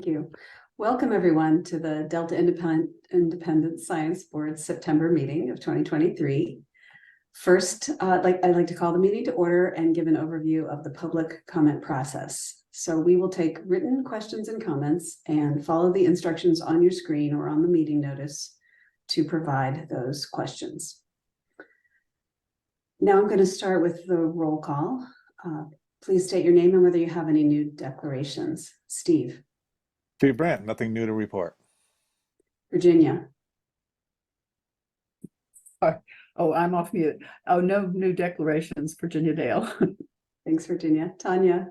you. Welcome everyone to the Delta Independent Science Board September meeting of 2023. First, I'd like to call the meeting to order and give an overview of the public comment process. So we will take written questions and comments and follow the instructions on your screen or on the meeting notice to provide those questions. Now I'm going to start with the roll call. Please state your name and whether you have any new declarations. Steve. Steve Brandt, nothing new to report. Virginia. Oh, I'm off mute. Oh, no new declarations, Virginia Dale. Thanks, Virginia. Tanya.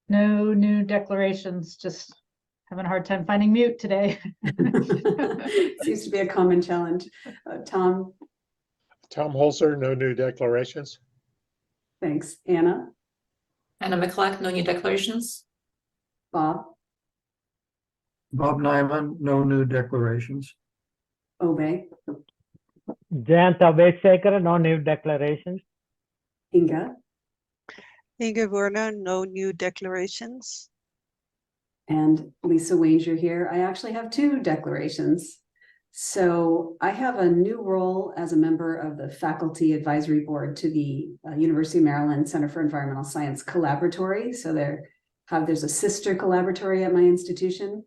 No new declarations, just having a hard time finding mute today. Seems to be a common challenge. Tom. Tom Holzer, no new declarations. Thanks. Anna. Anna McClack, no new declarations. Bob. Bob Nyman, no new declarations. Obey. Jayant Abheshekar, no new declarations. Inga. Inga Werner, no new declarations. And Lisa Wanger here. I actually have two declarations. So I have a new role as a member of the Faculty Advisory Board to the University of Maryland Center for Environmental Science Collaboratory. So there's a sister collaboratory at my institution.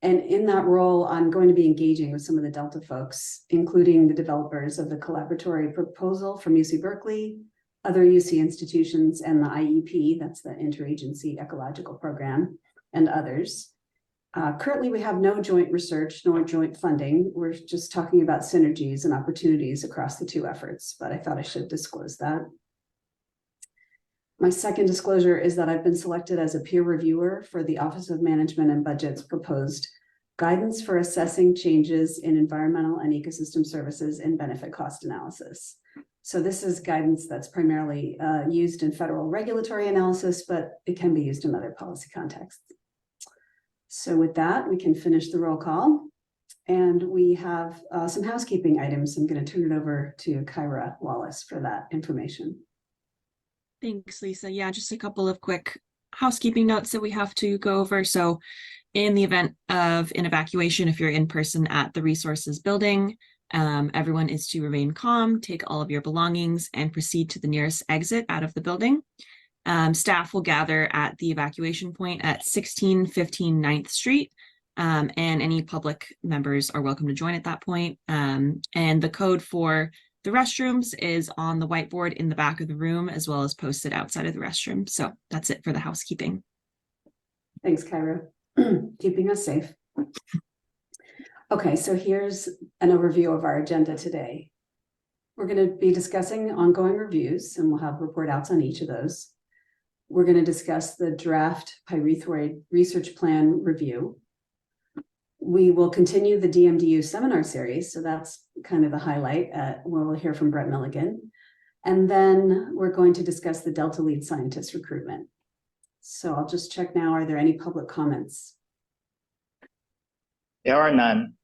And in that role, I'm going to be engaging with some of the Delta folks, including the developers of the collaboratory proposal from UC Berkeley, other UC institutions, and the IEP, that's the Interagency Ecological Program, and others. Currently, we have no joint research nor joint funding. We're just talking about synergies and opportunities across the two efforts, but I thought I should disclose that. My second disclosure is that I've been selected as a peer reviewer for the Office of Management and Budget's proposed guidance for assessing changes in environmental and ecosystem services in benefit cost analysis. So this is guidance that's primarily used in federal regulatory analysis, but it can be used in other policy contexts. So with that, we can finish the roll call. And we have some housekeeping items. I'm going to turn it over to Kyra Wallace for that information. Thanks, Lisa. Yeah, just a couple of quick housekeeping notes that we have to go over. So in the event of an evacuation, if you're in person at the resources building, everyone is to remain calm, take all of your belongings, and proceed to the nearest exit out of the building. Staff will gather at the evacuation point at 1615 9th Street, and any public members are welcome to join at that point. And the code for the restrooms is on the whiteboard in the back of the room, as well as posted outside of the restroom. So that's it for the housekeeping. Thanks, Kyra. Keeping us safe. Okay, so here's an overview of our agenda today. We're going to be discussing ongoing reviews, and we'll have report outs on each of those. We're going to discuss the draft Pyrethroid Research Plan review. We will continue the DMDU seminar series, so that's kind of the highlight where we'll hear from Brett Milligan. And then we're going to discuss the Delta lead scientist recruitment. So I'll just check now, are there any public comments? There are none.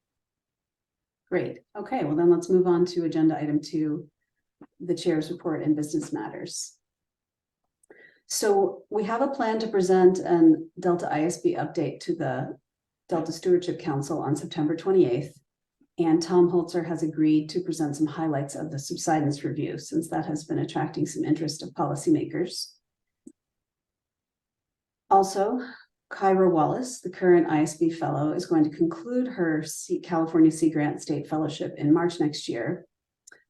Great. Okay, well then let's move on to agenda item 2, the chair's report and business matters. So we have a plan to present an Delta ISB update to the Delta Stewardship Council on September 28th, and Tom Holzer has agreed to present some highlights of the subsidence review, since that has been attracting some interest of policymakers. Also, Kyra Wallace, the current ISB fellow, is going to conclude her California Sea Grant State Fellowship in March next year.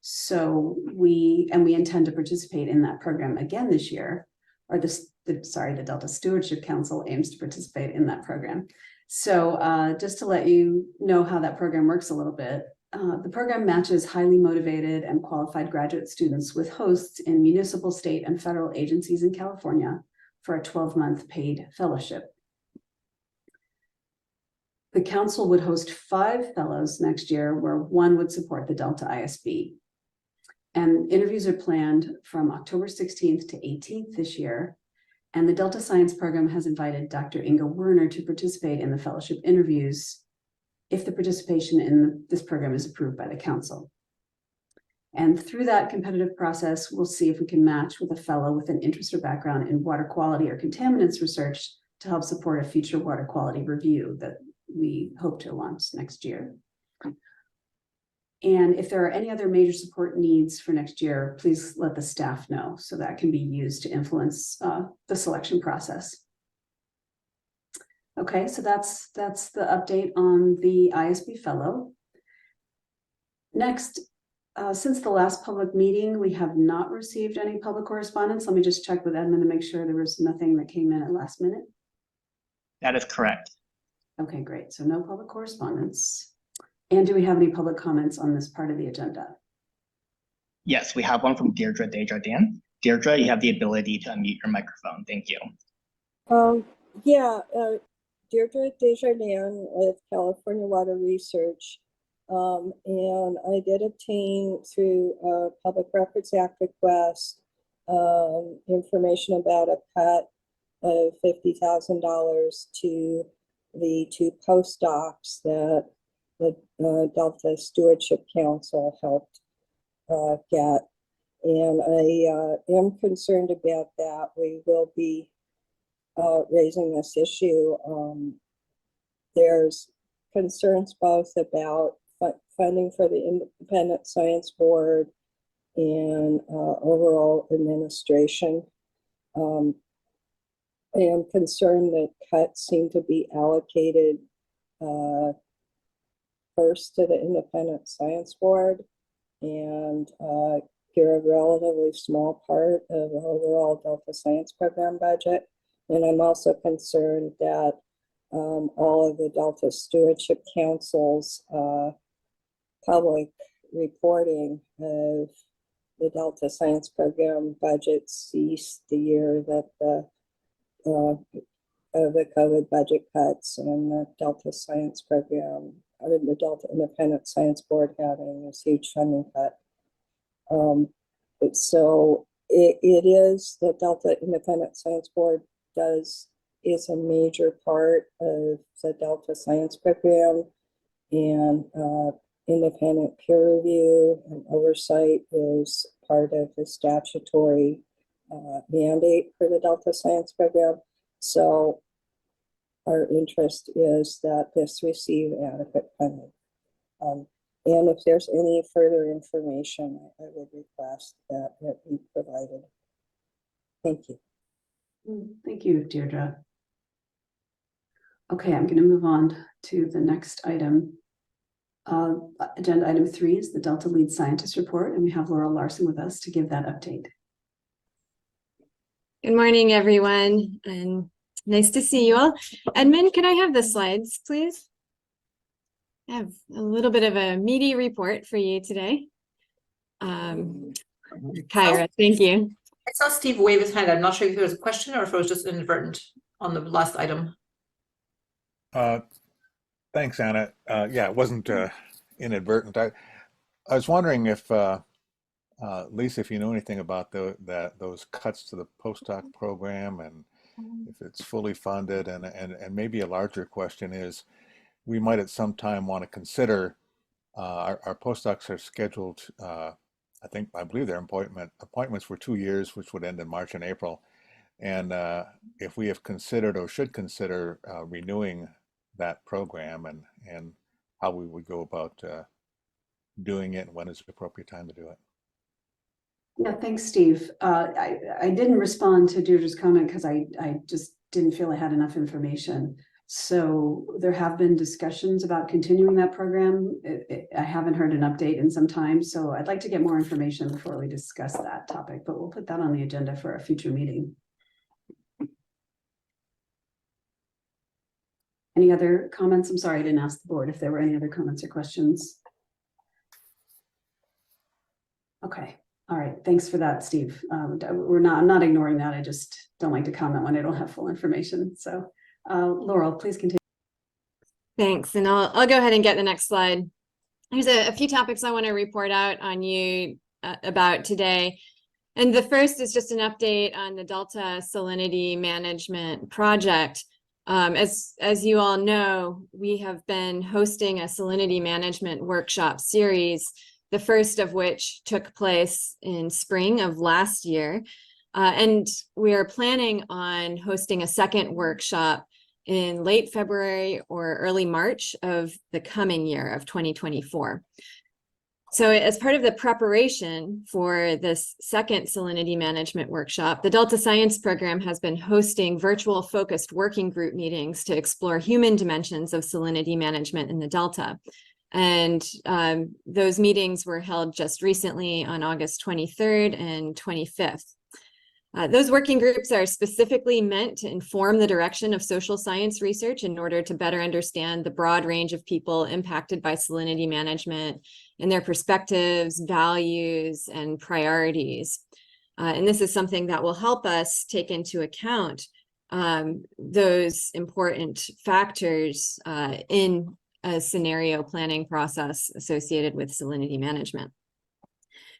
So we intend to participate in that program again this year, or the Delta Stewardship Council aims to participate in that program. So just to let you know how that program works a little bit, the program matches highly motivated and qualified graduate students with hosts in municipal, state, and federal agencies in California for a 12-month paid fellowship. The council would host 5 fellows next year, where 1 would support the Delta ISB. And interviews are planned from October 16th to 18th this year. And the Delta Science Program has invited Dr. Inga Werner to participate in the fellowship interviews if the participation in this program is approved by the council. And through that competitive process, we'll see if we can match with a fellow with an interest or background in water quality or contaminants research to help support a future water quality review that we hope to launch next year. And if there are any other major support needs for next year, please let the staff know so that can be used to influence the selection process. Okay, so that's the update on the ISB fellow. Next, since the last public meeting, we have not received any public correspondence. Let me just check with Edmund to make sure there was nothing that came in at last minute. That is correct. Okay, great. So no public correspondence. And do we have any public comments on this part of the agenda? Yes, we have one from Deirdre Desjardins. Deirdre, you have the ability to unmute your microphone. Thank you. Deirdre Desjardins with California Water Research. And I did obtain through a Public Records Act request information about a cut of $50,000 to the 2 postdocs that the Delta Stewardship Council helped get. And I am concerned about that. We will be raising this issue. There's concerns both about funding for the Independent Science Board and overall administration. I am concerned that cuts seem to be allocated first to the Independent Science Board and you're a relatively small part of the overall Delta Science Program budget. And I'm also concerned that all of the Delta Stewardship Council's public reporting of the Delta Science Program budget ceased the year that the COVID budget cuts and the Delta Science Program, I mean, the Delta Independent Science Board having this huge funding cut. So it is the Delta Independent Science Board is a major part of the Delta Science Program, and independent peer review and oversight is part of the statutory mandate for the Delta Science Program. So our interest is that this receive adequate funding. And if there's any further information, I would request that it be provided. Thank you. Thank you, Deirdre. Okay, I'm going to move on to the next item. Agenda item 3 is the Delta Lead Scientist Report, and we have Laurel Larsen with us to give that update. Good morning, everyone, and nice to see you all. Edmund, could I have the slides, please? I have a little bit of a meaty report for you today. Kyra, thank you. I saw Steve wave his hand. I'm not sure if it was a question or if it was just inadvertent on the last item. Thanks, Anna. Yeah, it wasn't inadvertent. I was wondering if, Lisa, if you know anything about those cuts to the postdoc program and if it's fully funded, and maybe a larger question is, we might at some time want to consider, our postdocs are scheduled, I believe their appointments for 2 years, which would end in March and April. And if we have considered or should consider renewing that program and how we would go about doing it and when is the appropriate time to do it. Yeah, thanks, Steve. I didn't respond to Deirdre's comment because I just didn't feel I had enough information. So there have been discussions about continuing that program. I haven't heard an update in some time, so I'd like to get more information before we discuss that topic, but we'll put that on the agenda for a future meeting. Any other comments? I'm sorry, I didn't ask the board if there were any other comments or questions. Okay. All right. Thanks for that, Steve. I'm not ignoring that. I just don't like to comment when I don't have full information. So Laurel, please continue. Thanks. And I'll go ahead and get the next slide. There's a few topics I want to report out on you about today. And the first is just an update on the Delta Salinity Management Project. As you all know, we have been hosting a salinity management workshop series, the first of which took place in spring of last year. And we are planning on hosting a second workshop in late February or early March of the coming year of 2024. So as part of the preparation for this second salinity management workshop, the Delta Science Program has been hosting virtual focused working group meetings to explore human dimensions of salinity management in the Delta. And those meetings were held just recently on August 23rd and 25th. Those working groups are specifically meant to inform the direction of social science research in order to better understand the broad range of people impacted by salinity management and their perspectives, values, and priorities. And this is something that will help us take into account those important factors in a scenario planning process associated with salinity management.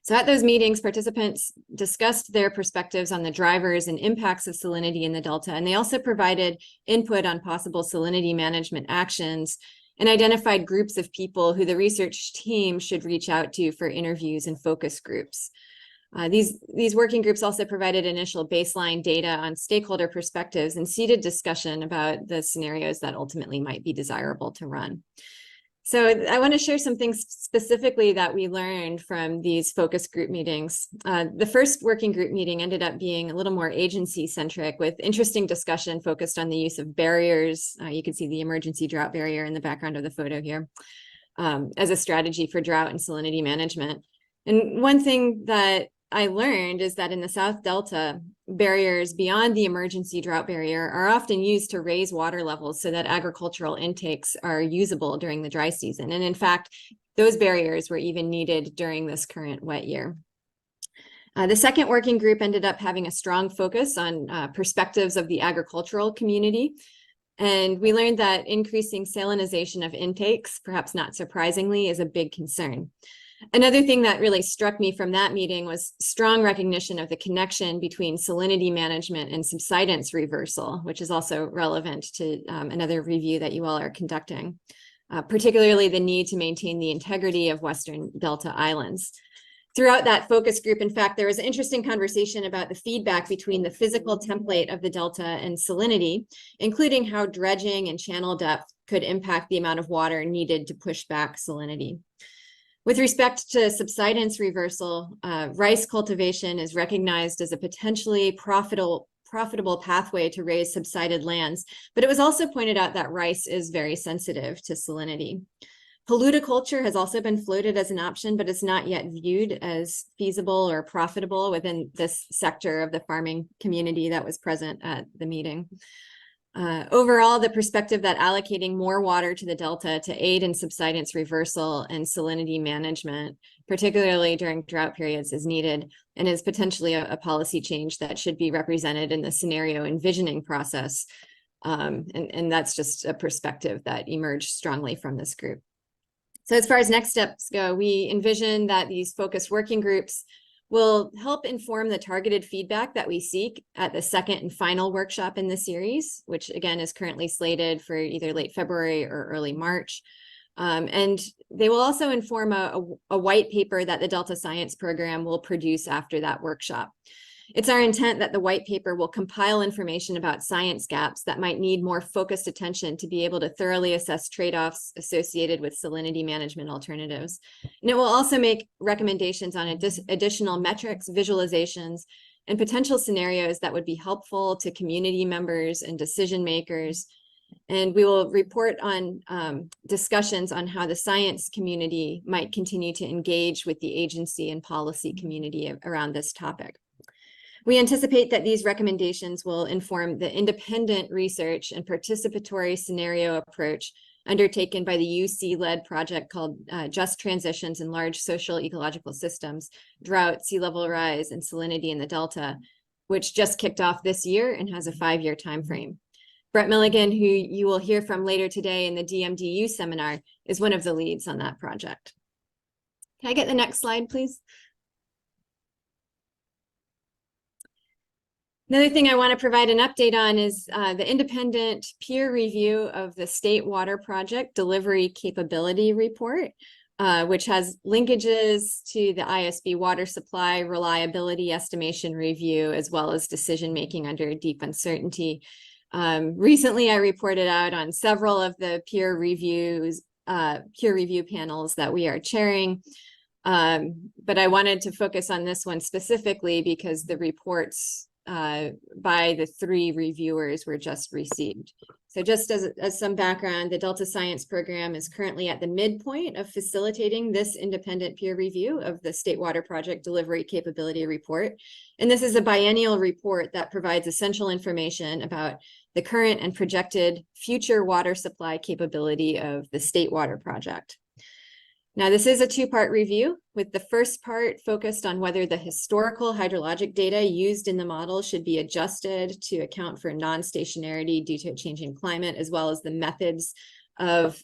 So at those meetings, participants discussed their perspectives on the drivers and impacts of salinity in the Delta, and they also provided input on possible salinity management actions and identified groups of people who the research team should reach out to for interviews and focus groups. These working groups also provided initial baseline data on stakeholder perspectives and seeded discussion about the scenarios that ultimately might be desirable to run. So I want to share some things specifically that we learned from these focus group meetings. The first working group meeting ended up being a little more agency-centric with interesting discussion focused on the use of barriers. You can see the emergency drought barrier in the background of the photo here as a strategy for drought and salinity management. And one thing that I learned is that in the South Delta, barriers beyond the emergency drought barrier are often used to raise water levels so that agricultural intakes are usable during the dry season. And in fact, those barriers were even needed during this current wet year. The second working group ended up having a strong focus on perspectives of the agricultural community. And we learned that increasing salinization of intakes, perhaps not surprisingly, is a big concern. Another thing that really struck me from that meeting was strong recognition of the connection between salinity management and subsidence reversal, which is also relevant to another review that you all are conducting, particularly the need to maintain the integrity of Western Delta islands. Throughout that focus group, in fact, there was an interesting conversation about the feedback between the physical template of the Delta and salinity, including how dredging and channel depth could impact the amount of water needed to push back salinity. With respect to subsidence reversal, rice cultivation is recognized as a potentially profitable pathway to raise subsided lands, but it was also pointed out that rice is very sensitive to salinity. Poluticulture has also been floated as an option, but it's not yet viewed as feasible or profitable within this sector of the farming community that was present at the meeting. Overall, the perspective that allocating more water to the Delta to aid in subsidence reversal and salinity management, particularly during drought periods, is needed and is potentially a policy change that should be represented in the scenario envisioning process. And that's just a perspective that emerged strongly from this group. So as far as next steps go, we envision that these focused working groups will help inform the targeted feedback that we seek at the second and final workshop in the series, which again is currently slated for either late February or early March. And they will also inform a white paper that the Delta Science Program will produce after that workshop. It's our intent that the white paper will compile information about science gaps that might need more focused attention to be able to thoroughly assess trade-offs associated with salinity management alternatives. And it will also make recommendations on additional metrics, visualizations, and potential scenarios that would be helpful to community members and decision makers. And we will report on discussions on how the science community might continue to engage with the agency and policy community around this topic. We anticipate that these recommendations will inform the independent research and participatory scenario approach undertaken by the UC-led project called Just Transitions in Large Social Ecological Systems, Drought, Sea Level Rise, and Salinity in the Delta, which just kicked off this year and has a 5-year timeframe. Brett Milligan, who you will hear from later today in the DMDU seminar, is one of the leads on that project. Can I get the next slide, please? Another thing I want to provide an update on is the independent peer review of the State Water Project Delivery Capability Report, which has linkages to the ISB water supply reliability estimation review, as well as decision-making under deep uncertainty. Recently, I reported out on several of the peer review panels that we are chairing. But I wanted to focus on this one specifically because the reports by the 3 reviewers were just received. So just as some background, the Delta Science Program is currently at the midpoint of facilitating this independent peer review of the State Water Project Delivery Capability Report. And this is a biennial report that provides essential information about the current and projected future water supply capability of the State Water Project. Now, this is a 2-part review, with the first part focused on whether the historical hydrologic data used in the model should be adjusted to account for non-stationarity due to a changing climate, as well as the methods of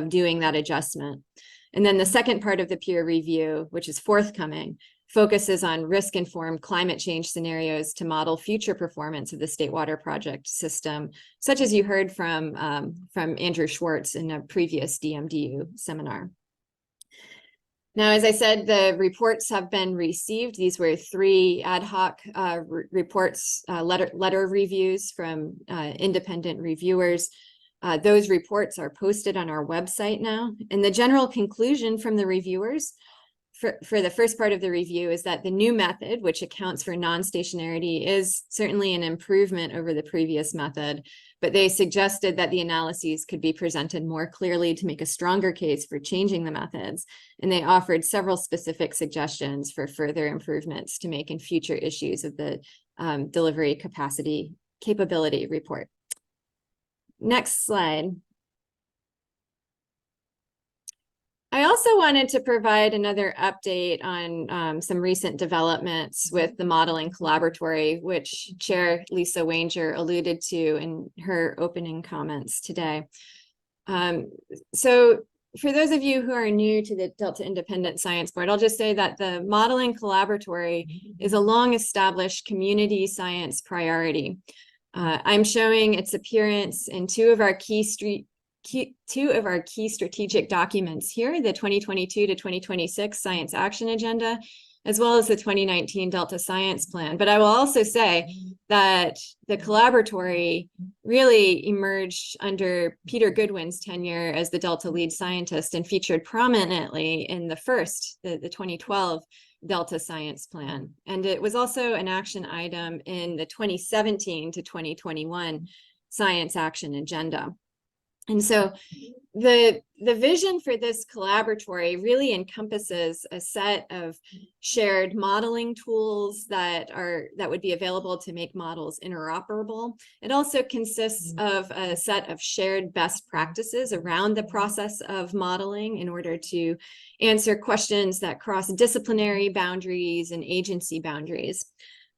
doing that adjustment. And then the second part of the peer review, which is forthcoming, focuses on risk-informed climate change scenarios to model future performance of the State Water Project system, such as you heard from Andrew Schwartz in a previous DMDU seminar. Now, as I said, the reports have been received. These were 3 ad hoc reports, letter reviews from independent reviewers. Those reports are posted on our website now. And the general conclusion from the reviewers for the first part of the review is that the new method, which accounts for non-stationarity, is certainly an improvement over the previous method, but they suggested that the analyses could be presented more clearly to make a stronger case for changing the methods. And they offered several specific suggestions for further improvements to make in future issues of the Delivery Capability Report. Next slide. I also wanted to provide another update on some recent developments with the modeling collaboratory, which Chair Lisa Wanger alluded to in her opening comments today. So for those of you who are new to the Delta Independent Science Board, I'll just say that the modeling collaboratory is a long-established community science priority. I'm showing its appearance in two of our key strategic documents here, the 2022 to 2026 Science Action Agenda, as well as the 2019 Delta Science Plan. But I will also say that the collaboratory really emerged under Peter Goodwin's tenure as the Delta lead scientist and featured prominently in the 2012 Delta Science Plan. And it was also an action item in the 2017 to 2021 Science Action Agenda. And so the vision for this collaboratory really encompasses a set of shared modeling tools that would be available to make models interoperable. It also consists of a set of shared best practices around the process of modeling in order to answer questions that cross disciplinary boundaries and agency boundaries.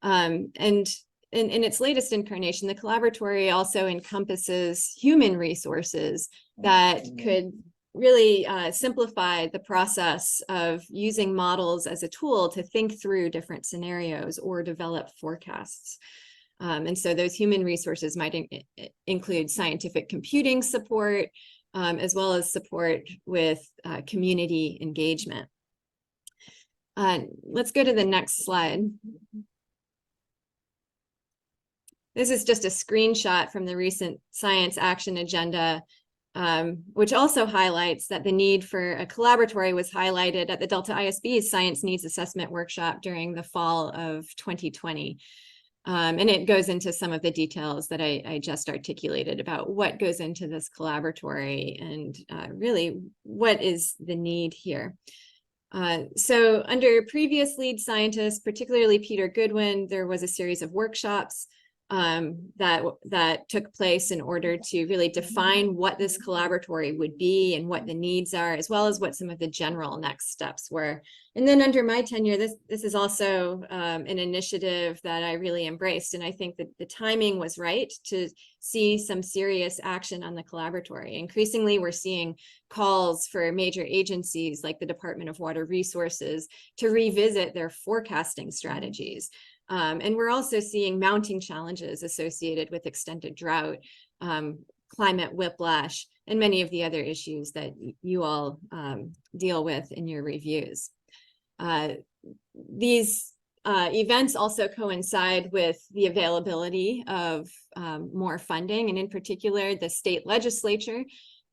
And in its latest incarnation, the collaboratory also encompasses human resources that could really simplify the process of using models as a tool to think through different scenarios or develop forecasts. And so those human resources might include scientific computing support, as well as support with community engagement. Let's go to the next slide. This is just a screenshot from the recent Science Action Agenda, which also highlights that the need for a collaboratory was highlighted at the Delta ISB's Science Needs Assessment Workshop during the fall of 2020. And it goes into some of the details that I just articulated about what goes into this collaboratory and really what is the need here. So under previous lead scientists, particularly Peter Goodwin, there was a series of workshops that took place in order to really define what this collaboratory would be and what the needs are, as well as what some of the general next steps were. And then under my tenure, this is also an initiative that I really embraced. And I think that the timing was right to see some serious action on the collaboratory. Increasingly, we're seeing calls for major agencies like the Department of Water Resources to revisit their forecasting strategies. And we're also seeing mounting challenges associated with extended drought, climate whiplash, and many of the other issues that you all deal with in your reviews. These events also coincide with the availability of more funding, and in particular, the state legislature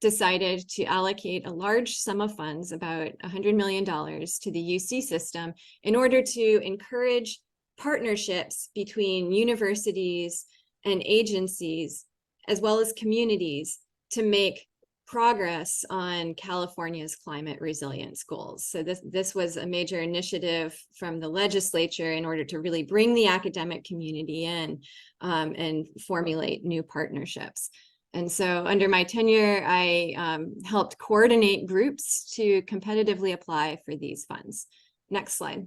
decided to allocate a large sum of funds, about $100 million, to the UC system in order to encourage partnerships between universities and agencies, as well as communities, to make progress on California's climate resilience goals. So this was a major initiative from the legislature in order to really bring the academic community in and formulate new partnerships. And so under my tenure, I helped coordinate groups to competitively apply for these funds. Next slide.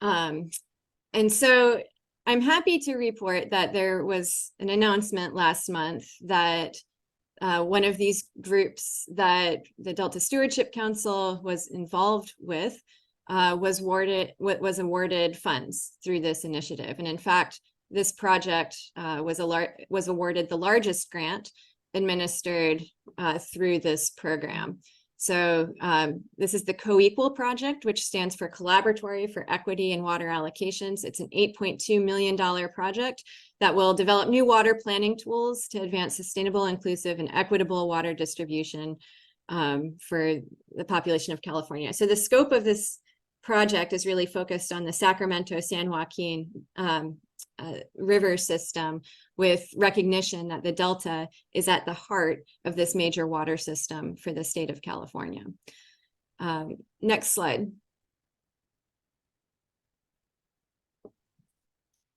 And so I'm happy to report that there was an announcement last month that one of these groups that the Delta Stewardship Council was involved with was awarded funds through this initiative. And in fact, this project was awarded the largest grant administered through this program. So this is the Co-Equal project, which stands for Collaboratory for Equity and Water Allocations. It's an $8.2 million project that will develop new water planning tools to advance sustainable, inclusive, and equitable water distribution for the population of California. So the scope of this project is really focused on the Sacramento-San Joaquin river system, with recognition that the Delta is at the heart of this major water system for the state of California. Next slide.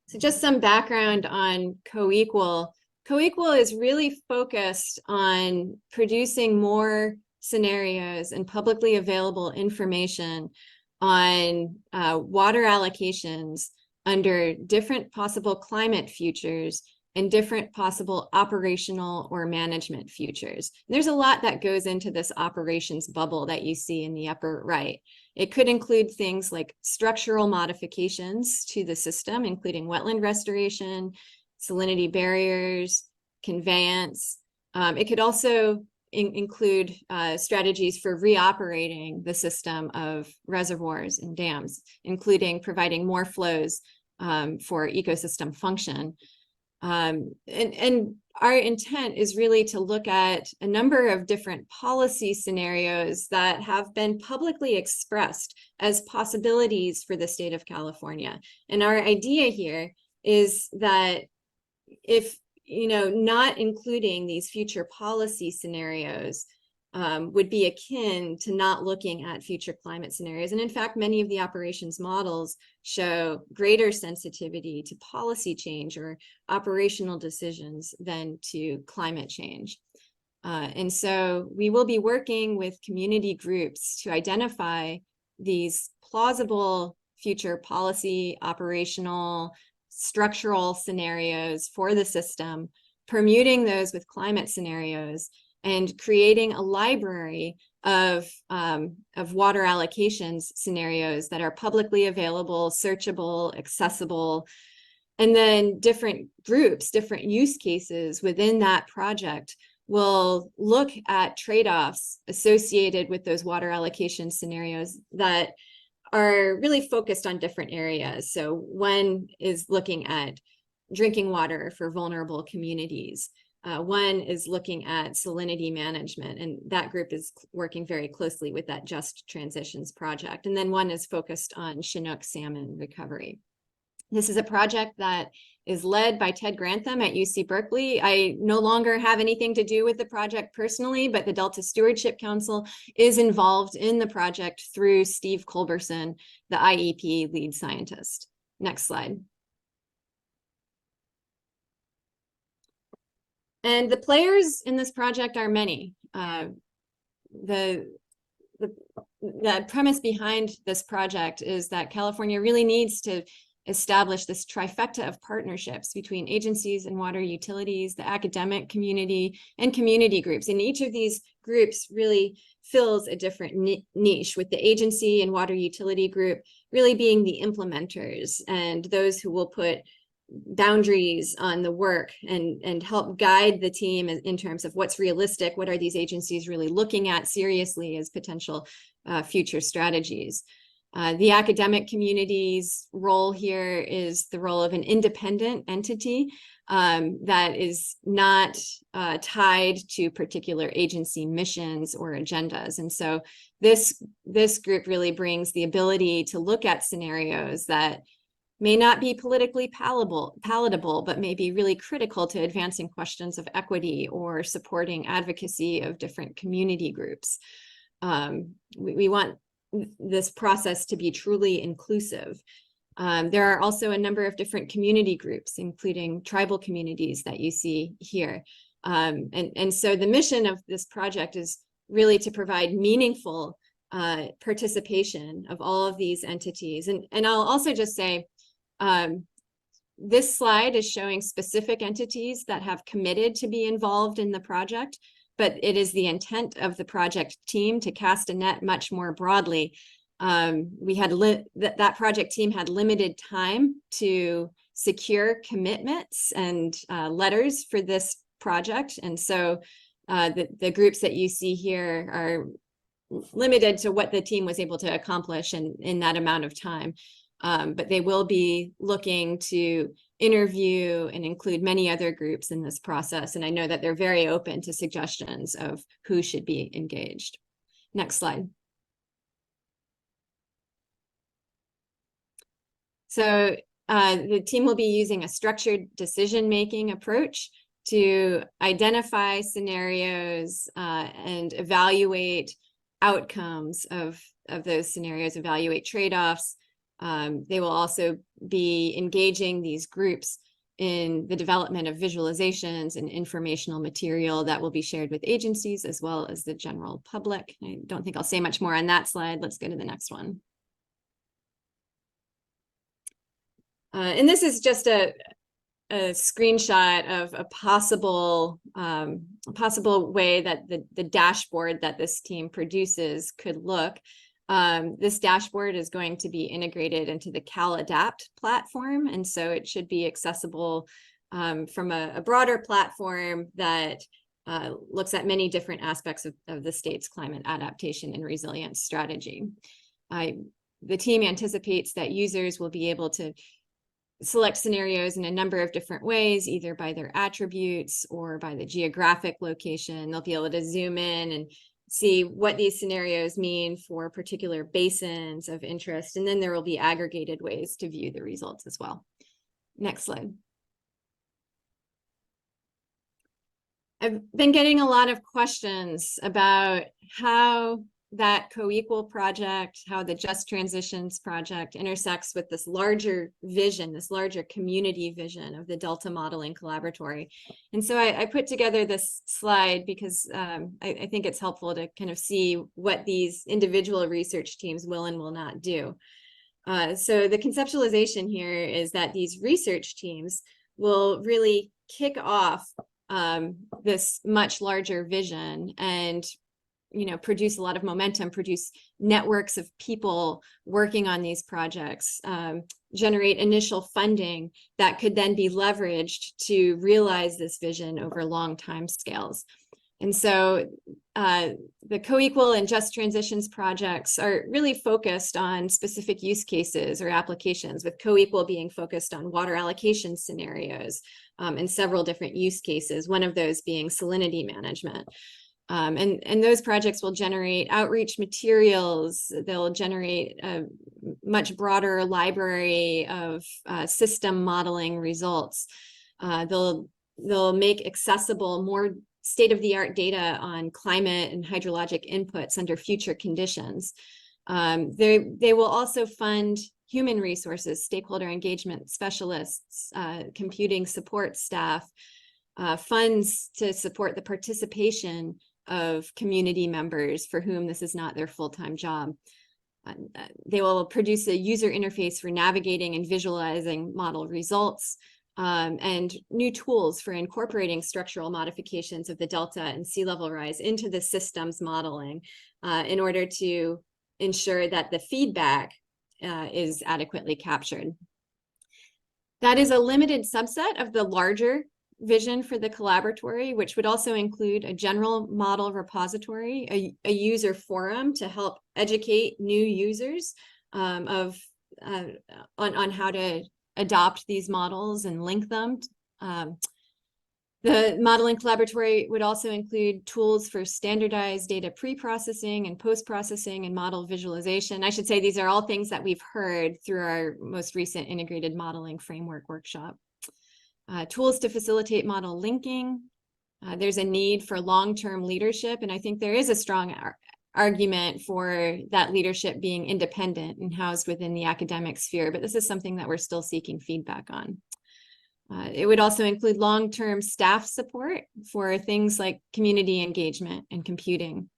So just some background on Co-Equal. Co-Equal is really focused on producing more scenarios and publicly available information on water allocations under different possible climate futures and different possible operational or management futures. There's a lot that goes into this operations bubble that you see in the upper right. It could include things like structural modifications to the system, including wetland restoration, salinity barriers, conveyance. It could also include strategies for reoperating the system of reservoirs and dams, including providing more flows for ecosystem function. And our intent is really to look at a number of different policy scenarios that have been publicly expressed as possibilities for the state of California. And our idea here is that if, not including these future policy scenarios would be akin to not looking at future climate scenarios. And in fact, many of the operations models show greater sensitivity to policy change or operational decisions than to climate change. And so we will be working with community groups to identify these plausible future policy, operational, structural scenarios for the system, permuting those with climate scenarios, and creating a library of water allocations scenarios that are publicly available, searchable, accessible, and then different groups, different use cases within that project will look at trade-offs associated with those water allocation scenarios that are really focused on different areas. So one is looking at drinking water for vulnerable communities. One is looking at salinity management, and that group is working very closely with that Just Transitions project. And then one is focused on Chinook salmon recovery. This is a project that is led by Ted Grantham at UC Berkeley. I no longer have anything to do with the project personally, but the Delta Stewardship Council is involved in the project through Steve Culberson, the IEP lead scientist. Next slide. And the players in this project are many. The premise behind this project is that California really needs to establish this trifecta of partnerships between agencies and water utilities, the academic community, and community groups. And each of these groups really fills a different niche, with the agency and water utility group really being the implementers and those who will put boundaries on the work and help guide the team in terms of what's realistic, what are these agencies really looking at seriously as potential future strategies. The academic community's role here is the role of an independent entity that is not tied to particular agency missions or agendas. And so this group really brings the ability to look at scenarios that may not be politically palatable, but may be really critical to advancing questions of equity or supporting advocacy of different community groups. We want this process to be truly inclusive. There are also a number of different community groups, including tribal communities that you see here. And so the mission of this project is really to provide meaningful participation of all of these entities. And I'll also just say, this slide is showing specific entities that have committed to be involved in the project, but it is the intent of the project team to cast a net much more broadly. We had that project team had limited time to secure commitments and letters for this project. And so the groups that you see here are limited to what the team was able to accomplish in that amount of time. But they will be looking to interview and include many other groups in this process. And I know that they're very open to suggestions of who should be engaged. Next slide. So the team will be using a structured decision-making approach to identify scenarios and evaluate outcomes of those scenarios, evaluate trade-offs. They will also be engaging these groups in the development of visualizations and informational material that will be shared with agencies as well as the general public. I don't think I'll say much more on that slide. Let's go to the next one. And this is just a screenshot of a possible way that the dashboard that this team produces could look. This dashboard is going to be integrated into the CalAdapt platform, and so it should be accessible from a broader platform that looks at many different aspects of the state's climate adaptation and resilience strategy. The team anticipates that users will be able to select scenarios in a number of different ways, either by their attributes or by the geographic location. They'll be able to zoom in and see what these scenarios mean for particular basins of interest, and then there will be aggregated ways to view the results as well. Next slide. I've been getting a lot of questions about how that co-equal project, how the Just Transitions project intersects with this larger vision, this larger community vision of the Delta Modeling Collaboratory. And so I put together this slide because I think it's helpful to kind of see what these individual research teams will and will not do. So the conceptualization here is that these research teams will really kick off this much larger vision and produce a lot of momentum, produce networks of people working on these projects, generate initial funding that could then be leveraged to realize this vision over long time scales. And so the co-equal and Just Transitions projects are really focused on specific use cases or applications, with co-equal being focused on water allocation scenarios and several different use cases, one of those being salinity management. And those projects will generate outreach materials. They'll generate a much broader library of system modeling results. They'll make accessible more state-of-the-art data on climate and hydrologic inputs under future conditions. They will also fund human resources, stakeholder engagement specialists, computing support staff, funds to support the participation of community members for whom this is not their full-time job. They will produce a user interface for navigating and visualizing model results, and new tools for incorporating structural modifications of the delta and sea level rise into the systems modeling in order to ensure that the feedback is adequately captured. That is a limited subset of the larger vision for the collaboratory, which would also include a general model repository, a user forum to help educate new users on how to adopt these models and link them. The modeling collaboratory would also include tools for standardized data pre-processing and post-processing and model visualization. I should say these are all things that we've heard through our most recent integrated modeling framework workshop. Tools to facilitate model linking. There's a need for long-term leadership, and I think there is a strong argument for that leadership being independent and housed within the academic sphere, but this is something that we're still seeking feedback on. It would also include long-term staff support for things like community engagement and computing.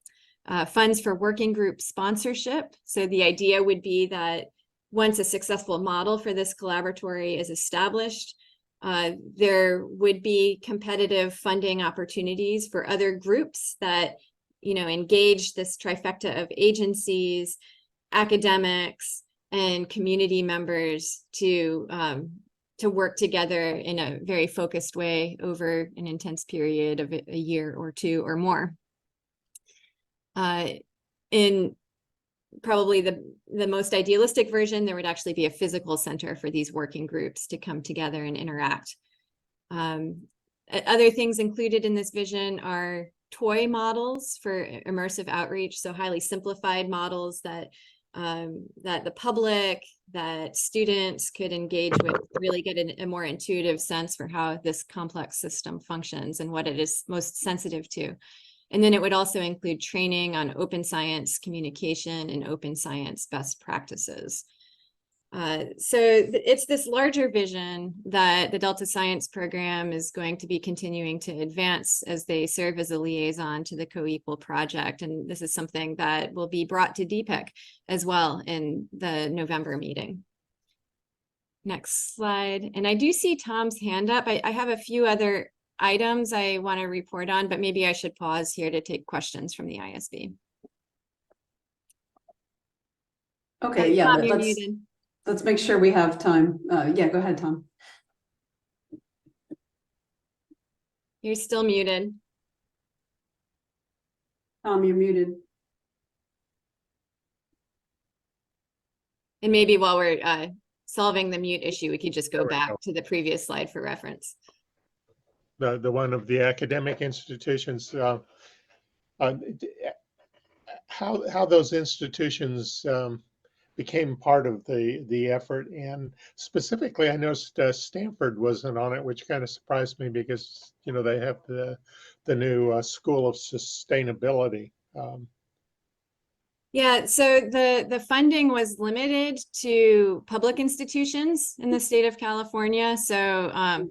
Funds for working group sponsorship. So the idea would be that once a successful model for this collaboratory is established, there would be competitive funding opportunities for other groups that, engage this trifecta of agencies, academics, and community members to work together in a very focused way over an intense period of a year or two or more. In probably the most idealistic version, there would actually be a physical center for these working groups to come together and interact. Other things included in this vision are toy models for immersive outreach, so highly simplified models that the public, that students could engage with, really get a more intuitive sense for how this complex system functions and what it is most sensitive to. And then it would also include training on open science communication and open science best practices. So it's this larger vision that the Delta Science Program is going to be continuing to advance as they serve as a liaison to the Co-Equal project. And this is something that will be brought to DPIC as well in the November meeting. Next slide. And I do see Tom's hand up. I have a few other items I want to report on, but maybe I should pause here to take questions from the ISB. Okay, yeah, Tom, you're muted. Let's make sure we have time. Yeah, go ahead, Tom. You're still muted. Tom, you're muted. And maybe while we're solving the mute issue, we could just go back to the previous slide for reference. The one of the academic institutions, how those institutions became part of the effort, and specifically I noticed Stanford wasn't on it, which kind of surprised me because they have the new School of Sustainability. Yeah, so the funding was limited to public institutions in the state of California. So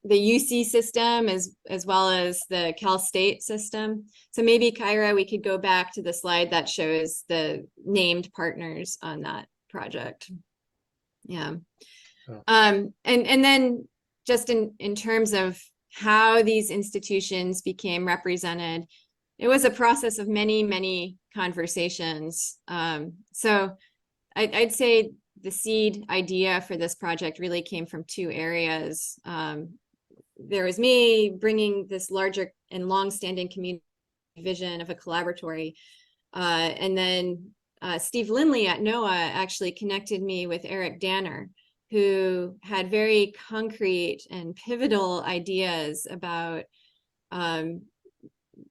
the UC system as well as the Cal State system. So maybe Kyra, we could go back to the slide that shows the named partners on that project. Yeah. Oh. And then just in terms of how these institutions became represented, it was a process of many conversations. So I'd say the seed idea for this project really came from two areas. There was me bringing this larger and long-standing community vision of a collaboratory. And then Steve Lindley at NOAA actually connected me with Eric Danner, who had very concrete and pivotal ideas about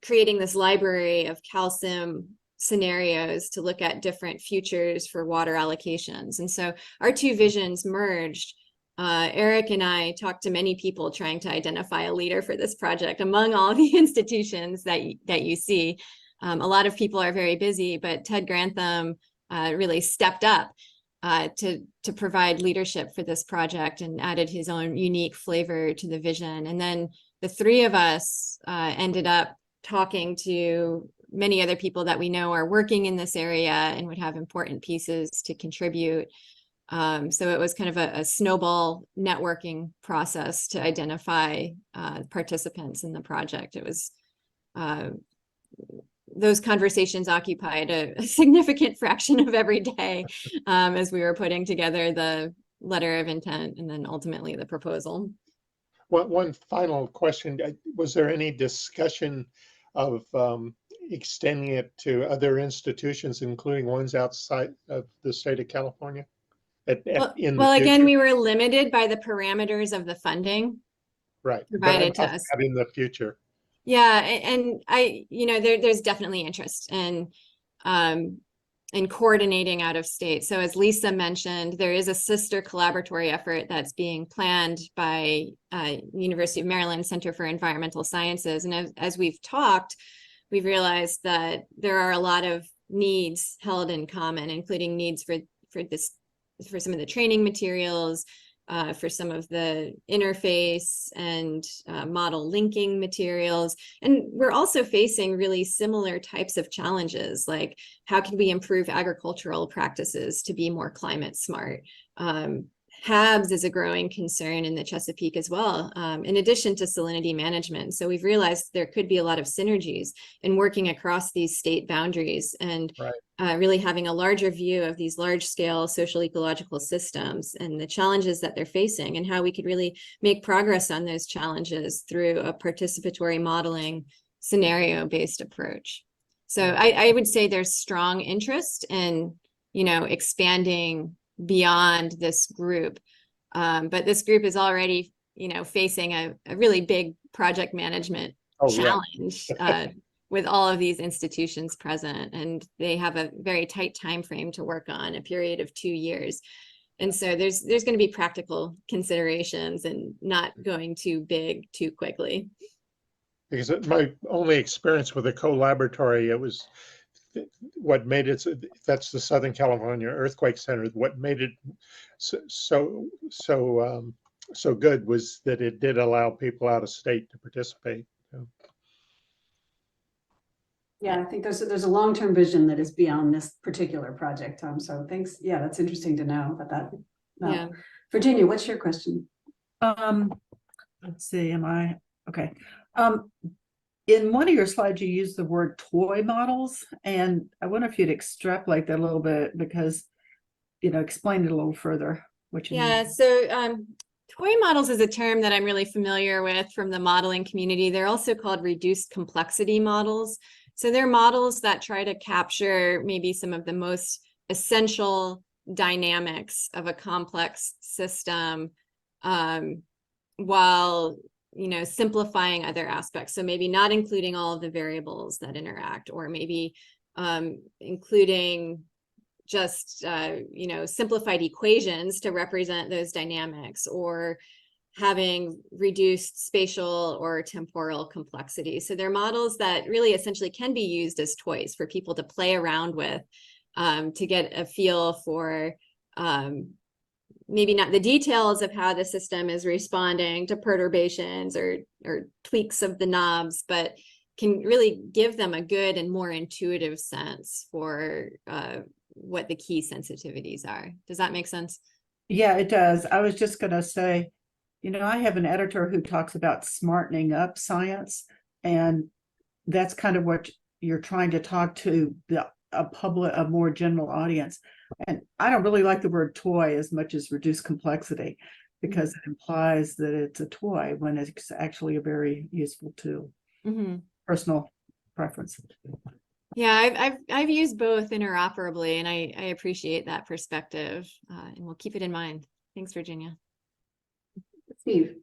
creating this library of CalSim scenarios to look at different futures for water allocations. And so our two visions merged. Eric and I talked to many people trying to identify a leader for this project among all the institutions that you see. A lot of people are very busy, but Ted Grantham really stepped up to provide leadership for this project and added his own unique flavor to the vision. And then the three of us ended up talking to many other people that we know are working in this area and would have important pieces to contribute. So it was kind of a snowball networking process to identify participants in the project. It was those conversations occupied a significant fraction of every day as we were putting together letter of intent and then ultimately the proposal. One final question. Was there any discussion of extending it to other institutions, including ones outside of the state of California? Well, again, we were limited by the parameters of the funding right provided to us. In the future. Yeah, and there's definitely interest in coordinating out of state. So as Lisa mentioned, there is a sister collaboratory effort that's being planned by University of Maryland Center for Environmental Sciences. And as we've talked, we've realized that there are a lot of needs held in common, including needs for some of the training materials, for some of the interface and model linking materials. And we're also facing really similar types of challenges, like how can we improve agricultural practices to be more climate smart? HABs is a growing concern in the Chesapeake as well, in addition to salinity management. So we've realized there could be a lot of synergies in working across these state boundaries and really having a larger view of these large scale social ecological systems and the challenges that they're facing and how we could really make progress on those challenges through a participatory modeling scenario-based approach. So I would say there's strong interest in, expanding beyond this group. But this group is already, facing a really big project management challenge with all of these institutions present. And they have a very tight time frame to work on, a period of 2 years. And so there's going to be practical considerations and not going too big too quickly. Because my only experience with a co-laboratory, it was what made it, that's the Southern California Earthquake Center, what made it so good was that it did allow people out of state to participate. Yeah, I think there's a long-term vision that is beyond this particular project, Tom. So thanks. Yeah, that's interesting to know about that. Yeah. Virginia, what's your question? Let's see, okay. In one of your slides, you used the word toy models, and I wonder if you'd extrapolate that a little bit because, explain it a little further. What you mean. So toy models is a term that I'm really familiar with from the modeling community. They're also called reduced complexity models. So they're models that try to capture maybe some of the most essential dynamics of a complex system, while simplifying other aspects. So maybe not including all of the variables that interact, or maybe including just simplified equations to represent those dynamics, or having reduced spatial or temporal complexity. So they're models that really essentially can be used as toys for people to play around with, to get a feel for maybe not the details of how the system is responding to perturbations or tweaks of the knobs, but can really give them a good and more intuitive sense for what the key sensitivities are. Does that make sense? Yeah, it does. I was just going to say, I have an editor who talks about smartening up science, and that's kind of what you're trying to talk to a more general audience. And I don't really like the word toy as much as reduced complexity, because it implies that it's a toy when it's actually a very useful tool. Personal preference. Yeah, I've used both interoperably, and I appreciate that perspective, and we'll keep it in mind. Thanks, Virginia. Steve.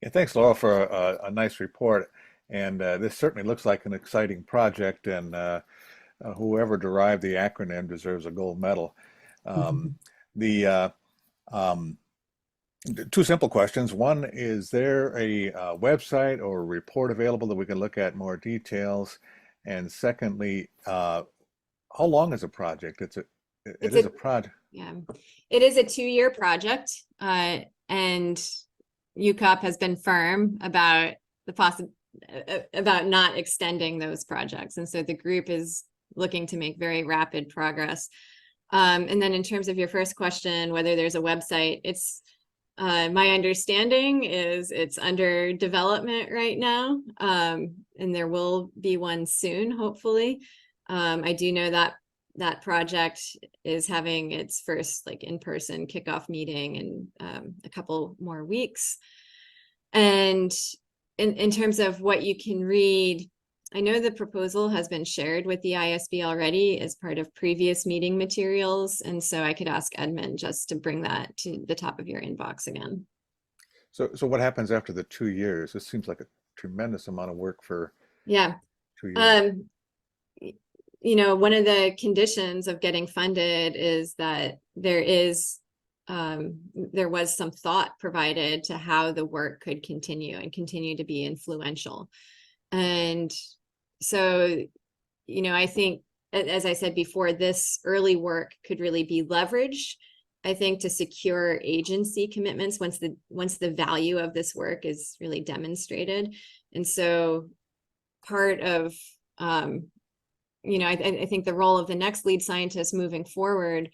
Yeah, thanks, Laurel, for a nice report. And this certainly looks like an exciting project, and whoever derived the acronym deserves a gold medal. Two simple questions. One, is there a website or a report available that we can look at more details? And secondly, how long is a project? It is a project. Yeah, it is a 2-year project, and UCOP has been firm about about not extending those projects, and so the group is looking to make very rapid progress. And then in terms of your first question, whether there's a website, it's my understanding is it's under development right now, and there will be one soon, hopefully. I do know that that project is having its first like in-person kickoff meeting in a couple more weeks. And in terms of what you can read, I know the proposal has been shared with the ISB already as part of previous meeting materials. And so I could ask Edmund just to bring that to the top of your inbox again. So what happens after the 2 years? This seems like a tremendous amount of work for 2 years. You know, one of the conditions of getting funded is that there was some thought provided to how the work could continue and continue to be influential. And so, you know, I think, as I said before, this early work could really be leveraged, I think, to secure agency commitments once the value of this work is really demonstrated. And so part of, you know, I think the role of the next lead scientist moving forward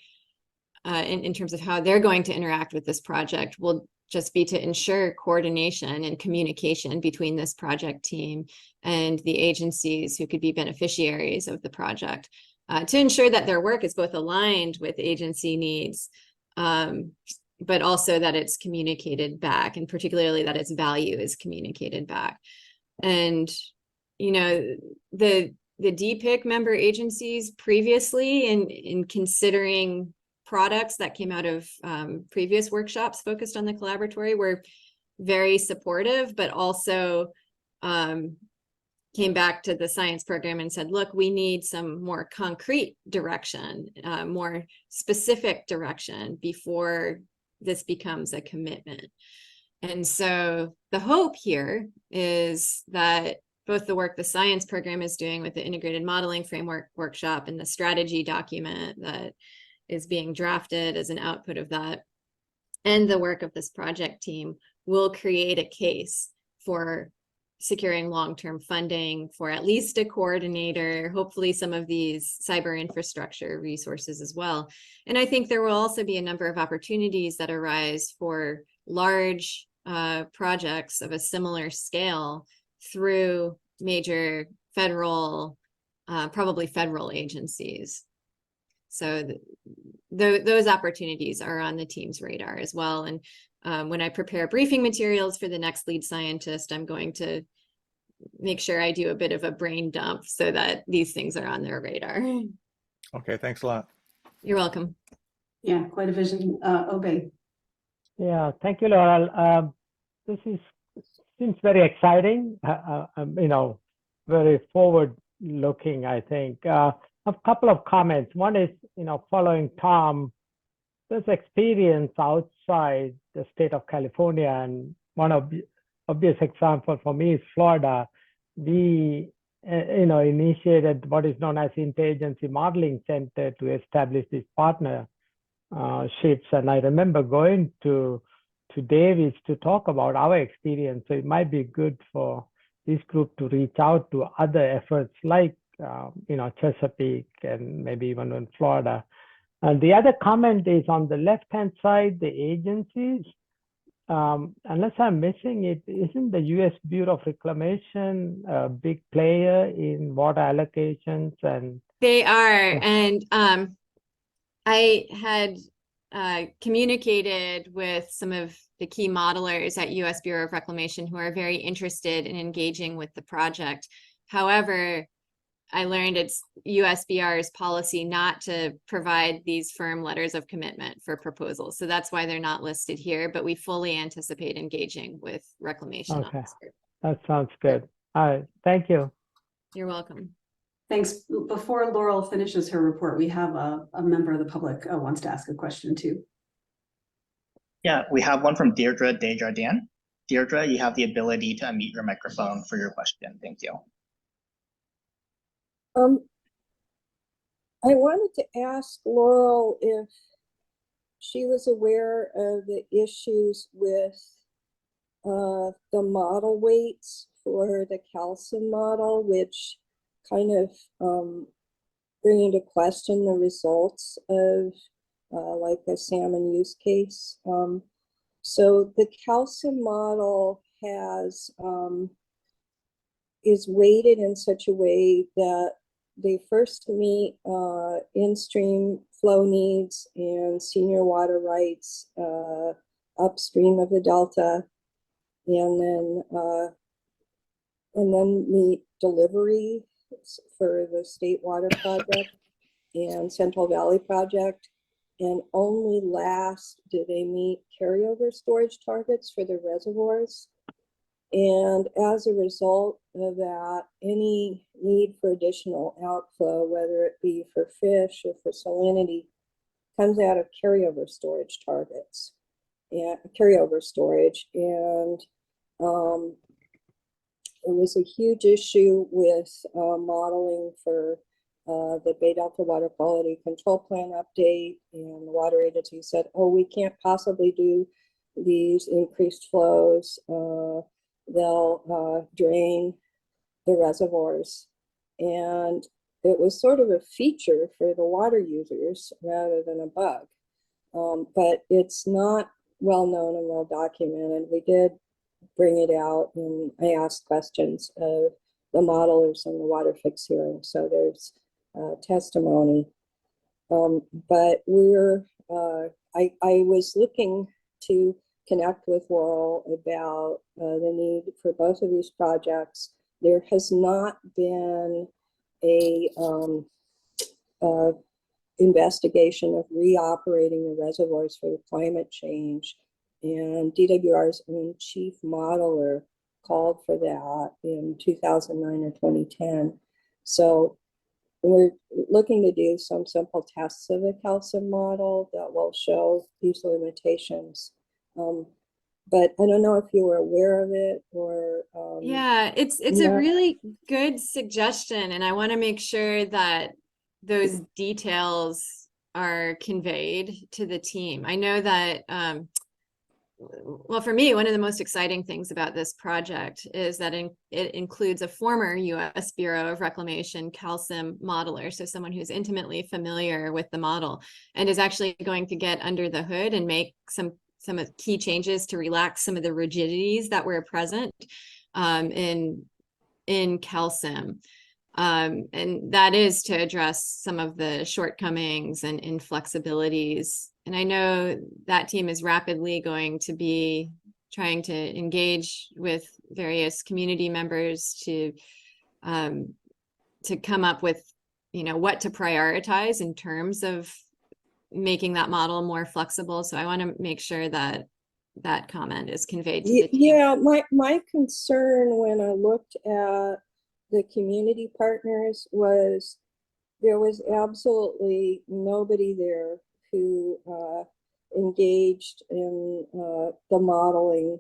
in terms of how they're going to interact with this project will just be to ensure coordination and communication between this project team and the agencies who could be beneficiaries of the project, to ensure that their work is both aligned with agency needs, but also that it's communicated back, and particularly that its value is communicated back. And, you know, the DPIC member agencies previously in considering products that came out of previous workshops focused on the collaboratory were very supportive, but also came back to the science program and said, look, we need some more concrete direction, more specific direction before this becomes a commitment. And so the hope here is that both the work the science program is doing with the integrated modeling framework workshop and the strategy document that is being drafted as an output of that, and the work of this project team will create a case for securing long-term funding for at least a coordinator, hopefully some of these cyber infrastructure resources as well. And I think there will also be a number of opportunities that arise for large projects of a similar scale through major federal, probably federal agencies. So those opportunities are on the team's radar as well. And when I prepare briefing materials for the next lead scientist, I'm going to make sure I do a bit of a brain dump so that these things are on their radar. Okay, thanks a lot. You're welcome. Yeah, quite a vision. Obey. Yeah, thank you, Laurel. This seems very exciting, you know, very forward-looking, I think. A couple of comments. One is, you know, following Tom, this experience outside the state of California, and one obvious example for me is Florida. We, you know, initiated what is known as Interagency Modeling Center to establish these partnerships. And I remember going to Davis to talk about our experience. So it might be good for this group to reach out to other efforts like, you know, Chesapeake and maybe even in Florida. And the other comment is on the left-hand side, the agencies. Unless I'm missing it, isn't the U.S. Bureau of Reclamation a big player in water allocations? And they are. And I had communicated with some of the key modelers at U.S. Bureau of Reclamation who are very interested in engaging with the project. However, I learned it's USBR's policy not to provide these firm letters of commitment for proposals. So that's why they're not listed here, but we fully anticipate engaging with reclamation. Okay, that sounds good. All right, thank you. You're welcome. Thanks. Before Laurel finishes her report, we have a member of the public wants to ask a question too. Yeah, we have one from Deirdre Desjardins. Deirdre, you have the ability to unmute your microphone for your question. Thank you. I wanted to ask Laurel if she was aware of the issues with the model weights for the calcium model, which kind of bring into question the results of like a salmon use case. So the calcium model has is weighted in such a way that they first meet in-stream flow needs and senior water rights upstream of the Delta, and then meet delivery for the State Water Project and Central Valley Project. And only last do they meet carryover storage targets for the reservoirs. And as a result of that, any need for additional outflow, whether it be for fish or for salinity, comes out of carryover storage targets and carryover storage. And it was a huge issue with modeling for the Bay Delta Water Quality Control Plan update, and the water agency said, oh, we can't possibly do these increased flows. They'll drain the reservoirs. And it was sort of a feature for the water users rather than a bug. But it's not well known and well documented. We did bring it out, and I asked questions of the modelers in the water fix hearing. So there's testimony. But I was looking to connect with Laurel about the need for both of these projects. There has not been a investigation of reoperating the reservoirs for the climate change, and DWR's own chief modeler called for that in 2009 or 2010. So we're looking to do some simple tests of the calcium model that will show these limitations. But I don't know if you were aware of it or yeah, it's a really good suggestion, and I want to make sure that those details are conveyed to the team. I know that well, for me, one of the most exciting things about this project is that it includes a former U.S. Bureau of Reclamation calcium modeler, so someone who's intimately familiar with the model and is actually going to get under the hood and make some key changes to relax some of the rigidities that were present in calcium. And that is to address some of the shortcomings and inflexibilities. And I know that team is rapidly going to be trying to engage with various community members to come up with, what to prioritize in terms of making that model more flexible. So I want to make sure that that comment is conveyed to the team. Yeah, my concern when I looked at the community partners was there was absolutely nobody there who engaged in the modeling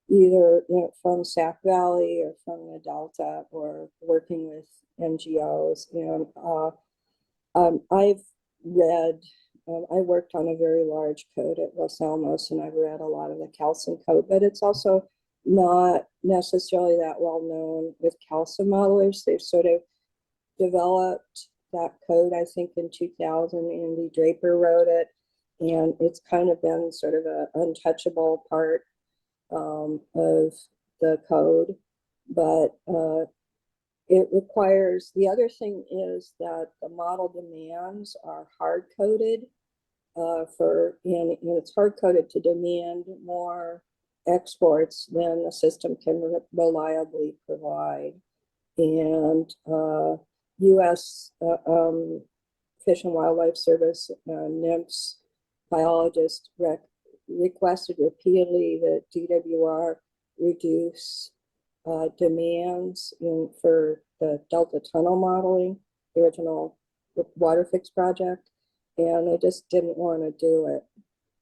either from Sac Valley or from the Delta or working with NGOs. And I've read, I worked on a very large code at Los Alamos, and I've read a lot of the calcium code, but it's also not necessarily that well known with calcium modelers. They've sort of developed that code, I think, in 2000. Andy Draper wrote it, and it's kind of been sort of an untouchable part of the code. But it requires, the other thing is that the model demands are hard-coded and it's hard-coded to demand more exports than the system can reliably provide. And U.S. Fish and Wildlife Service, NIMS biologists requested repeatedly that DWR reduce demands for the Delta Tunnel modeling, the original water fix project, and they just didn't want to do it.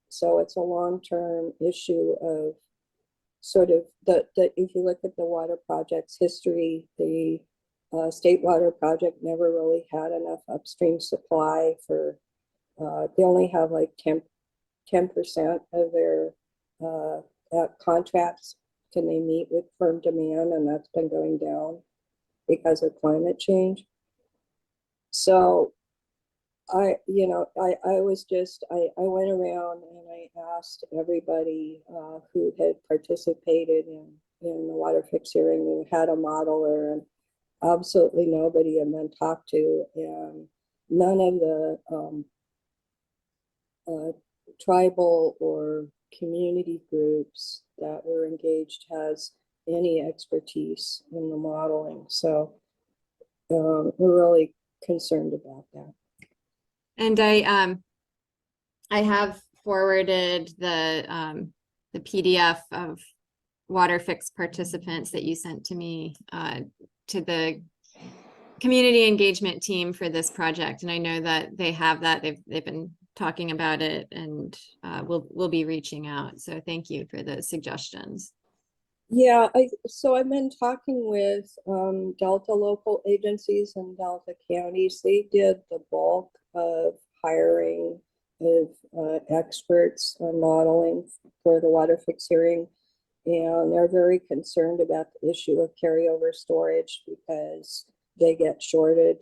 So it's a long-term issue of sort of if you look at the water project's history, the State Water Project never really had enough upstream supply for, they only have like 10% of their contracts can they meet with firm demand, and that's been going down because of climate change. So I went around and I asked everybody who had participated in the water fix hearing, we had a modeler, and absolutely nobody had been talked to, and none of the tribal or community groups that were engaged has any expertise in the modeling. So we're really concerned about that. And I have forwarded the PDF of water fix participants that you sent to me to the community engagement team for this project. And I know that they have that. They've been talking about it, and we'll be reaching out. So thank you for the suggestions. Yeah, so I've been talking with Delta local agencies and Delta counties. They did the bulk of hiring of experts on modeling for the water fix hearing, and they're very concerned about the issue of carryover storage because they get shorted.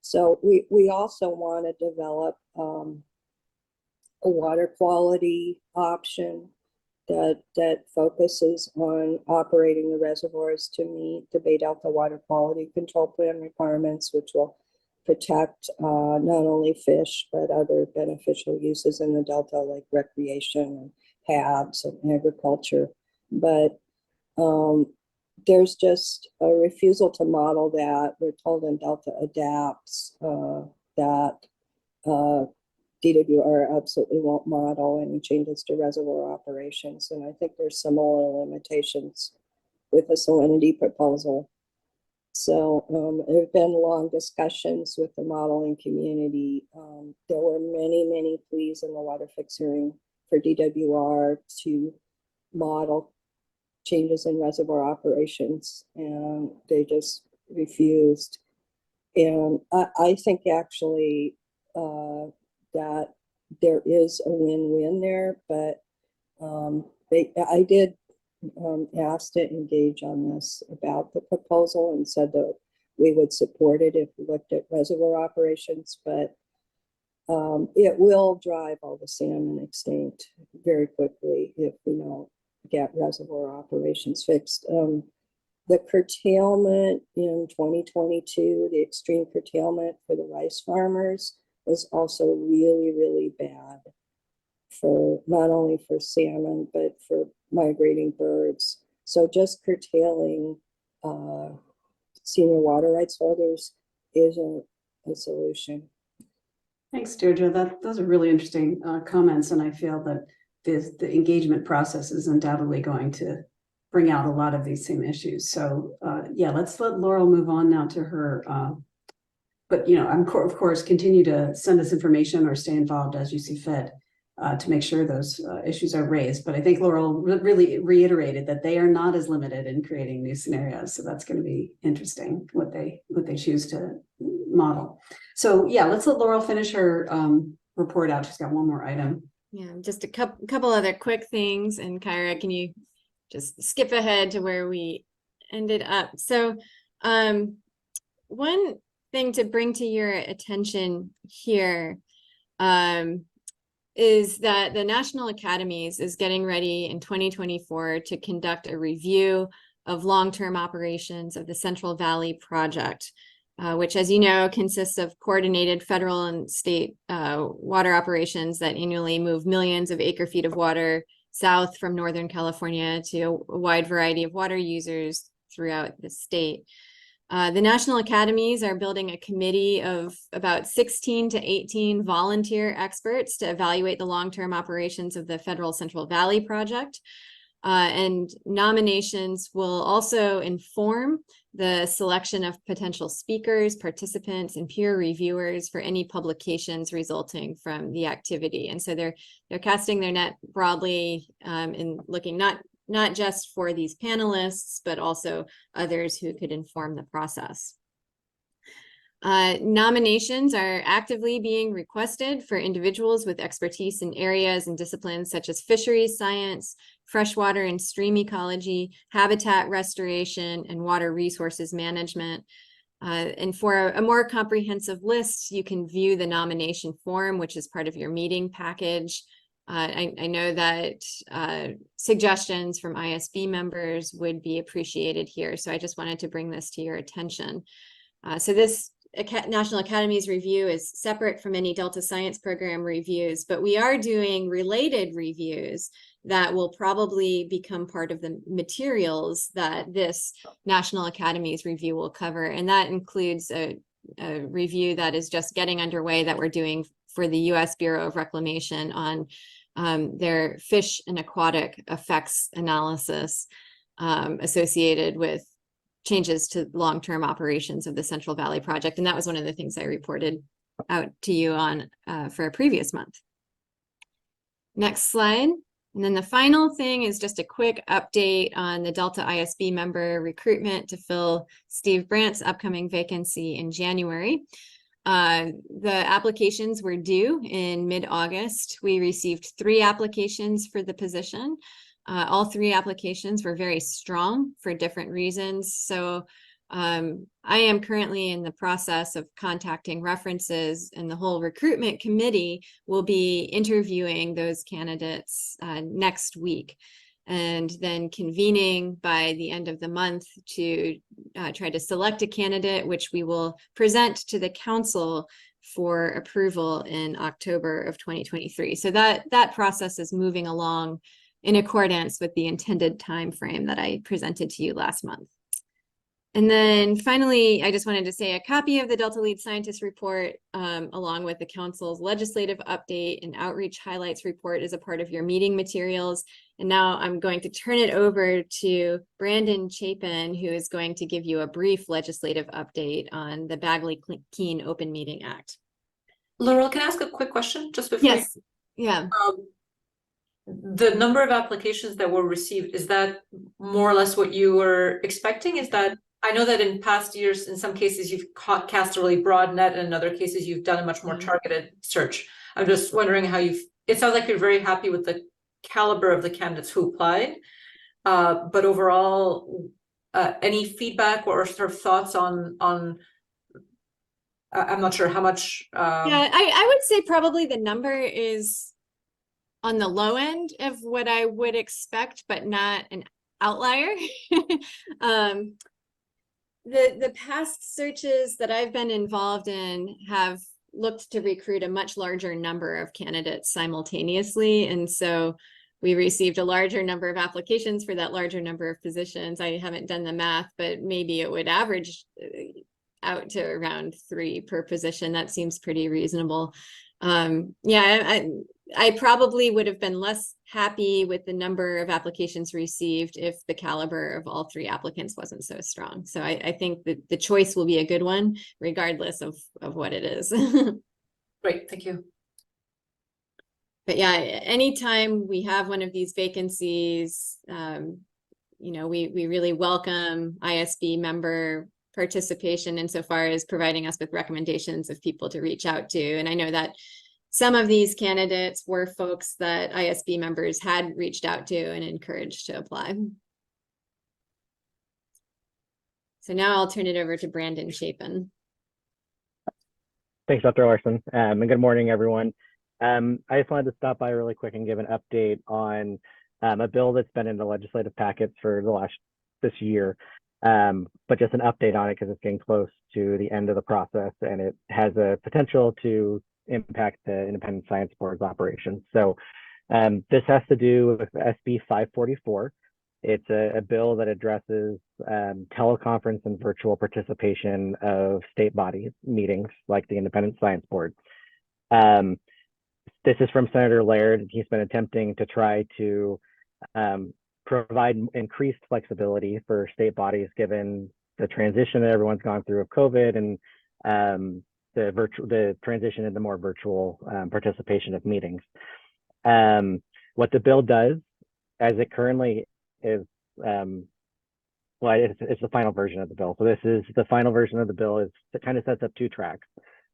So we also want to develop a water quality option that focuses on operating the reservoirs to meet the Bay Delta Water Quality Control Plan requirements, which will protect not only fish, but other beneficial uses in the Delta, like recreation and HABs and agriculture. But there's just a refusal to model that. We're told in Delta Adapts that DWR absolutely won't model any changes to reservoir operations. And I think there's similar limitations with the salinity proposal. So there have been long discussions with the modeling community. There were many pleas in the water fix hearing for DWR to model changes in reservoir operations, and they just refused. And I think actually that there is a win-win there, but I did ask to engage on this about the proposal and said that we would support it if we looked at reservoir operations, but it will drive all the salmon extinct very quickly if we don't get reservoir operations fixed. The curtailment in 2022, the extreme curtailment for the rice farmers, was also really bad for not only for salmon, but for migrating birds. So just curtailing senior water rights holders isn't a solution. Thanks, Deirdre. Those are really interesting comments, and I feel that the engagement process is undoubtedly going to bring out a lot of these same issues. So yeah, let's let Laurel move on now to her. But I'm of course continue to send us information or stay involved as you see fit to make sure those issues are raised. But I think Laurel really reiterated that they are not as limited in creating new scenarios. So that's going to be interesting what they choose to model. So yeah, let's let Laurel finish her report out. She's got one more item. Yeah, just a couple other quick things. And Kyra, can you just skip ahead to where we ended up? So one thing to bring to your attention here is that the National Academies is getting ready in 2024 to conduct a review of long-term operations of the Central Valley Project, which, as you know, consists of coordinated federal and state water operations that annually move millions of acre-feet of water south from Northern California to a wide variety of water users throughout the state. The National Academies are building a committee of about 16 to 18 volunteer experts to evaluate the long-term operations of the Federal Central Valley Project. And nominations will also inform the selection of potential speakers, participants, and peer reviewers for any publications resulting from the activity. And so they're casting their net broadly in looking not just for these panelists, but also others who could inform the process. Nominations are actively being requested for individuals with expertise in areas and disciplines such as fisheries science, freshwater and stream ecology, habitat restoration, and water resources management. And for a more comprehensive list, you can view the nomination form, which is part of your meeting package. I know that suggestions from ISB members would be appreciated here. So I just wanted to bring this to your attention. So this National Academies review is separate from any Delta Science Program reviews, but we are doing related reviews that will probably become part of the materials that this National Academies review will cover. And that includes a review that is just getting underway that we're doing for the U.S. Bureau of Reclamation on their fish and aquatic effects analysis associated with changes to long-term operations of the Central Valley Project. And that was one of the things I reported out to you on for a previous month. Next slide. And then the final thing is just a quick update on the Delta ISB member recruitment to fill Steve Brandt's upcoming vacancy in January. The applications were due in mid-August. We received 3 applications for the position. All 3 applications were very strong for different reasons. So I am currently in the process of contacting references, and the whole recruitment committee will be interviewing those candidates next week, and then convening by the end of the month to try to select a candidate, which we will present to the council for approval in October of 2023. So that process is moving along in accordance with the intended time frame that I presented to you last month. And then finally, I just wanted to say a copy of the Delta Lead Scientist report, along with the council's legislative update and outreach highlights report, is a part of your meeting materials. And now I'm going to turn it over to Brandon Chapin, who is going to give you a brief legislative update on the Bagley-Keene Open Meeting Act. Laurel, can I ask a quick question just before? Yes. Yeah. The number of applications that were received, is that more or less what you were expecting? Is that, I know that in past years, in some cases, you've cast a really broad net, and in other cases, you've done a much more targeted search. I'm just wondering how it sounds like you're very happy with the caliber of the candidates who applied. But overall, any feedback or sort of thoughts on I'm not sure how much. Yeah, I would say probably the number is on the low end of what I would expect, but not an outlier. The past searches that I've been involved in have looked to recruit a much larger number of candidates simultaneously. And so we received a larger number of applications for that larger number of positions. I haven't done the math, but maybe it would average out to around 3 per position. That seems pretty reasonable. Yeah, I probably would have been less happy with the number of applications received if the caliber of all 3 applicants wasn't so strong. So I think that the choice will be a good one, regardless of what it is. Great, thank you. But yeah, anytime we have one of these vacancies, you know, we really welcome ISB member participation insofar as providing us with recommendations of people to reach out to. And I know that some of these candidates were folks that ISB members had reached out to and encouraged to apply. So now I'll turn it over to Brandon Chapin. Thanks, Dr. Larsen, and good morning, everyone. I just wanted to stop by really quick and give an update on a bill that's been in the legislative packets for this year, but just an update on it because it's getting close to the end of the process, and it has a potential to impact the Independent Science Board's operations. So this has to do with SB 544. It's a bill that addresses teleconference and virtual participation of state body meetings like the Independent Science Board. This is from Senator Laird. He's been attempting to try to provide increased flexibility for state bodies given the transition that everyone's gone through of COVID and the transition into more virtual participation of meetings. What the bill does, as it currently is, well, it's the final version of the bill. So this is the final version of the bill. It kind of sets up 2 tracks.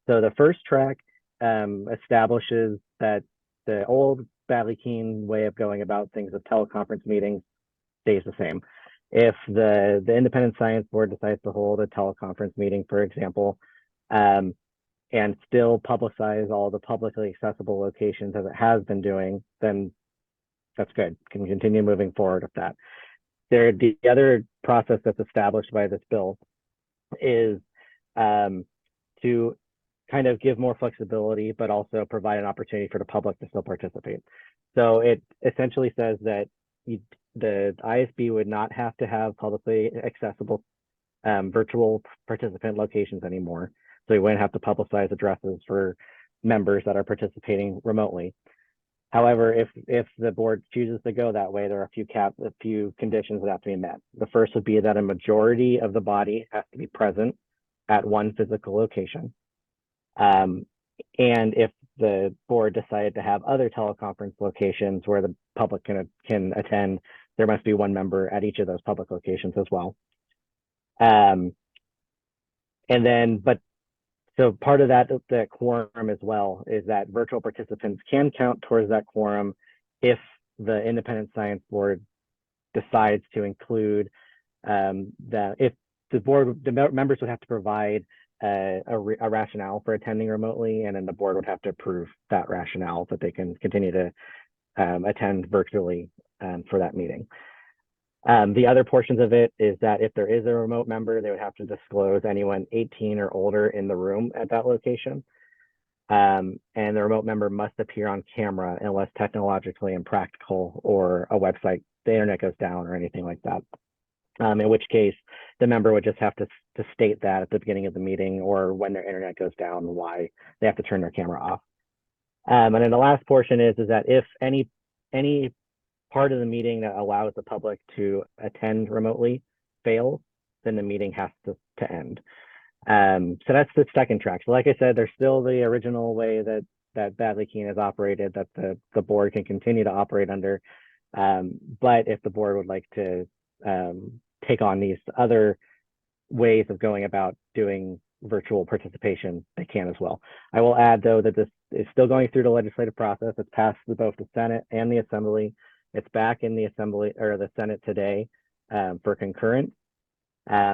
So the first track establishes that the old Bagley-Keene way of going about things of teleconference meetings stays the same. If the Independent Science Board decides to hold a teleconference meeting, for example, and and still publicize all the publicly accessible locations as it has been doing, then that's good. Can continue moving forward with that. The other process that's established by this bill is to kind of give more flexibility, but also provide an opportunity for the public to still participate. So it essentially says that the ISB would not have to have publicly accessible virtual participant locations anymore. So we wouldn't have to publicize addresses for members that are participating remotely. However, if the board chooses to go that way, there are a few conditions that have to be met. The first would be that a majority of the body has to be present at one physical location. And if the board decided to have other teleconference locations where the public can attend, there must be one member at each of those public locations as well. So part of that quorum as well is that virtual participants can count towards that quorum if the Independent Science Board decides to include that. If the members would have to provide a rationale for attending remotely, and then the board would have to approve that rationale that they can continue to attend virtually for that meeting. The other portions of it is that if there is a remote member, they would have to disclose anyone 18 or older in the room at that location. And the remote member must appear on camera unless technologically impractical or a website, the internet goes down or anything like that. In which case, the member would just have to state that at the beginning of the meeting or when their internet goes down, why they have to turn their camera off. And then the last portion is that if any part of the meeting that allows the public to attend remotely fails, then the meeting has to end. So that's the second track. So like I said, there's still the original way that Badly Keen has operated, that the board can continue to operate under. But if the board would like to take on these other ways of going about doing virtual participation, they can as well. I will add, though, that this is still going through the legislative process. It's passed both the Senate and the Assembly. It's back in the Assembly or the Senate today for concurrence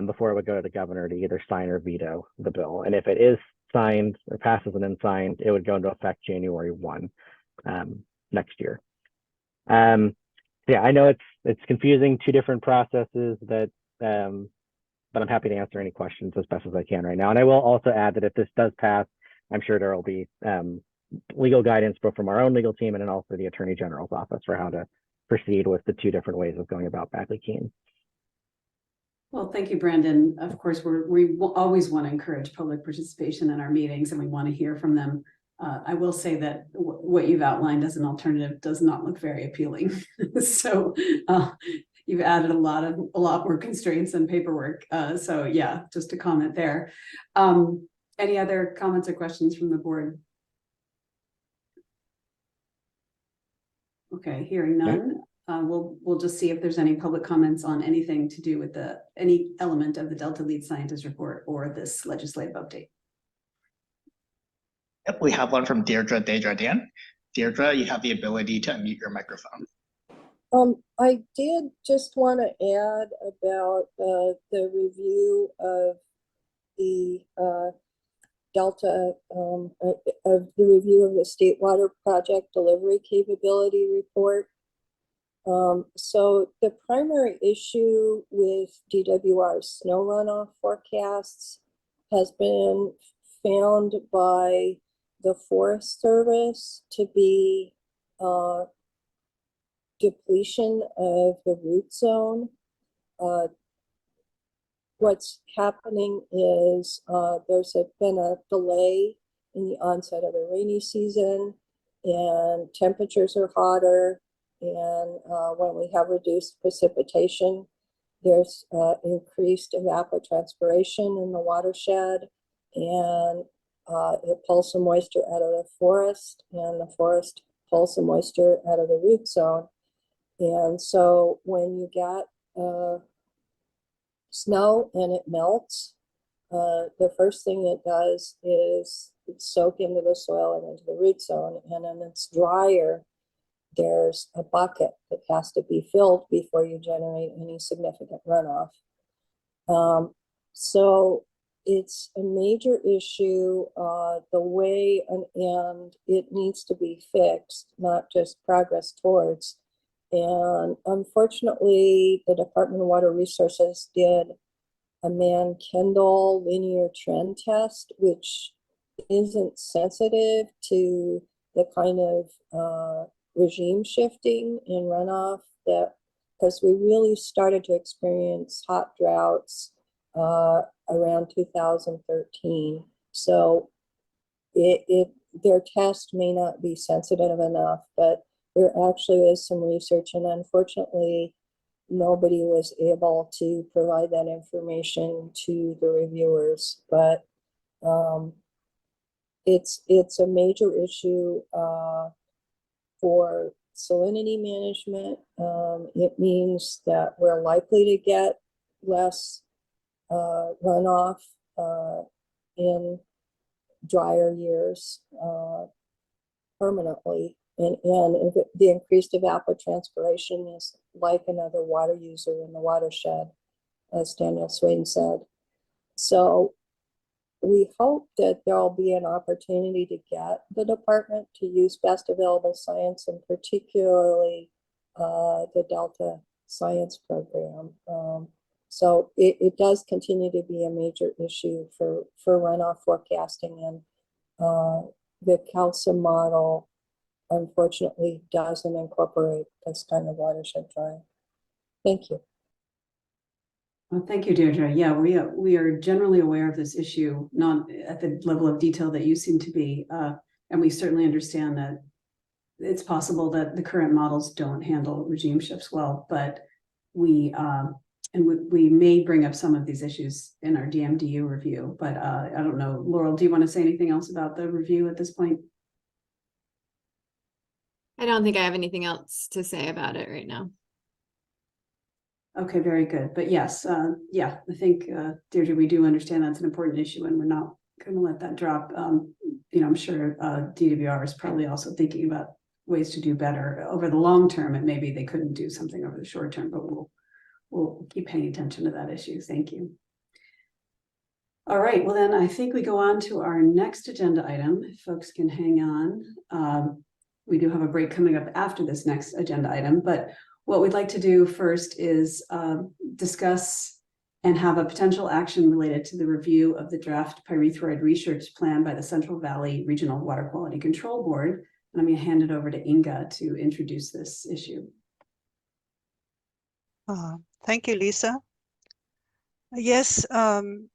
before it would go to the governor to either sign or veto the bill. And if it is signed or passes and then signed, it would go into effect January 1 next year. Yeah, I know it's confusing, two different processes but I'm happy to answer any questions as best as I can right now. And I will also add that if this does pass, I'm sure there will be legal guidance both from our own legal team and then also the Attorney General's office for how to proceed with the two different ways of going about Badly Keen. Well, thank you, Brandon. Of course, we always want to encourage public participation in our meetings, and we want to hear from them. I will say that what you've outlined as an alternative does not look very appealing. So you've added a lot more constraints and paperwork. So yeah, just a comment there. Any other comments or questions from the board? Okay, hearing none. We'll just see if there's any public comments on anything to do with any element of the Delta Lead Scientist report or this legislative update. Yep, we have one from Deirdre Desjardins. Deirdre, you have the ability to unmute your microphone. I did just want to add about the review of the Delta of the review of the State Water Project Delivery Capability Report. So the primary issue with DWR snow runoff forecasts has been found by the Forest Service to be depletion of the root zone. What's happening is there's been a delay in the onset of the rainy season, and temperatures are hotter. And when we have reduced precipitation, there's increased evapotranspiration in the watershed, and it pulls some moisture out of the forest, and the forest pulls some moisture out of the root zone. And so when you get snow and it melts, the first thing it does is soak into the soil and into the root zone. And then it's drier. There's a bucket that has to be filled before you generate any significant runoff. So it's a major issue, the way, and it needs to be fixed, not just progress towards. And unfortunately, the Department of Water Resources did a Mann-Kendall linear trend test, which isn't sensitive to the kind of regime shifting in runoff that, because we really started to experience hot droughts around 2013. So their test may not be sensitive enough, but there actually is some research, and unfortunately, nobody was able to provide that information to the reviewers. But it's a major issue for salinity management. It means that we're likely to get less runoff in drier years permanently. And if the increased evapotranspiration is like another water user in the watershed, as Daniel Swain said. So we hope that there'll be an opportunity to get the department to use best available science, and particularly the Delta Science Program. So it does continue to be a major issue for runoff forecasting, and the CALSA model unfortunately doesn't incorporate this kind of watershed drying. Thank you. Well, thank you, Deirdre. Yeah, we are generally aware of this issue, not at the level of detail that you seem to be, and we certainly understand that it's possible that the current models don't handle regime shifts well, but we may bring up some of these issues in our DMDU review. But I don't know, Laurel, do you want to say anything else about the review at this point? I don't think I have anything else to say about it right now. Okay, very good. But yes, yeah, I think, Deirdre, we do understand that's an important issue, and we're not going to let that drop. I'm sure DWR is probably also thinking about ways to do better over the long term, and maybe they couldn't do something over the short term, but we'll keep paying attention to that issue. Thank you. All right, well then I think we go on to our next agenda item. If folks can hang on. We do have a break coming up after this next agenda item, but what we'd like to do first is discuss and have a potential action related to the review of the draft Pyrethroid Research Plan by the Central Valley Regional Water Quality Control Board. And I'm going to hand it over to Inga to introduce this issue. Thank you, Lisa. Yes, I'm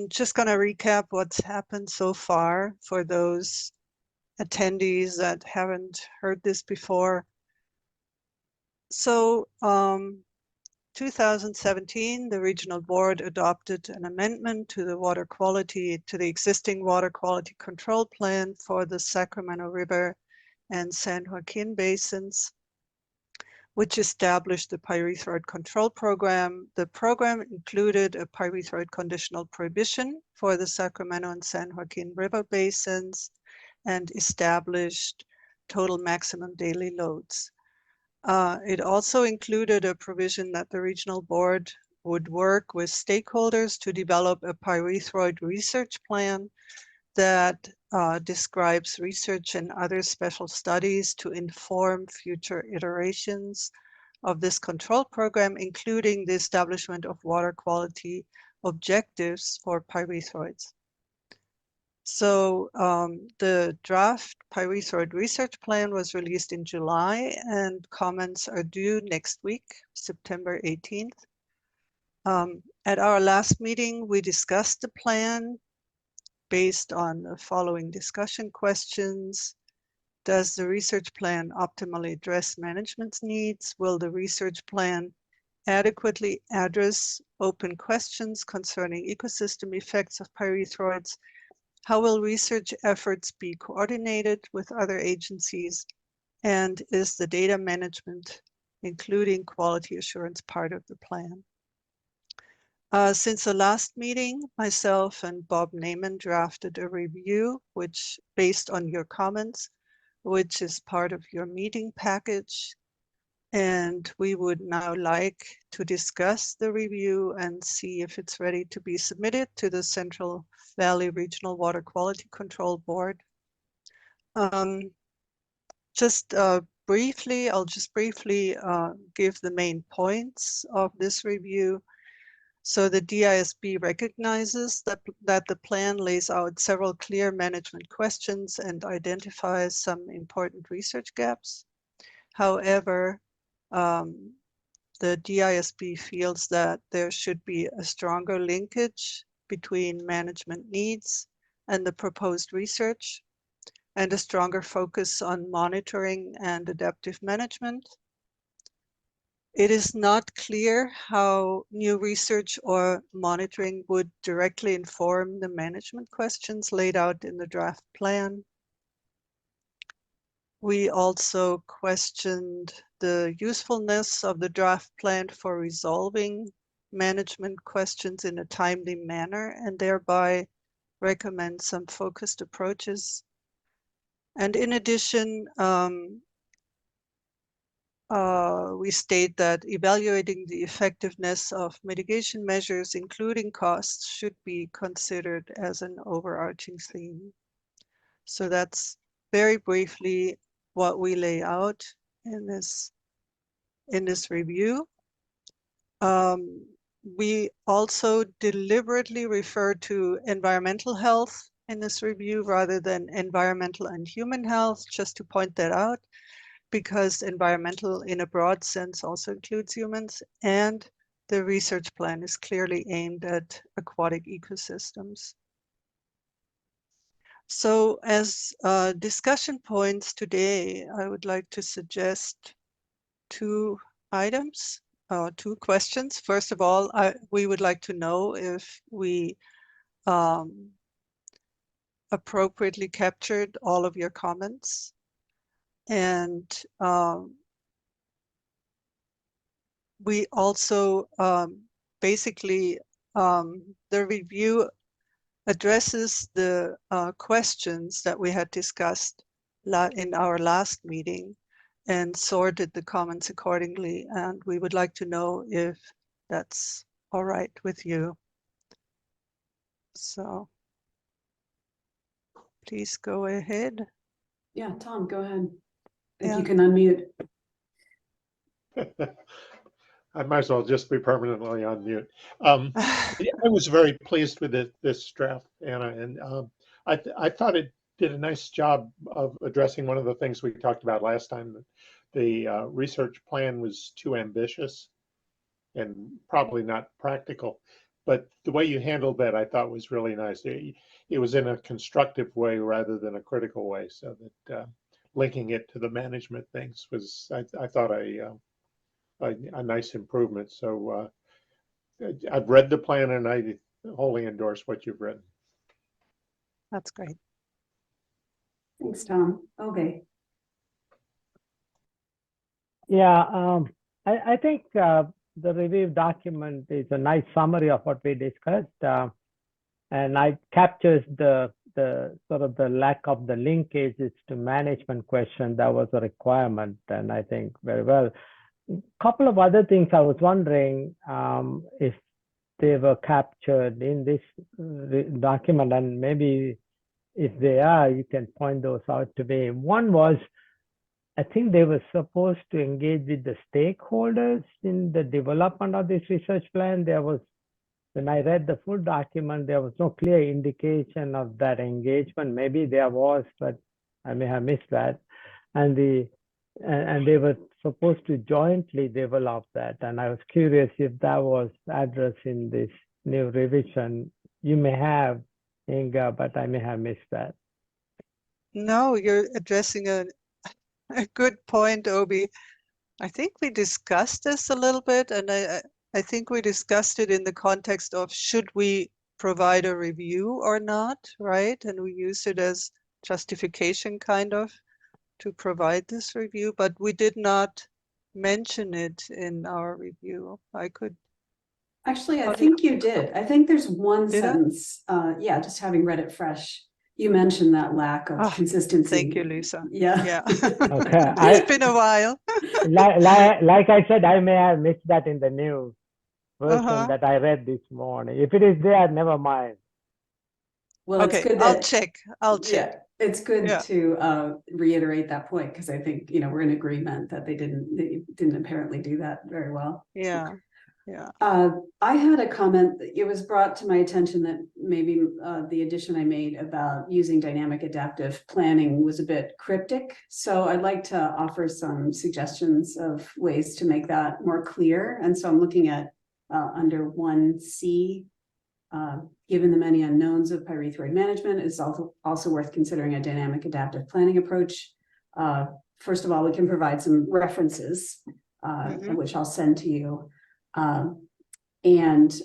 just going to recap what's happened so far for those attendees that haven't heard this before. So 2017, the regional board adopted an amendment to the existing water quality control plan for the Sacramento River and San Joaquin basins, which established the pyrethroid control program. The program included a pyrethroid conditional prohibition for the Sacramento and San Joaquin River basins and established total maximum daily loads. It also included a provision that the regional board would work with stakeholders to develop a pyrethroid research plan that describes research and other special studies to inform future iterations of this control program, including the establishment of water quality objectives for pyrethroids. So the draft Pyrethroid Research Plan was released in July, and comments are due next week, September 18th. At our last meeting, we discussed the plan based on the following discussion questions. Does the research plan optimally address management's needs? Will the research plan adequately address open questions concerning ecosystem effects of pyrethroids? How will research efforts be coordinated with other agencies? And is the data management, including quality assurance, part of the plan? Since the last meeting, myself and Bob Naiman drafted a review, which based on your comments, which is part of your meeting package. And we would now like to discuss the review and see if it's ready to be submitted to the Central Valley Regional Water Quality Control Board. Just briefly, I'll just briefly give the main points of this review. So the DISB recognizes that the plan lays out several clear management questions and identifies some important research gaps. However, the DISB feels that there should be a stronger linkage between management needs and the proposed research, and a stronger focus on monitoring and adaptive management. It is not clear how new research or monitoring would directly inform the management questions laid out in the draft plan. We also questioned the usefulness of the draft plan for resolving management questions in a timely manner, and thereby recommend some focused approaches. And in addition, we state that evaluating the effectiveness of mitigation measures, including costs, should be considered as an overarching theme. So that's very briefly what we lay out in this review. We also deliberately refer to environmental health in this review rather than environmental and human health, just to point that out, because environmental in a broad sense also includes humans, and the research plan is clearly aimed at aquatic ecosystems. So as discussion points today, I would like to suggest two items, two questions. First of all, we would like to know if we appropriately captured all of your comments. And we also basically, the review addresses the questions that we had discussed in our last meeting and sorted the comments accordingly. And we would like to know if that's all right with you. So please go ahead. Yeah, Tom, go ahead. If Yeah. you can unmute. I might as well just be permanently on mute. I was very pleased with this draft, Anna, and I thought it did a nice job of addressing one of the things we talked about last time. That the research plan was too ambitious and probably not practical, but the way you handled that I thought was really nice. It was in a constructive way rather than a critical way, so that linking it to the management things was, I thought, a nice improvement. So I've read the plan and I wholly endorse what you've written. That's great. Thanks, Tom. Okay. Yeah, I think the review document is a nice summary of what we discussed, and it captures the sort of the lack of the linkages to management question. That was a requirement, and I think very well. Couple of other things I was wondering if they were captured in this document, and maybe if they are, you can point those out to me. One was, I think they were supposed to engage with the stakeholders in the development of this research plan. There was, when I read the full document, there was no clear indication of that engagement. Maybe there was, but I may have missed that. And they were supposed to jointly develop that. And I was curious if that was addressed in this new revision. You may have, Inga, but I may have missed that. No, you're addressing a good point, Obi. I think we discussed this a little bit, and I think we discussed it in the context of should we provide a review or not, right? And we used it as justification kind of to provide this review, but we did not mention it in our review. Actually, I think you did. I think there's one Did I? sentence, yeah, just having read it fresh. You mentioned that lack of consistency. Thank you, Lisa. Yeah. Yeah. Okay, It's been a while. Like I said, I may have missed that in the news version Uh-huh. that I read this morning. If it is there, never mind. Well, it's Okay, good I'll that, check. I'll check. yeah, it's good Yeah. to reiterate that point, because I think, we're in agreement that they didn't apparently do that very well. Yeah. Yeah. I had a comment, it was brought to my attention that maybe the addition I made about using dynamic adaptive planning was a bit cryptic. So I'd like to offer some suggestions of ways to make that more clear. And so I'm looking at under 1C, given the many unknowns of pyrethroid management, it's also worth considering a dynamic adaptive planning approach. First of all, we can provide some references, which I'll send to you. And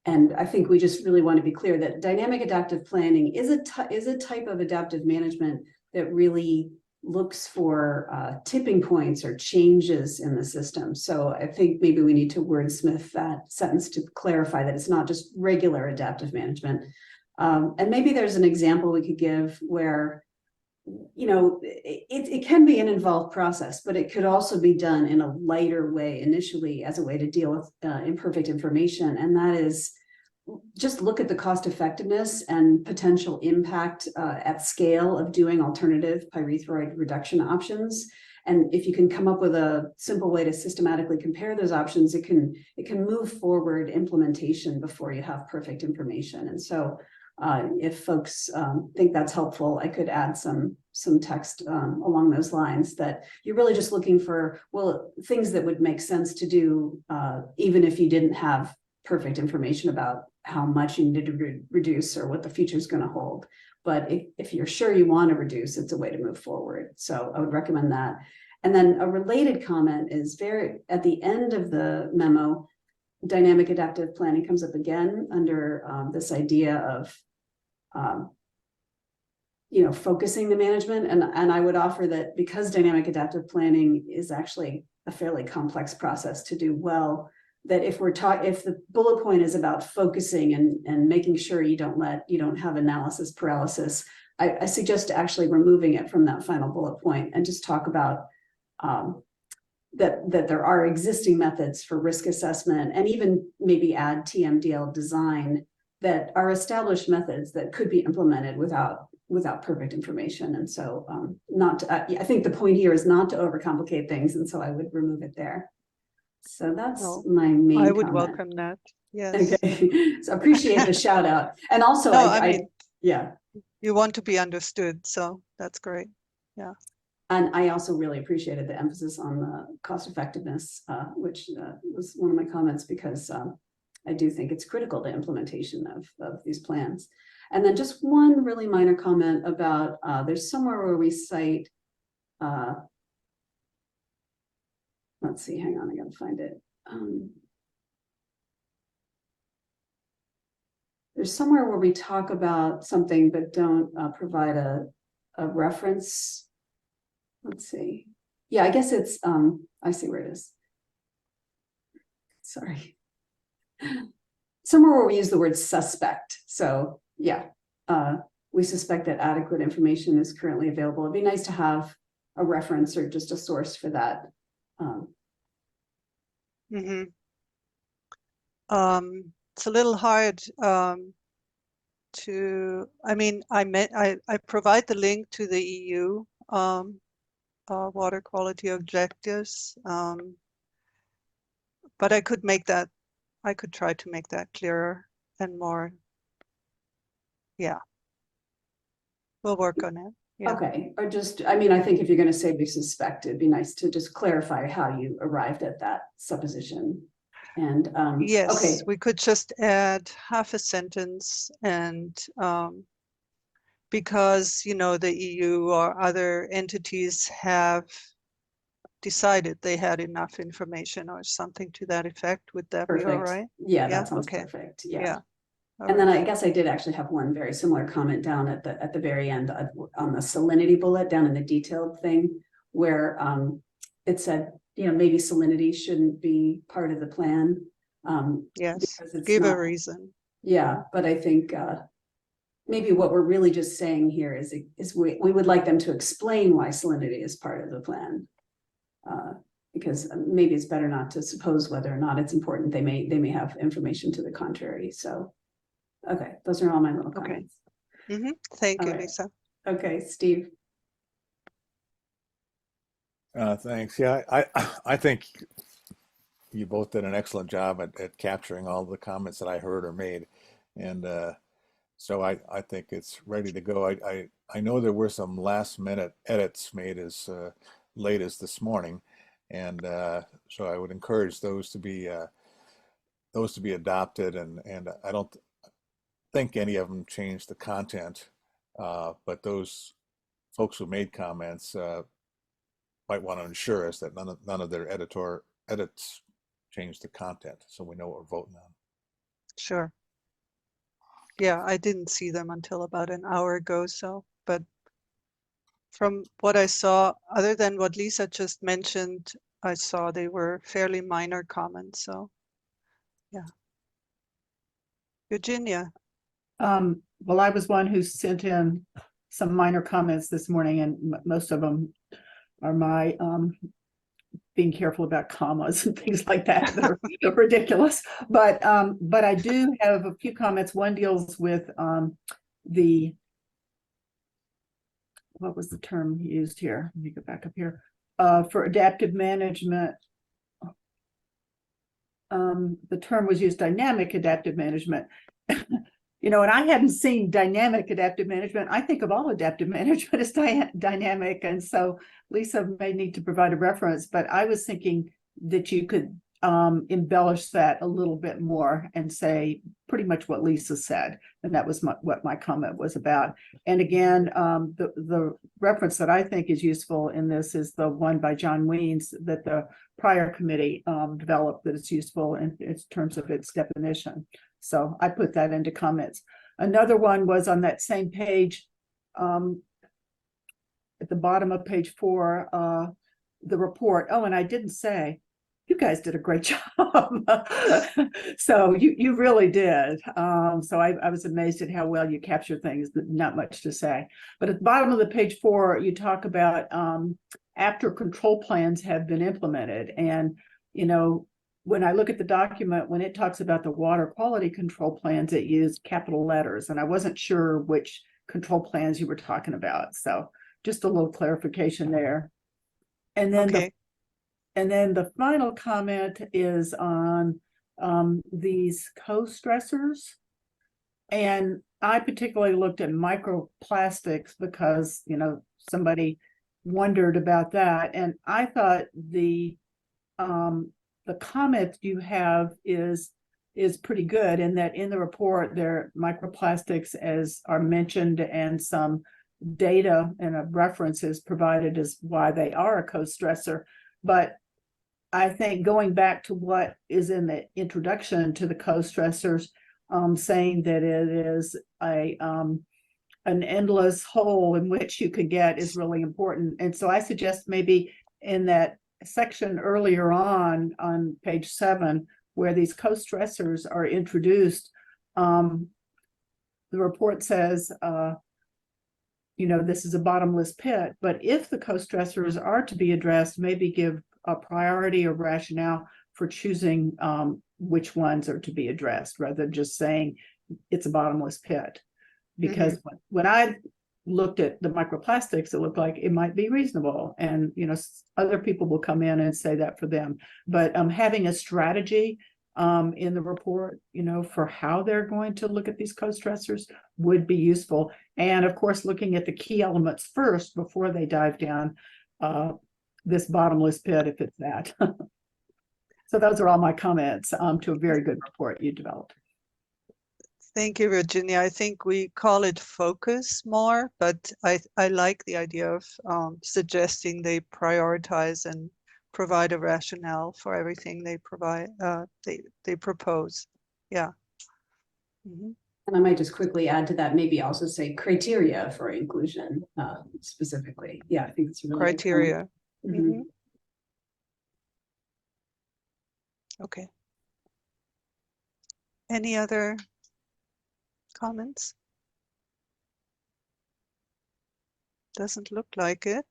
I think we just really want to be clear that dynamic adaptive planning is a type of adaptive management that really looks for tipping points or changes in the system. So I think maybe we need to wordsmith that sentence to clarify that it's not just regular adaptive management. And maybe there's an example we could give where it can be an involved process, but it could also be done in a lighter way initially as a way to deal with imperfect information. And that is just look at the cost effectiveness and potential impact at scale of doing alternative pyrethroid reduction options. And if you can come up with a simple way to systematically compare those options, it can move forward implementation before you have perfect information. And so if folks think that's helpful, I could add some text along those lines, that you're really just looking for, well, things that would make sense to do, even if you didn't have perfect information about how much you needed to reduce or what the future is going to hold. But if you're sure you want to reduce, it's a way to move forward. So I would recommend that. And then a related comment is at the end of the memo, dynamic adaptive planning comes up again under this idea of focusing the management. And I would offer that because dynamic adaptive planning is actually a fairly complex process to do well, that if the bullet point is about focusing and making sure you don't have analysis paralysis, I suggest actually removing it from that final bullet point and just talk about that there are existing methods for risk assessment, and even maybe add TMDL design that are established methods that could be implemented without perfect information. And so I think the point here is not to overcomplicate things, and so I would remove it there. So that's my main I would comment. welcome that. Yes. Okay. So appreciate the shout out. And also, No, I mean, yeah. You want to be understood, so that's great. Yeah. And I also really appreciated the emphasis on the cost effectiveness, which was one of my comments, because I do think it's critical to implementation of these plans. And then just one really minor comment about, there's somewhere where we cite, let's see, hang on, I gotta find it. There's somewhere where we talk about something but don't provide a reference. Let's see. Yeah, I guess it's, I see where it is. Sorry. Somewhere where we use the word suspect. So yeah, we suspect that adequate information is currently available. It'd be nice to have a reference or just a source for that. It's a little hard I provide the link to the EU water quality objectives, but I could try to make that clearer and more. Yeah, we'll work on it. Yeah. Okay, or just, I mean, I think if you're going to say we suspect, it'd be nice to just clarify how you arrived at that supposition. And yes, okay, we could just add half a sentence, and because the EU or other entities have decided they had enough information or something to that effect. Would that be all right? Yeah, that sounds perfect. Yeah. And then I guess I did actually have one very similar comment down at the very end on the salinity bullet down in the detailed thing, where it said, maybe salinity shouldn't be part of the plan. Yes, give a reason. Yeah, but I think maybe what we're really just saying here is we would like them to explain why salinity is part of the plan. Because maybe it's better not to suppose whether or not it's important. They may have information to the contrary. So, okay, those are all my little comments. Thank you, All right. Lisa. Okay, Steve. Thanks. Yeah, I think you both did an excellent job at capturing all the comments that I heard or made, and so I think it's ready to go. I know there were some last minute edits made as late as this morning, and so I would encourage those to be adopted, and I don't think any of them changed the content, but those folks who made comments might want to ensure us that none of their edits change the content, so we know what we're voting on. Sure. Yeah, I didn't see them until about an hour ago, so, but from what I saw, other than what Lisa just mentioned, I saw they were fairly minor comments, so yeah. Virginia. Well, I was one who sent in some minor comments this morning, and most of them are my being careful about commas and things like that that are ridiculous. But I do have a few comments. One deals with what was the term used here? Let me go back up here. For adaptive management, the term was used, dynamic adaptive management. You know, and I hadn't seen dynamic adaptive management. I think of all adaptive management as dynamic. And so Lisa may need to provide a reference, but I was thinking that you could embellish that a little bit more and say pretty much what Lisa said. And that was what my comment was about. And again, the reference that I think is useful in this is the one by John Weens that the prior committee developed, that it's useful in terms of its definition. So I put that into comments. Another one was on that same page, at the bottom of page 4, the report. Oh, and I didn't say, you guys did a great job. So you really did. So I was amazed at how well you capture things, but not much to say. But at the bottom of the page 4, you talk about after control plans have been implemented. And, you know, when I look at the document, when it talks about the water quality control plans, it used capital letters, and I wasn't sure which control plans you were talking about. So just a little clarification there. And then the final comment is on these co-stressors. And I particularly looked at microplastics because, you know, somebody wondered about that. And I thought the comment you have is pretty good in that in the report there microplastics as are mentioned and some data and a references provided as why they are a co-stressor. But I think going back to what is in the introduction to the co-stressors, saying that it is an endless hole in which you could get is really important. And so I suggest maybe in that section earlier on page 7, where these co-stressors are introduced, the report says, you know, this is a bottomless pit, but if the co-stressors are to be addressed, maybe give a priority or rationale for choosing which ones are to be addressed, rather than just saying it's a bottomless pit. Because when I looked at the microplastics, it looked like it might be reasonable. And, you know, other people will come in and say that for them. But having a strategy in the report, you know, for how they're going to look at these co-stressors would be useful. And of course, looking at the key elements first before they dive down this bottomless pit, if it's that. So those are all my comments to a very good report you developed. Thank you, Virginia. I think we call it focus more, but I like the idea of suggesting they prioritize and provide a rationale for everything they provide. They propose. Yeah. And I might just quickly add to that, maybe also say criteria for inclusion specifically. Yeah, I think it's really criteria. Okay. Any other comments? Doesn't look like it.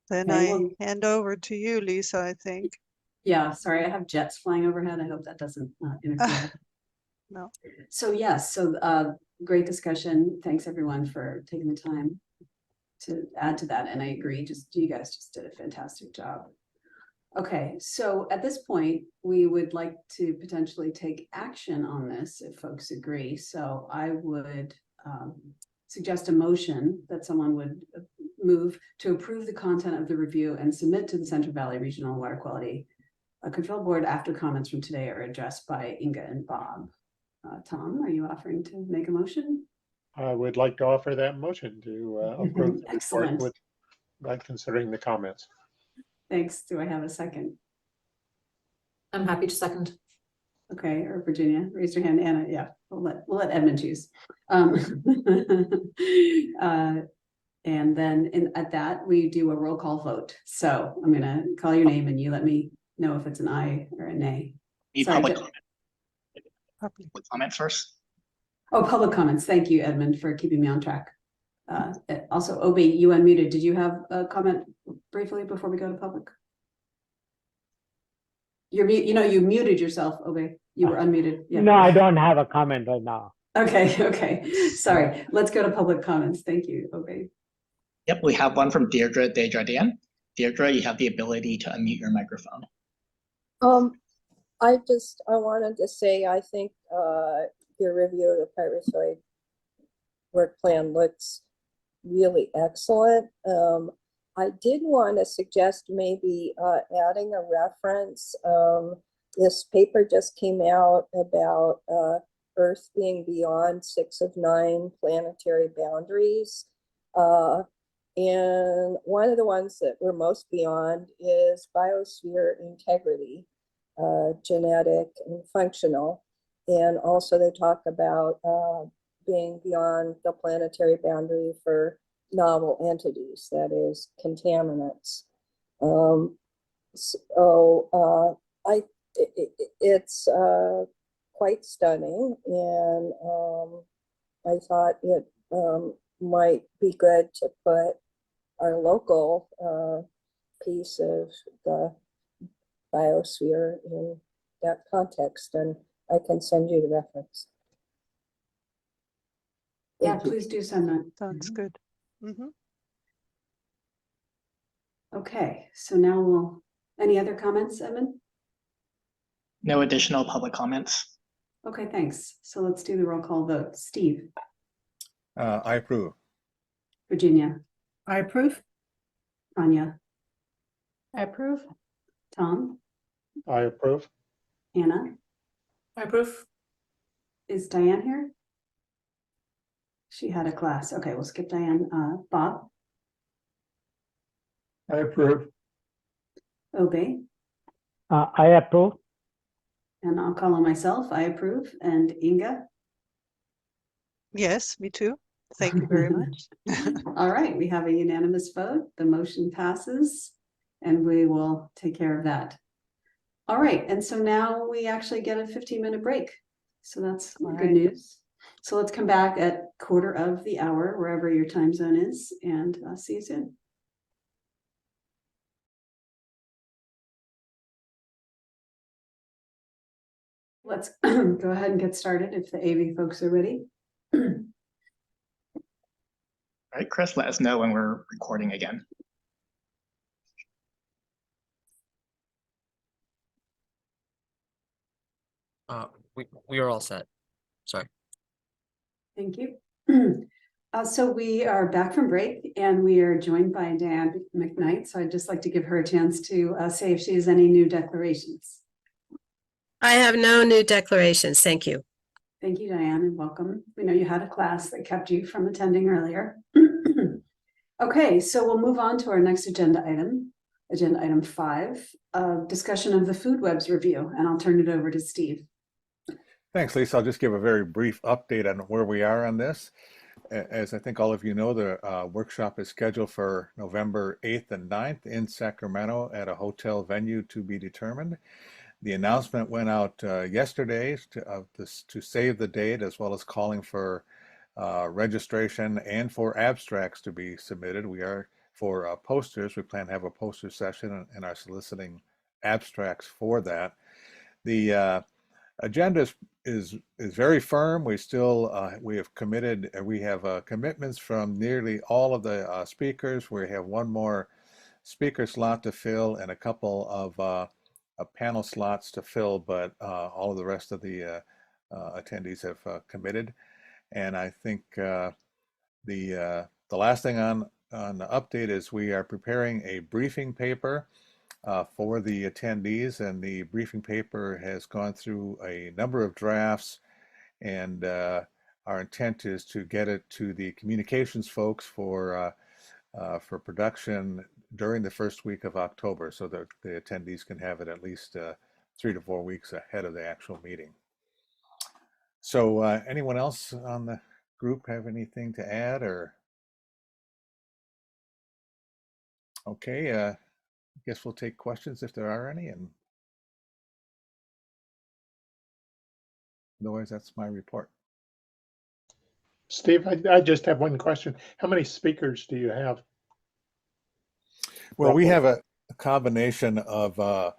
Then Okay, I well- hand over to you, Lisa, I think. Yeah, sorry, I have jets flying overhead. I hope that doesn't interfere. No. So yes, great discussion. Thanks everyone for taking the time to add to that. And I agree, you guys just did a fantastic job. Okay, so at this point, we would like to potentially take action on this if folks agree. So I would suggest a motion that someone would move to approve the content of the review and submit to the Central Valley Regional Water Quality Control Board after comments from today are addressed by Inga and Bob. Tom, are you offering to make a motion? I would like to offer that motion to approve the report Excellent. by considering the comments. Thanks. Do I have a second? I'm happy to second. Okay, or Virginia, raise your hand. Anna, yeah, we'll let Edmund choose. And then at that, we do a roll call vote. So I'm gonna call your name and you let me know if it's an aye or a nay. Need Sorry, public comments first. Oh, public comments. Thank you, Edmund, for keeping me on track. Also, Obi, you unmuted. Did you have a comment briefly before we go to public? You muted yourself, Obi. You were unmuted. Yeah. No, I don't have a comment right now. Okay. Sorry. Let's go to public comments. Thank you, Obi. Yep, we have one from Deirdre Desjardins. Deirdre, you have the ability to unmute your microphone. I wanted to say, I think your review of the Pyrethroid work plan looks really excellent. I did want to suggest maybe adding a reference. This paper just came out about Earth being beyond 6 of 9 planetary boundaries. And one of the ones that we're most beyond is biosphere integrity, genetic and functional. And also they talk about being beyond the planetary boundary for novel entities, that is contaminants. It's quite stunning, and I thought it might be good to put our local piece of the biosphere in that context, and I can send you the reference. Yeah, please do send that. Sounds good. Okay, so now any other comments, Edmund? No additional public comments. Okay, thanks. So let's do the roll call vote. Steve? I approve. Virginia? I approve. Anya? I approve. Tom? I approve. Anna? I approve. Is Diane here? She had a class. Okay, we'll skip Diane. Bob? I approve. Obey? I approve. And I'll call on myself. I approve. And Inga? Yes, me too. Thank you very much. All right, we have a unanimous vote. The motion passes, and we will take care of that. All right, and so now we actually get a 15-minute break. So that's good news. So let's come back at 1/4 wherever your time zone is, and see you soon. Let's go ahead and get started if the AV folks are ready. All right, Chris, let us know when we're recording again. We are all set. Sorry. Thank you. So we are back from break and we are joined by Diane McKnight. So I'd just like to give her a chance to say if she has any new declarations. I have no new declarations. Thank you. Thank you, Diane, and welcome. We know you had a class that kept you from attending earlier. Okay, so we'll move on to our next agenda item 5, discussion of the food webs review, and I'll turn it over to Steve. Thanks, Lisa. I'll just give a very brief update on where we are on this. As I think all of you know, the workshop is scheduled for November 8th and 9th in Sacramento at a hotel venue to be determined. The announcement went out yesterday to save the date, as well as calling for registration and for abstracts to be submitted. We are for posters. We plan to have a poster session and are soliciting abstracts for that. The agenda is very firm. We still we have committed. We have commitments from nearly all of the speakers. We have one more speaker slot to fill and a couple of panel slots to fill, but all of the rest of the attendees have committed. And I think the last thing on the update is we are preparing a briefing paper for the attendees, and the briefing paper has gone through a number of drafts, and our intent is to get it to the communications folks for production during the first week of October, so that the attendees can have it at least 3 to 4 weeks ahead of the actual meeting. So anyone else on the group have anything to add? Or okay, I guess we'll take questions if there are any, and otherwise that's my report. Steve, I just have one question. How many speakers do you have? Well, we roughly? have a combination of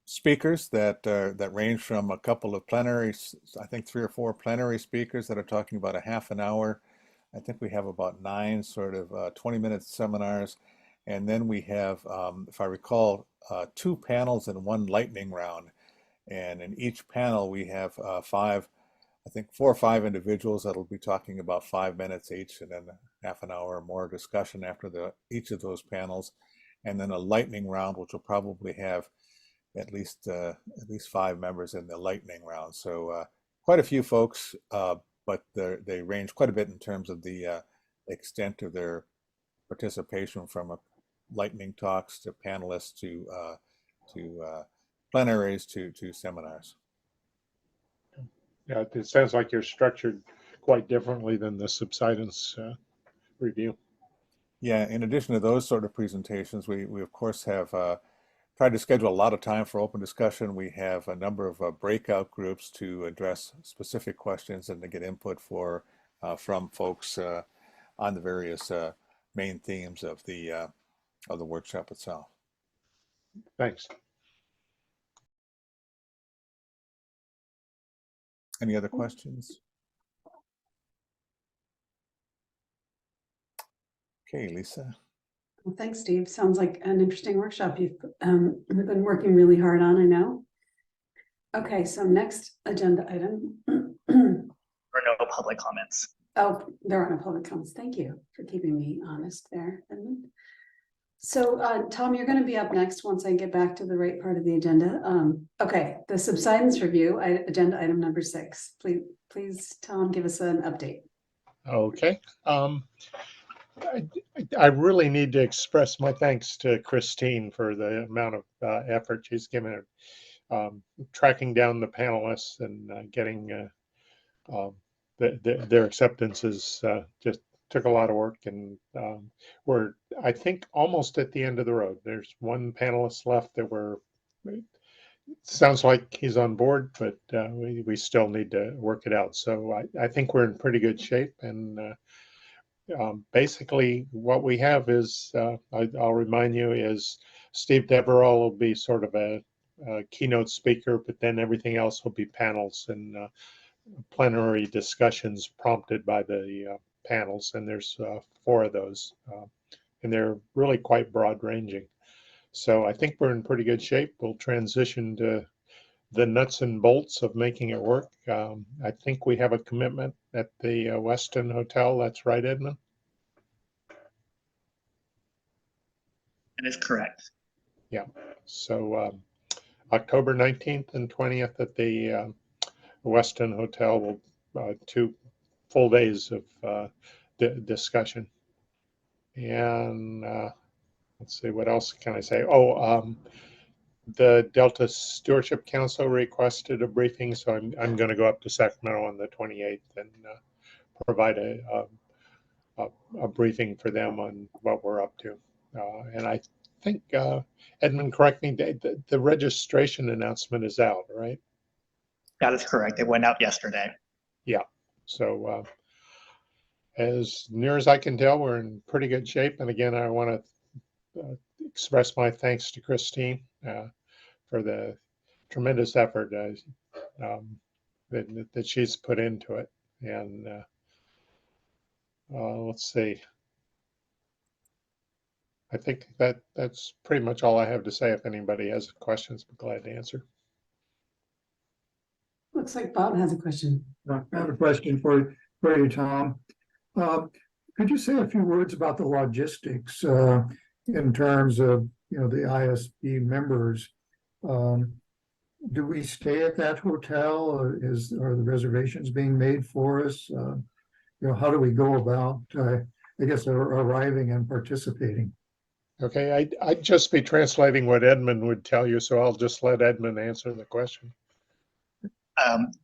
speakers that range from a couple of plenary, I think 3 or 4 plenary speakers that are talking about a half an hour. I think we have about 9 sort of 20-minute seminars. And then we have, if I recall, 2 panels and 1 lightning round. And in each panel, we have 4 or 5 individuals that'll be talking about 5 minutes each, and then half an hour or more discussion after each of those panels. And then a lightning round, which will probably have at least 5 members in the lightning round. So quite a few folks, but they range quite a bit in terms of the extent of their participation, from lightning talks to panelists to plenaries to seminars. Yeah, it sounds like you're structured quite differently than the subsidence review. Yeah, in addition to those sort of presentations, we of course have tried to schedule a lot of time for open discussion. We have a number of breakout groups to address specific questions and to get input from folks on the various main themes of the workshop itself. Thanks. Any other questions? Okay, Lisa. Well, thanks, Steve. Sounds like an interesting workshop you've been working really hard on, I know. Okay, so next agenda item. Or no public comments. Oh, there are no public comments. Thank you for keeping me honest there. So Tom, you're going to be up next once I get back to the right part of the agenda. Okay, the subsidence review, agenda item number 6. Please, Tom, give us an update. Okay. I really need to express my thanks to Christine for the amount of effort she's given tracking down the panelists and getting their acceptances. Just took a lot of work, and we're, I think, almost at the end of the road. There's one panelist left that sounds like he's on board, but we still need to work it out. So I think we're in pretty good shape, and basically what we have is, I'll remind you, is Steve Deverell will be sort of a keynote speaker, but then everything else will be panels and plenary discussions prompted by the panels, and there's 4 of those, and they're really quite broad ranging. So I think we're in pretty good shape. We'll transition to the nuts and bolts of making it work. I think we have a commitment at the Westin Hotel. That's right, Edmund? That is correct. Yeah. So October 19th and 20th at the Westin Hotel, will 2 full days of discussion. And let's see, what else can I say? Oh, the Delta Stewardship Council requested a briefing, so I'm going to go up to Sacramento on the 28th and provide a briefing for them on what we're up to. And I think, Edmund, correct me, the registration announcement is out, right? That is correct. It went out yesterday. Yeah. So as near as I can tell, we're in pretty good shape. And again, I want to express my thanks to Christine for the tremendous effort that she's put into it. And let's see. I think that's pretty much all I have to say. If anybody has questions, I'm glad to answer. Looks like Bob has a question. I have a question for you, Tom. Could you say a few words about the logistics in terms of, you know, the ISB members? Do we stay at that hotel, or are the reservations being made for us? You know, how do we go about, I guess, arriving and participating? Okay, I'd just be translating what Edmund would tell you, so I'll just let Edmund answer the question.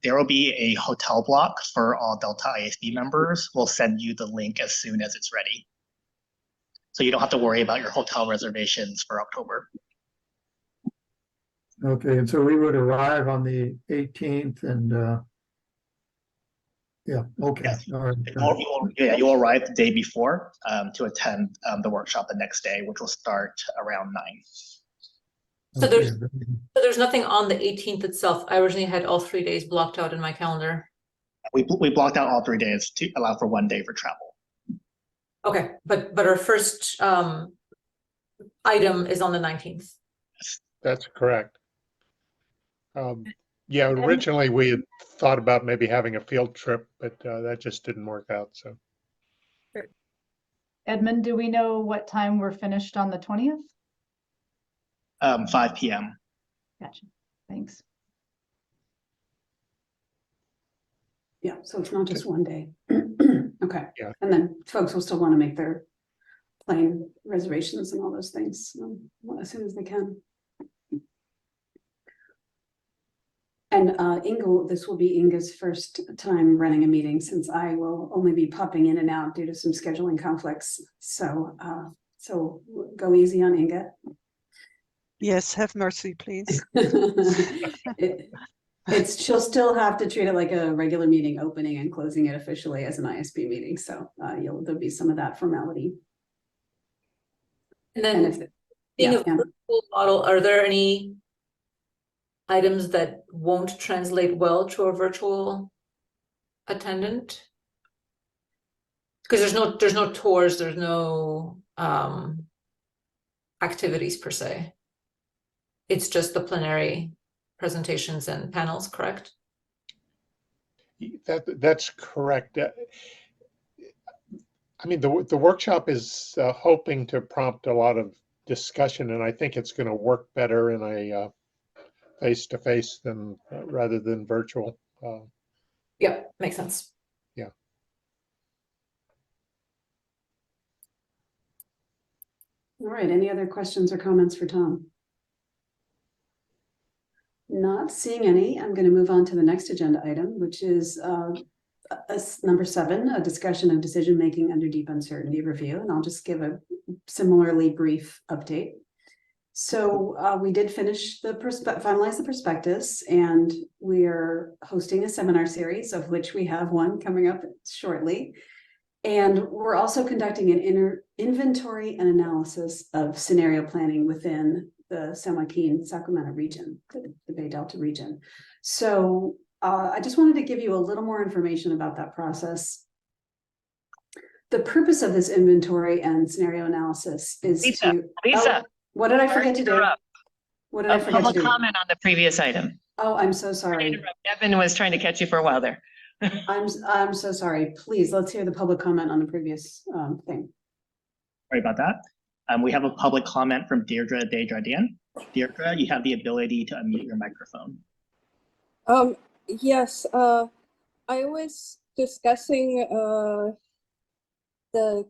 There will be a hotel block for all Delta ISB members. We'll send you the link as soon as it's ready. So you don't have to worry about your hotel reservations for October. Okay, and so we would arrive on the 18th and yeah, okay. Yes. All right. You'll arrive the day before to attend the workshop the next day, which will start around 9. So there's nothing on the 18th itself. I originally had all 3 days blocked out in my calendar. We blocked out all 3 days to allow for 1 day for travel. Okay, but our first item is on the 19th. That's correct. Yeah, originally we had thought about maybe having a field trip, but that just didn't work out. So, Edmund, do we know what time we're finished on the 20th? 5 p.m. Gotcha. Thanks. Yeah, so it's not just 1 day. Okay. Yeah. And then folks will still want to make their plane reservations and all those things as soon as they can. And Inga, this will be Inga's first time running a meeting, since I will only be popping in and out due to some scheduling conflicts. So so go easy on Inga. Yes, have mercy, please. She'll still have to treat it like a regular meeting, opening and closing it officially as an ISB meeting. So there'll be some of that formality. And then being a virtual model, are there any items that won't translate well to a virtual attendant? Because there's no tours, there's no activities per se. It's just the plenary presentations and panels, correct? That's correct. I mean, the workshop is hoping to prompt a lot of discussion, and I think it's going to work better in a face-to-face than rather than virtual. Yeah, makes sense. Yeah. All right, any other questions or comments for Tom? Not seeing any, I'm going to move on to the next agenda item, which is number 7, a discussion of decision-making under deep uncertainty review. And I'll just give a similarly brief update. So we did finish finalize the prospectus, and we are hosting a seminar series, of which we have one coming up shortly. And we're also conducting an inventory and analysis of scenario planning within the San Joaquin Sacramento region, the Bay Delta region. So I just wanted to give you a little more information about that process. The purpose of this inventory and scenario analysis is Lisa, what did I forget to do? What did I forget to do? Public comment on the previous item. Oh, I'm so sorry. Evan was trying to catch you for a while there. I'm so sorry. Please, let's hear the public comment on the previous thing. Sorry about that. We have a public comment from Deirdre Desjardins. Deirdre, you have the ability to unmute your microphone. Yes, I was discussing the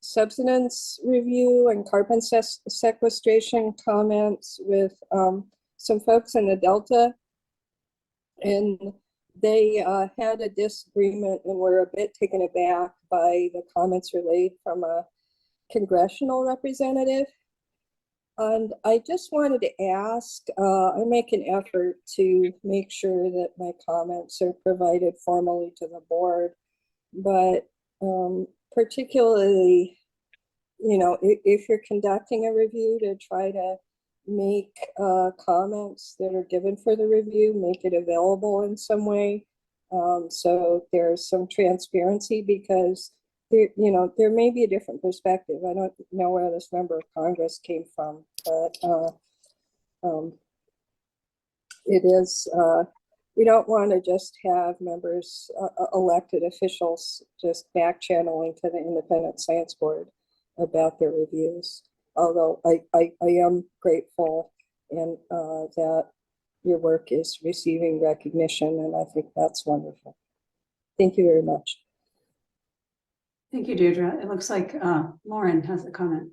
subsidence review and carbon sequestration comments with some folks in the Delta, and they had a disagreement and were a bit taken aback by the comments relayed from a congressional representative. And I just wanted to ask, I make an effort to make sure that my comments are provided formally to the board, but particularly, you know, if you're conducting a review, to try to make comments that are given for the review, make it available in some way. So there's some transparency, because there, you know, there may be a different perspective. I don't know where this member of Congress came from, but it is, we don't want to just have members, elected officials, just back channeling to the Independent Science Board about their reviews. Although I am grateful and that your work is receiving recognition, and I think that's wonderful. Thank you very much. Thank you, Deirdre. It looks like Lauren has a comment.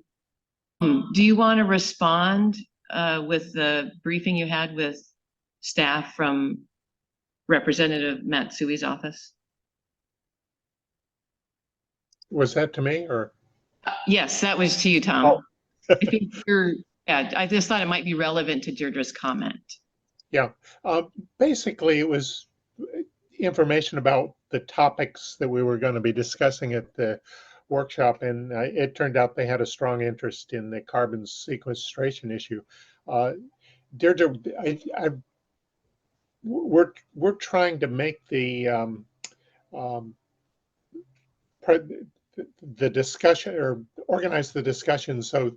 Do you want to respond with the briefing you had with staff from Representative Matsui's office? Was that to me or? Yes, that was to you, Tom. Oh. I think yeah, I just thought it might be relevant to Deirdre's comment. Yeah, basically it was information about the topics that we were going to be discussing at the workshop, and it turned out they had a strong interest in the carbon sequestration issue. Deirdre, we're trying to make the discussion, or organize the discussion, so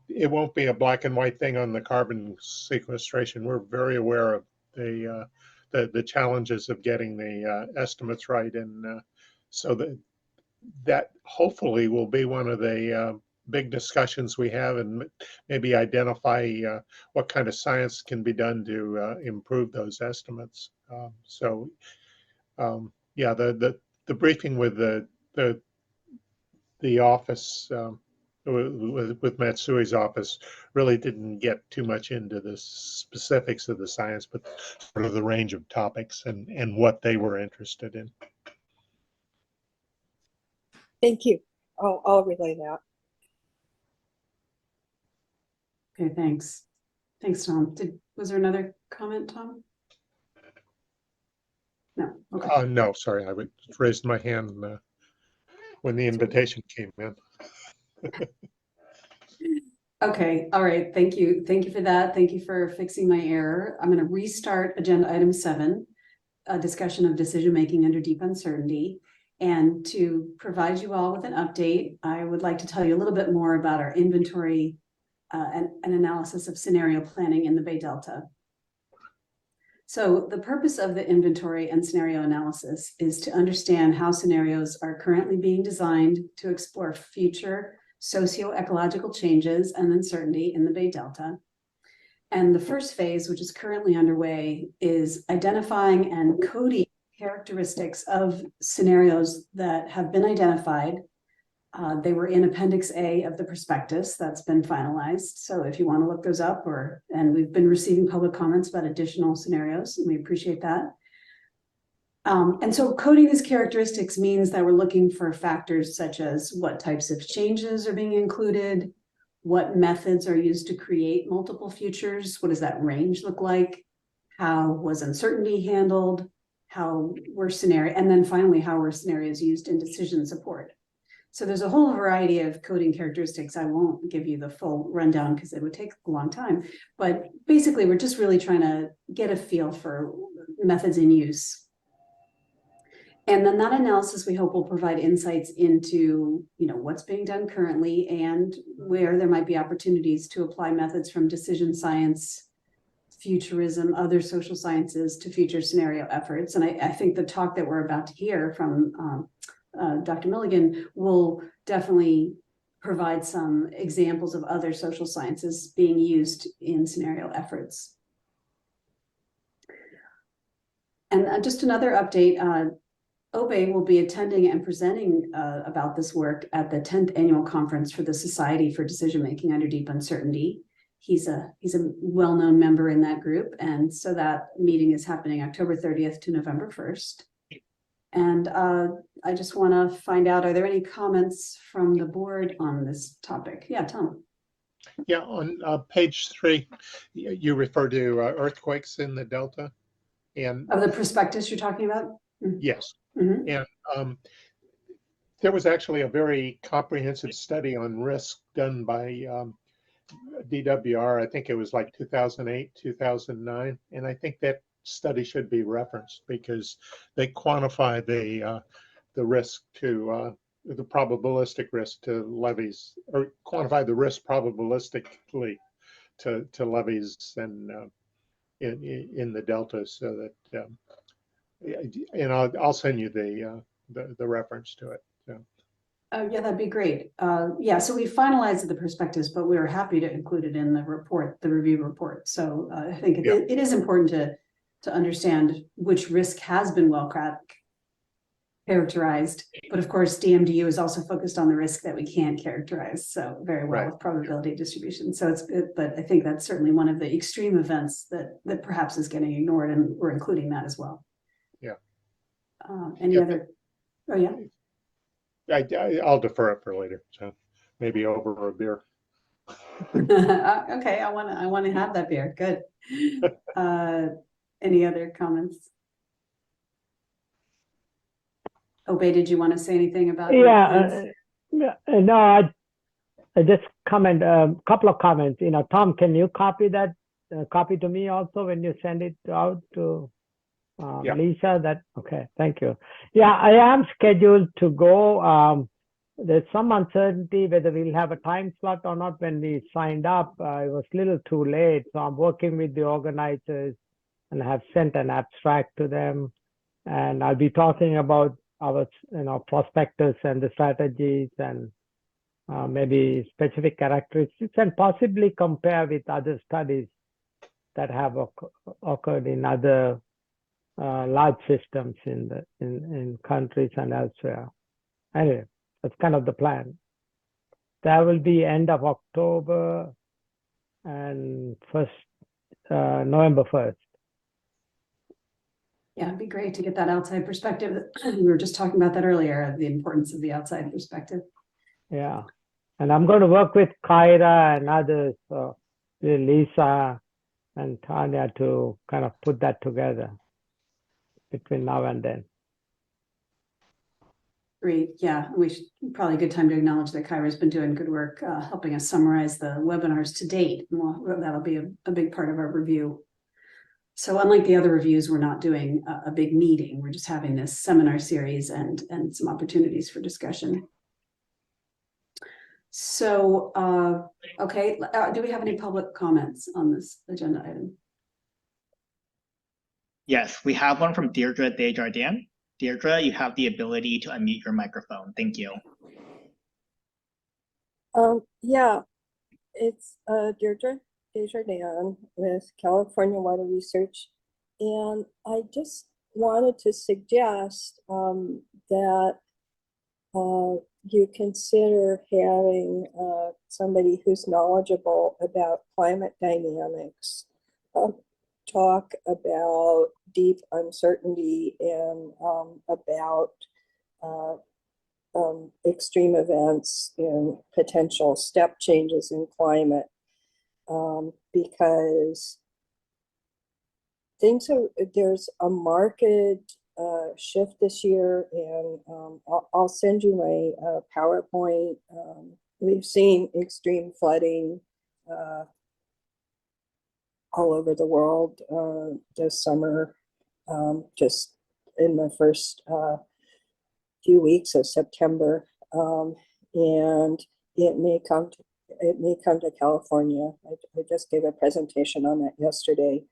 it won't be a black and white thing on the carbon sequestration. We're very aware of the challenges of getting the estimates right, and so that hopefully will be one of the big discussions we have, and maybe identify what kind of science can be done to improve those estimates. Yeah, the briefing with the office, with Matsui's office, really didn't get too much into the specifics of the science, but sort of the range of topics and what they were interested in. Thank you. I'll relay that. Okay, thanks. Thanks, Tom. Was there another comment, Tom? No. Okay. No, sorry, I raised my hand when the invitation came in. Okay, all right, thank you. Thank you for that. Thank you for fixing my error. I'm going to restart agenda item 7, a discussion of decision-making under deep uncertainty. And to provide you all with an update, I would like to tell you a little bit more about our inventory and analysis of scenario planning in the Bay Delta. So the purpose of the inventory and scenario analysis is to understand how scenarios are currently being designed to explore future socio-ecological changes and uncertainty in the Bay Delta. And the first phase, which is currently underway, is identifying and coding characteristics of scenarios that have been identified. They were in Appendix A of the prospectus that's been finalized. So if you want to look those up, and we've been receiving public comments about additional scenarios, and we appreciate that. And so coding these characteristics means that we're looking for factors such as what types of changes are being included, what methods are used to create multiple futures, what does that range look like, how was uncertainty handled, how were scenarios, and then finally, how were scenarios used in decision support. So there's a whole variety of coding characteristics. I won't give you the full rundown because it would take a long time, but basically we're just really trying to get a feel for methods in use. And then that analysis, we hope, will provide insights into, what's being done currently and where there might be opportunities to apply methods from decision science, futurism, other social sciences to future scenario efforts. And I think the talk that we're about to hear from Dr. Milligan will definitely provide some examples of other social sciences being used in scenario efforts. And just another update, Obe will be attending and presenting about this work at the 10th annual conference for the Society for Decision Making Under Deep Uncertainty. He's a well-known member in that group, and so that meeting is happening October 30th to November 1st. And I just want to find out, are there any comments from the board on this topic? Yeah, Tom. Yeah, on page 3, you refer to earthquakes in the Delta. And Of the prospectus you're talking about? yes, Mhm. and there was actually a very comprehensive study on risk done by DWR. I think it was like 2008, 2009, and I think that study should be referenced because they quantify the risk to the probabilistic risk to levees, or quantify the risk probabilistically to levees and in the delta, so that and I'll send you the reference to it. So. Oh, yeah, that'd be great. Yeah, so we finalized the prospectus, but we were happy to include it in the report, the review report. So I think it is important to understand which risk has been well characterized. But of course, DMDU is also focused on the risk that we can't characterize so very well with probability distribution. So but I think that's certainly one of the extreme events that perhaps is getting ignored, and we're including that as well. Yeah. Any other? Oh, yeah. I'll defer it for later. So maybe over a beer. Okay, I want to have that beer. Good. Any other comments? Obey, did you want to say anything about? No, I just comment a couple of comments. Tom, can you copy that? Copy to me also when you send it out to Lisa. Okay, thank you. Yeah, I am scheduled to go. There's some uncertainty whether we'll have a time slot or not. When we signed up, it was a little too late, so I'm working with the organizers and have sent an abstract to them, and I'll be talking about our prospectus and the strategies and maybe specific characteristics, and possibly compare with other studies that have occurred in other large systems in countries and elsewhere. Anyway, that's kind of the plan. That will be end of October and November 1st. Yeah, it'd be great to get that outside perspective. We were just talking about that earlier, the importance of the outside perspective. Yeah, and I'm going to work with Kyra and others, Lisa and Tanya, to kind of put that together between now and then. Great. Yeah, we should probably a good time to acknowledge that Kyra's been doing good work helping us summarize the webinars to date. Well, that'll be a big part of our review. So unlike the other reviews, we're not doing a big meeting. We're just having this seminar series and some opportunities for discussion. So, okay, do we have any public comments on this agenda item? Yes, we have one from Deirdre Desjardins. Deirdre, you have the ability to unmute your microphone. Thank you. Yeah, it's Deirdre Desjardins with California Water Research, and I just wanted to suggest that you consider having somebody who's knowledgeable about climate dynamics talk about deep uncertainty and about extreme events and potential step changes in climate, because there's a marked shift this year, and I'll send you my PowerPoint. We've seen extreme flooding all over the world this summer, just in the first few weeks of September, and it may come to California. I just gave a presentation on that yesterday.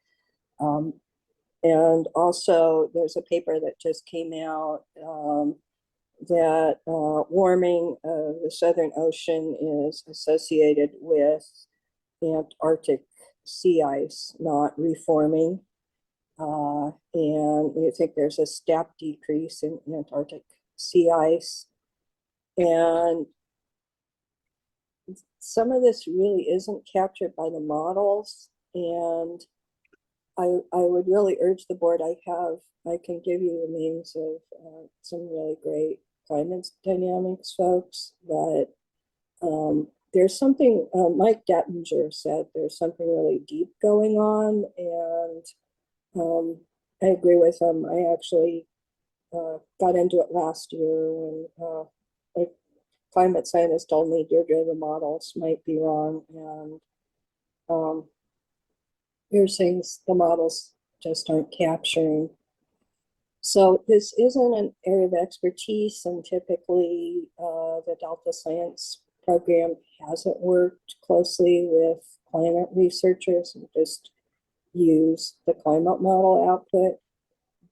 And also there's a paper that just came out that warming of the Southern Ocean is associated with Antarctic sea ice not reforming. And we think there's a step decrease in Antarctic sea ice. And some of this really isn't captured by the models. And I would really urge the board, I can give you the names of some really great climate dynamics folks, but there's something, Mike Dettinger said there's something really deep going on, and I agree with him. I actually got into it last year when a climate scientist told me, Deirdre, the models might be wrong, and here's things the models just aren't capturing. So this isn't an area of expertise, and typically the Delta Science program hasn't worked closely with climate researchers and just use the climate model output.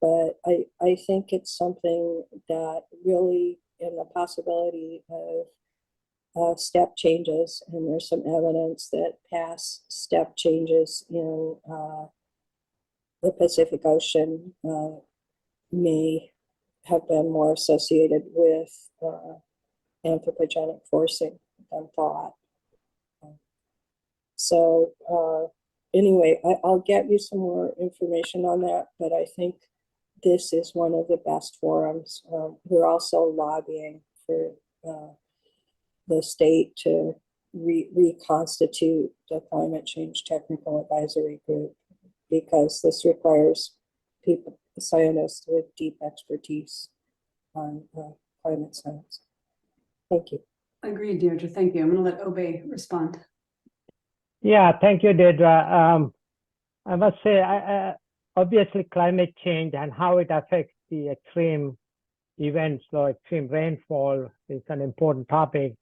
But I think it's something that really, in the possibility of step changes, and there's some evidence that past step changes in the Pacific Ocean may have been more associated with anthropogenic forcing than thought. So anyway, I'll get you some more information on that, but I think this is one of the best forums. We're also lobbying for the state to reconstitute the Climate Change Technical Advisory Group, because this requires people, scientists with deep expertise on climate science. Thank you. Agreed, Deirdre. Thank you. I'm going to let Obey respond. Yeah, thank you, Deirdre. I must say, obviously, climate change and how it affects the extreme events or extreme rainfall is an important topic.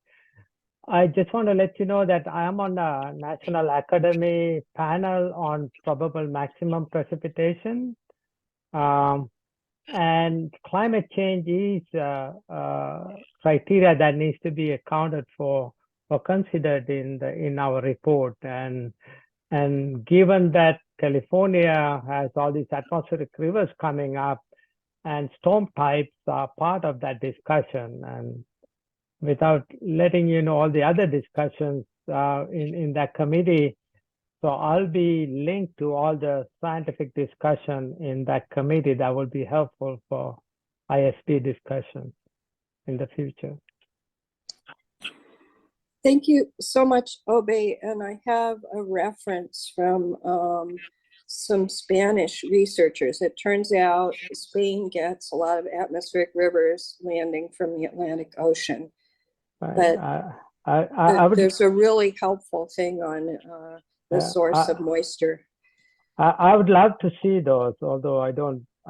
I just want to let you know that I am on a National Academy panel on probable maximum precipitation. And climate change is criteria that needs to be accounted for or considered in our report. And given that California has all these atmospheric rivers coming up, and storm types are part of that discussion, and without letting you know all the other discussions in that committee, so I'll be linked to all the scientific discussion in that committee that will be helpful for ISB discussion in the future. Thank you so much, Obey. And I have a reference from some Spanish researchers. It turns out Spain gets a lot of atmospheric rivers landing from the Atlantic Ocean. But there's a really helpful thing on the source of moisture. I would love to see those, although I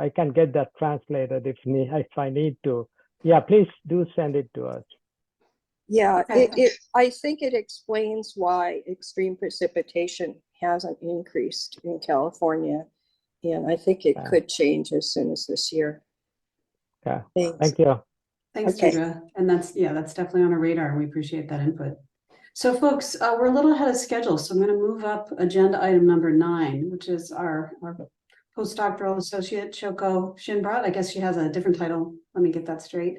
can get that translated if I need to. Yeah, please do send it to us. Yeah, I think it explains why extreme precipitation hasn't increased in California. And I think it could change as soon as this year. Okay, Thanks. thank you. Thanks, Deirdre. And that's definitely on our radar, and we appreciate that input. So folks, we're a little ahead of schedule, so I'm going to move up agenda item number 9, which is our postdoctoral associate, Shoko Shinbrat. I guess she has a different title. Let me get that straight.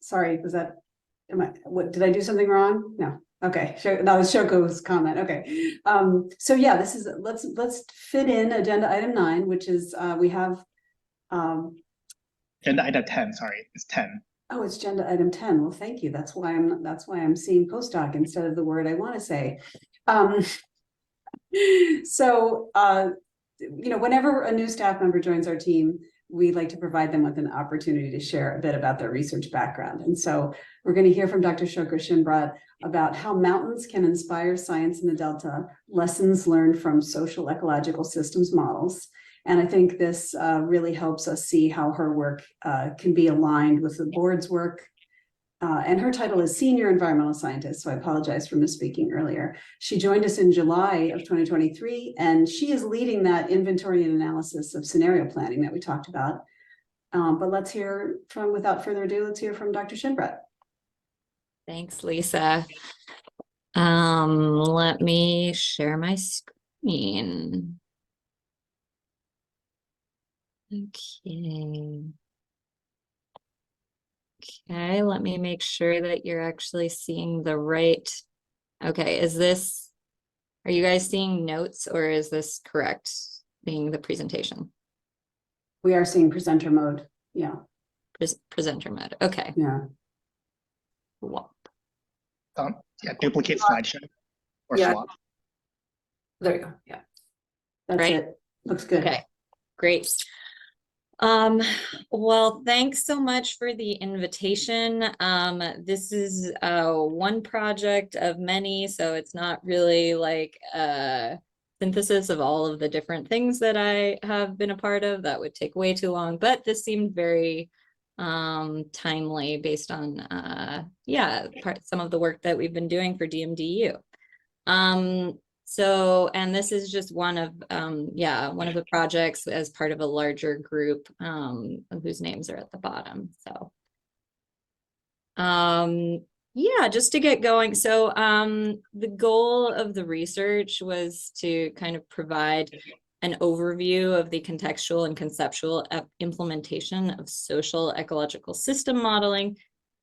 Sorry, was that, did I do something wrong? No. Okay, that was Shoko's comment. Okay. So yeah, this is, let's fit in agenda item 9, which is, we have, agenda item 10, sorry, it's 10. Oh, it's agenda item 10. Well, thank you. That's why I'm seeing postdoc instead of the word I want to say. Whenever a new staff member joins our team, we like to provide them with an opportunity to share a bit about their research background. And so we're going to hear from Dr. Shoko Shinbrat about how mountains can inspire science in the Delta, lessons learned from social ecological systems models. And I think this really helps us see how her work can be aligned with the board's work. And her title is Senior Environmental Scientist, so I apologize for misspeaking earlier. She joined us in July of 2023, and she is leading that inventory and analysis of scenario planning that we talked about. But without further ado, let's hear from Dr. Shinbrat. Thanks, Lisa. Let me share my screen. Okay, let me make sure that you're actually seeing the right. Okay, are you guys seeing notes, or is this correct being the presentation? We are seeing presenter mode. Yeah. Presenter mode. Okay. Yeah. swap. Yeah, duplicate slideshow or Yeah. swap. There you go. Yeah. That's Right. it. Looks good. Okay, great. Well, thanks so much for the invitation. This is one project of many, so it's not really like a synthesis of all of the different things that I have been a part of. That would take way too long, but this seemed very timely based on some of the work that we've been doing for DMDU. And this is just one of the projects as part of a larger group whose names are at the bottom. So just to get going. So the goal of the research was to kind of provide an overview of the contextual and conceptual implementation of social ecological system modeling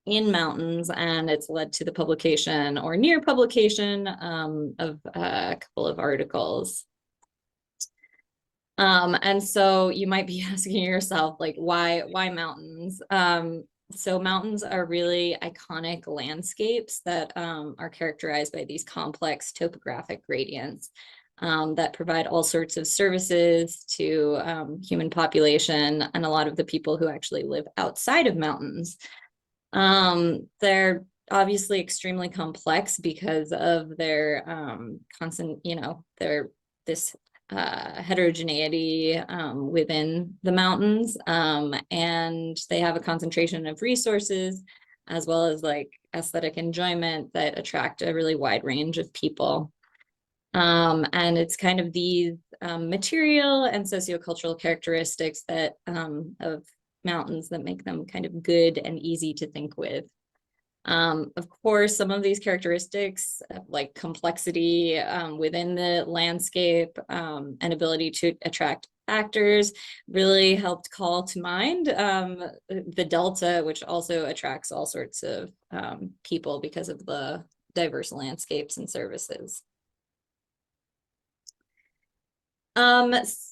in mountains, and it's led to the publication or near publication of a couple of articles. And so you might be asking yourself, like, why mountains? So mountains are really iconic landscapes that are characterized by these complex topographic gradients that provide all sorts of services to human population and a lot of the people who actually live outside of mountains. They're obviously extremely complex because of their heterogeneity within the mountains, and they have a concentration of resources as well as like aesthetic enjoyment that attract a really wide range of people. And it's kind of these material and sociocultural characteristics that of mountains that make them kind of good and easy to think with. Of course, some of these characteristics like complexity within the landscape and ability to attract actors really helped call to mind the Delta, which also attracts all sorts of people because of the diverse landscapes and services.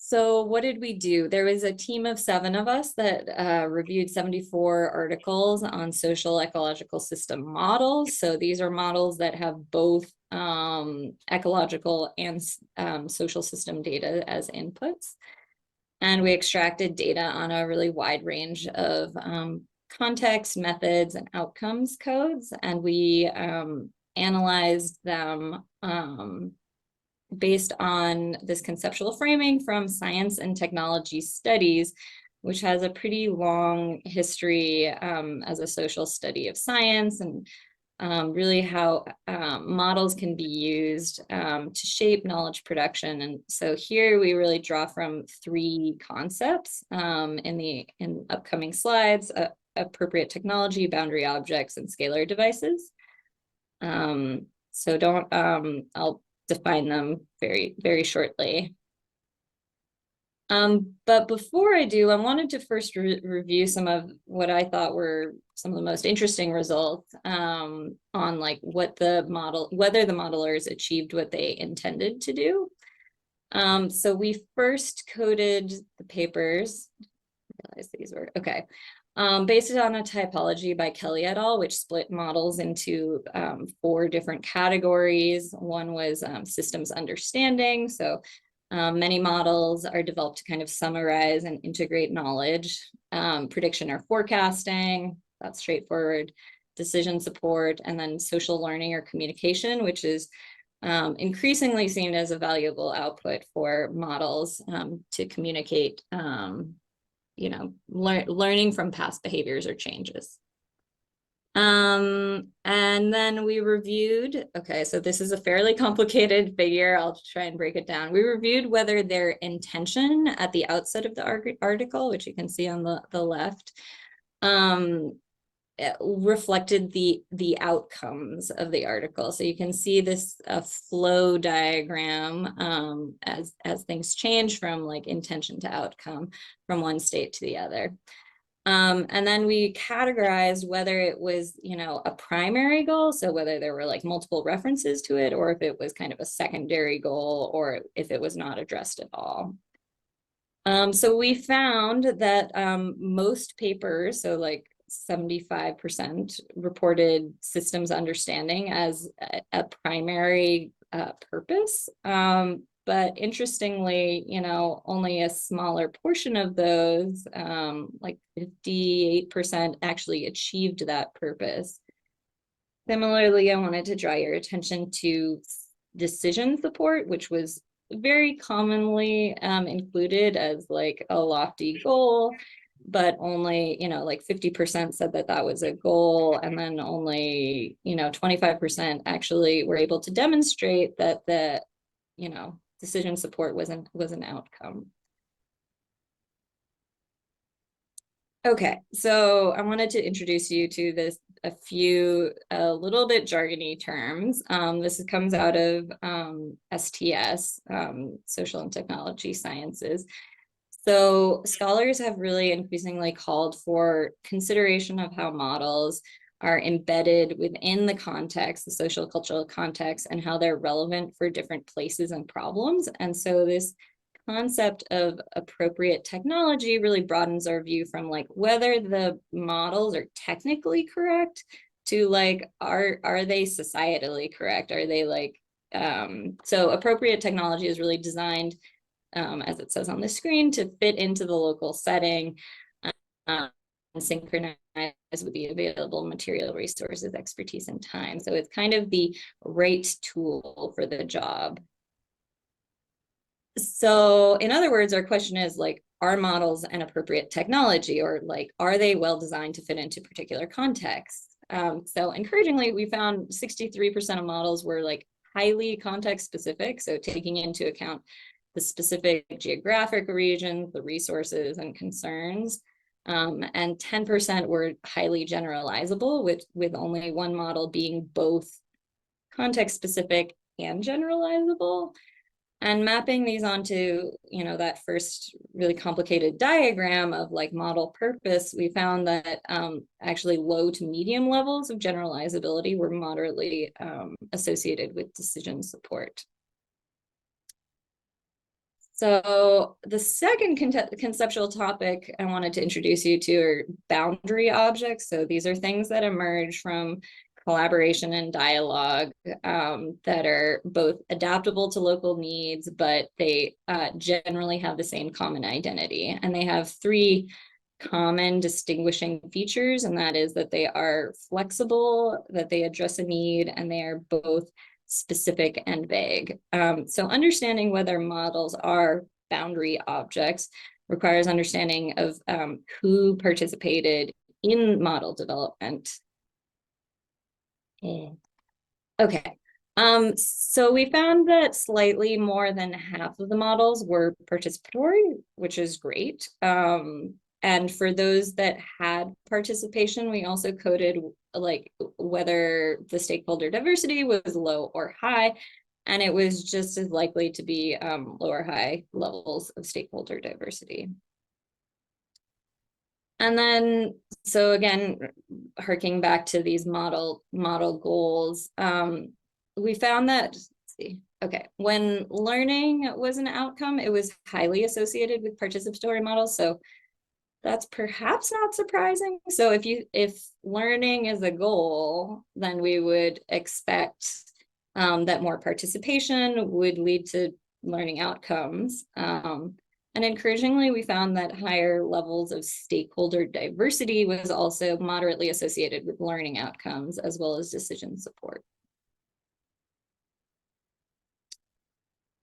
So what did we do? There was a team of 7 of us that reviewed 74 articles on social ecological system models. So these are models that have both ecological and social system data as inputs. And we extracted data on a really wide range of context, methods, and outcomes codes. And we analyzed them based on this conceptual framing from Science and Technology Studies, which has a pretty long history as a social study of science and really how models can be used to shape knowledge production. And so here we really draw from 3 concepts in upcoming slides: appropriate technology, boundary objects, and scalar devices. I'll define them very, very shortly. But before I do, I wanted to first review some of what I thought were some of the most interesting results on like whether the modelers achieved what they intended to do. So we first coded the papers. I realized these were okay. Based on a typology by Kelly et al., which split models into 4 different categories. One was systems understanding. So many models are developed to kind of summarize and integrate knowledge. Prediction or forecasting, that's straightforward. Decision support, and then social learning or communication, which is increasingly seen as a valuable output for models to communicate learning from past behaviors or changes. And then we reviewed, okay, so this is a fairly complicated figure. I'll try and break it down. We reviewed whether their intention at the outset of the article, which you can see on the left, reflected the outcomes of the article. So you can see this flow diagram as things change from like intention to outcome from one state to the other. And then we categorized whether it was, a primary goal, so whether there were like multiple references to it, or if it was kind of a secondary goal, or if it was not addressed at all. So we found that most papers, so like 75% reported systems understanding as a primary purpose. But interestingly, you know, only a smaller portion of those, like 58%, actually achieved that purpose. Similarly, I wanted to draw your attention to decision support, which was very commonly included as like a lofty goal, but only, you know, like 50% said that that was a goal, and then only, you know, 25% actually were able to demonstrate that the, you know, decision support was an outcome. Okay, so I wanted to introduce you to a few a little bit jargony terms. This comes out of STS, Social and Technology Sciences. So scholars have really increasingly called for consideration of how models are embedded within the context, the social cultural context, and how they're relevant for different places and problems. And so this concept of appropriate technology really broadens our view from like whether the models are technically correct to like, are they societally correct? Are they like, so appropriate technology is really designed, as it says on the screen, to fit into the local setting and synchronize with the available material resources, expertise, and time. So it's kind of the right tool for the job. So in other words, our question is like, are models an appropriate technology, or like, are they well designed to fit into particular contexts? So encouragingly, we found 63% of models were like highly context specific. So taking into account the specific geographic region, the resources and concerns. And 10% were highly generalizable, with only one model being both context specific and generalizable. And mapping these onto, you know, that first really complicated diagram of like model purpose, we found that actually low to medium levels of generalizability were moderately associated with decision support. So the second conceptual topic I wanted to introduce you to are boundary objects. So these are things that emerge from collaboration and dialogue that are both adaptable to local needs, but they generally have the same common identity. And they have three common distinguishing features, and that is that they are flexible, that they address a need, and they are both specific and vague. So understanding whether models are boundary objects requires understanding of who participated in model development. Okay, so we found that slightly more than half of the models were participatory, which is great. And for those that had participation, we also coded like whether the stakeholder diversity was low or high, and it was just as likely to be low or high levels of stakeholder diversity. And then, so again, harking back to these model goals, we found that, let's see, okay, when learning was an outcome, it was highly associated with participatory models. So that's perhaps not surprising. So if learning is a goal, then we would expect that more participation would lead to learning outcomes. And encouragingly, we found that higher levels of stakeholder diversity was also moderately associated with learning outcomes as well as decision support.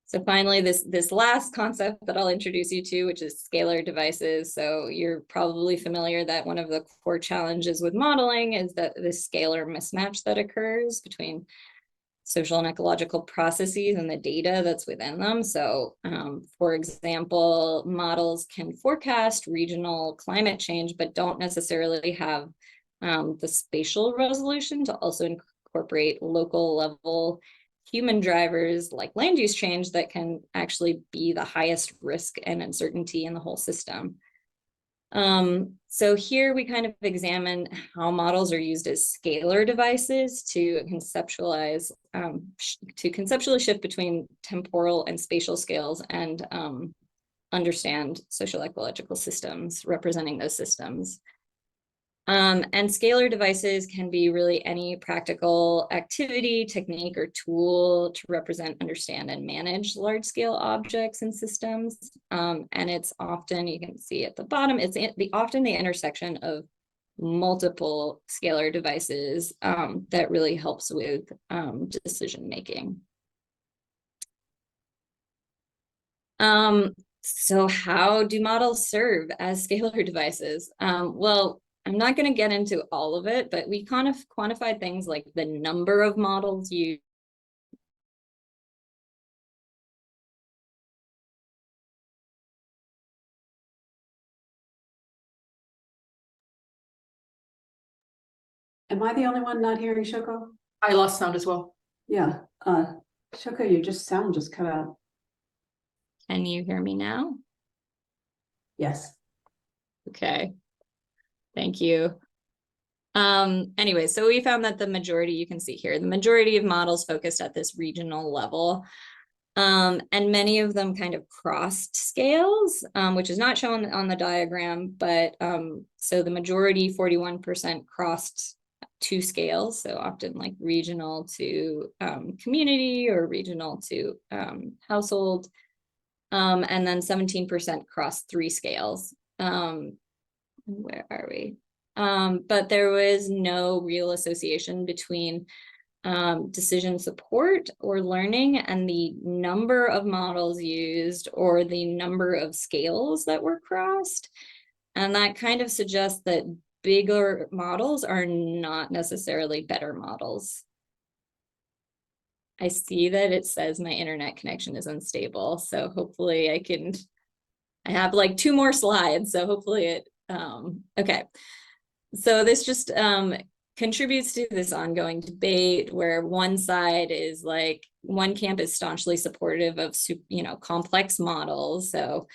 So finally, this last concept that I'll introduce you to, which is scalar devices. So you're probably familiar that one of the core challenges with modeling is that the scalar mismatch that occurs between social and ecological processes and the data that's within them. So for example, models can forecast regional climate change, but don't necessarily have the spatial resolution to also incorporate local level human drivers like land use change that can actually be the highest risk and uncertainty in the whole system. So here we kind of examine how models are used as scalar devices to conceptualize, to conceptually shift between temporal and spatial scales and understand social ecological systems, representing those systems. And scalar devices can be really any practical activity, technique, or tool to represent, understand, and manage large-scale objects and systems. And it's often, you can see at the bottom, it's often the intersection of multiple scalar devices that really helps with decision making. So how do models serve as scalar devices? Well, I'm not going to get into all of it, but we kind of quantified things like the number of models used. Am I the only one not hearing Shoko? I lost sound as well. Yeah, Shoko, your sound just cut out. Can you hear me now? Yes. Okay. Thank you. Anyway, so we found that the majority, you can see here, the majority of models focused at this regional level. And many of them kind of crossed scales, which is not shown on the diagram, but so the majority, 41%, crossed 2 scales, so often like regional to community or regional to household, and then 17% crossed 3 scales. Where are we? But there was no real association between decision support or learning and the number of models used or the number of scales that were crossed. And that kind of suggests that bigger models are not necessarily better models. I see that it says my internet connection is unstable, so hopefully I have like 2 more slides, so hopefully it, okay. So this just contributes to this ongoing debate where one side is like, one camp is staunchly supportive of, complex models. So,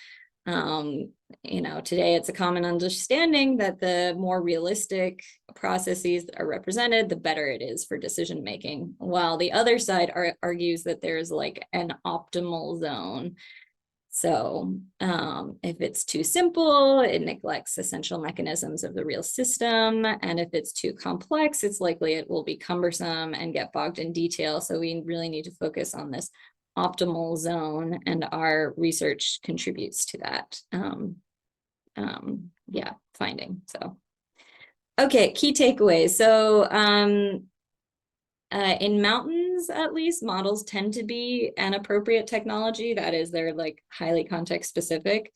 today it's a common understanding that the more realistic processes that are represented, the better it is for decision making. While the other side argues that there's like an optimal zone. So if it's too simple, it neglects essential mechanisms of the real system. And if it's too complex, it's likely it will be cumbersome and get bogged in detail. So we really need to focus on this optimal zone, and our research contributes to that finding. So, okay, key takeaways. So in mountains, at least, models tend to be an appropriate technology. That is, they're like highly context specific.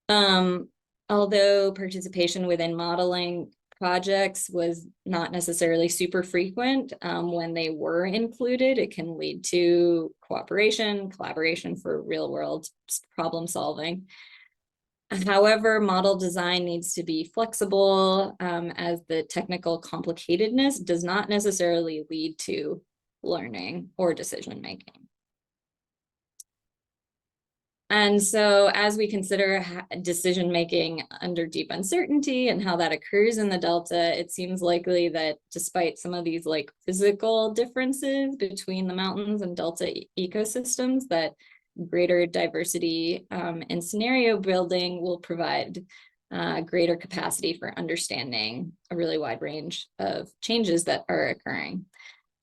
Although participation within modeling projects was not necessarily super frequent, when they were included, it can lead to cooperation, collaboration for real world problem solving. However, model design needs to be flexible, as the technical complicatedness does not necessarily lead to learning or decision making. And so as we consider decision making under deep uncertainty and how that occurs in the Delta, it seems likely that despite some of these like physical differences between the mountains and Delta ecosystems, that greater diversity in scenario building will provide greater capacity for understanding a really wide range of changes that are occurring.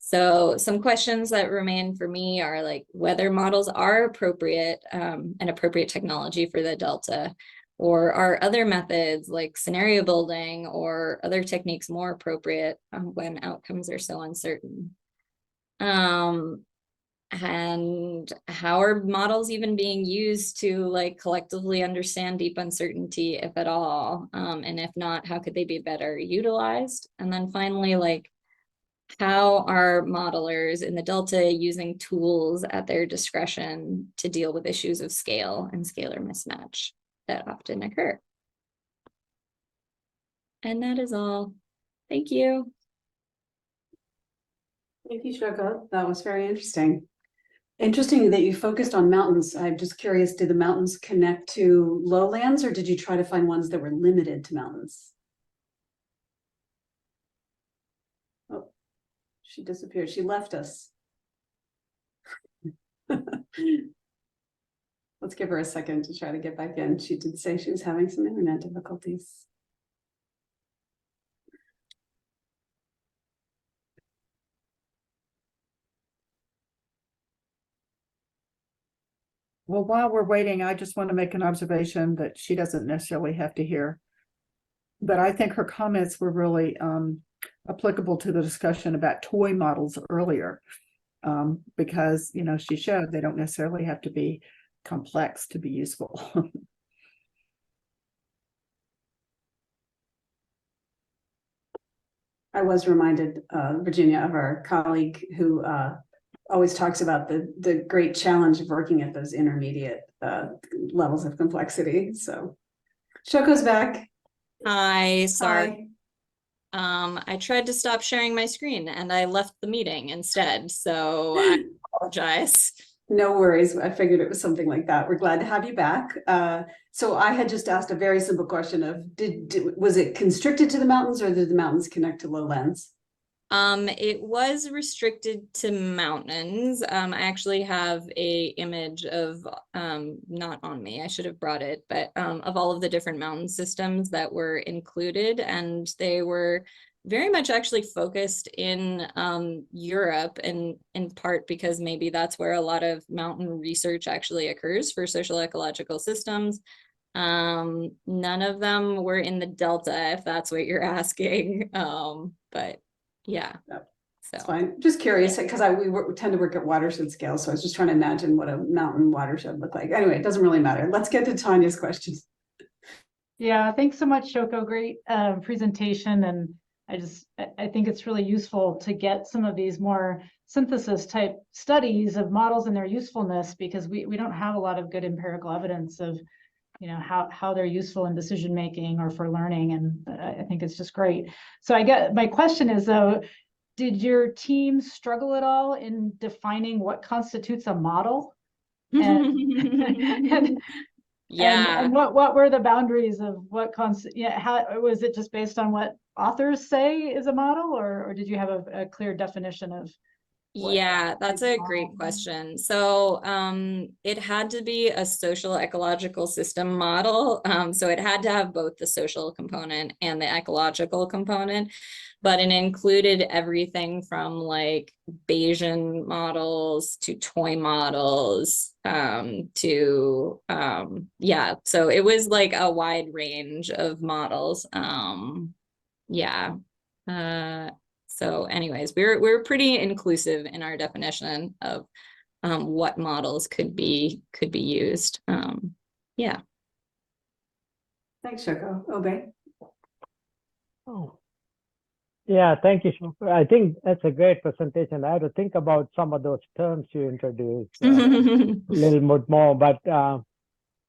So some questions that remain for me are like whether models are appropriate, an appropriate technology for the Delta, or are other methods like scenario building or other techniques more appropriate when outcomes are so uncertain. And how are models even being used to like collectively understand deep uncertainty, if at all? And if not, how could they be better utilized? And then finally, like, how are modelers in the Delta using tools at their discretion to deal with issues of scale and scalar mismatch that often occur? And that is all. Thank you. Thank you, Shoko. That was very interesting. Interesting that you focused on mountains. I'm just curious, did the mountains connect to lowlands, or did you try to find ones that were limited to mountains? Oh, she disappeared. She left us. Let's give her a second to try to get back in. She did say she was having some internet difficulties. Well, while we're waiting, I just want to make an observation that she doesn't necessarily have to hear. But I think her comments were really applicable to the discussion about toy models earlier. Because, you know, she showed they don't necessarily have to be complex to be useful. I was reminded, Virginia, of our colleague who always talks about the great challenge of working at those intermediate levels of complexity. So Shoko's back. Hi, sorry. Hi. I tried to stop sharing my screen and I left the meeting instead, so I apologize. No worries. I figured it was something like that. We're glad to have you back. So I had just asked a very simple question of was it constricted to the mountains, or did the mountains connect to lowlands? It was restricted to mountains. I actually have a image of, not on me, I should have brought it, but of all of the different mountain systems that were included, and they were very much actually focused in Europe, and in part because maybe that's where a lot of mountain research actually occurs for social ecological systems. None of them were in the Delta, if that's what you're asking. But yeah, That's fine. Just curious, because we tend to work at watershed scale, so I was just trying to imagine what a mountain watershed looked like. Anyway, it doesn't really matter. Let's get to Tanya's questions. Yeah, thanks so much, Shoko. Great presentation. And I think it's really useful to get some of these more synthesis type studies of models and their usefulness, because we don't have a lot of good empirical evidence of, you know, how they're useful in decision making or for learning. And I think it's just great. So my question is, though, did your team struggle at all in defining what constitutes a model? And yeah. And what were the boundaries of what how was it just based on what authors say is a model, or did you have a clear definition of? Yeah, that's a great question. So it had to be a social ecological system model. So it had to have both the social component and the ecological component, but it included everything from like Bayesian models to toy models to yeah, so it was like a wide range of models. Yeah. So anyways, we're pretty inclusive in our definition of what models could be used. Yeah. Thanks, Shoko. Obey. Oh, yeah, thank you, Shoko. I think that's a great presentation. I had to think about some of those terms you introduced a little bit more, but you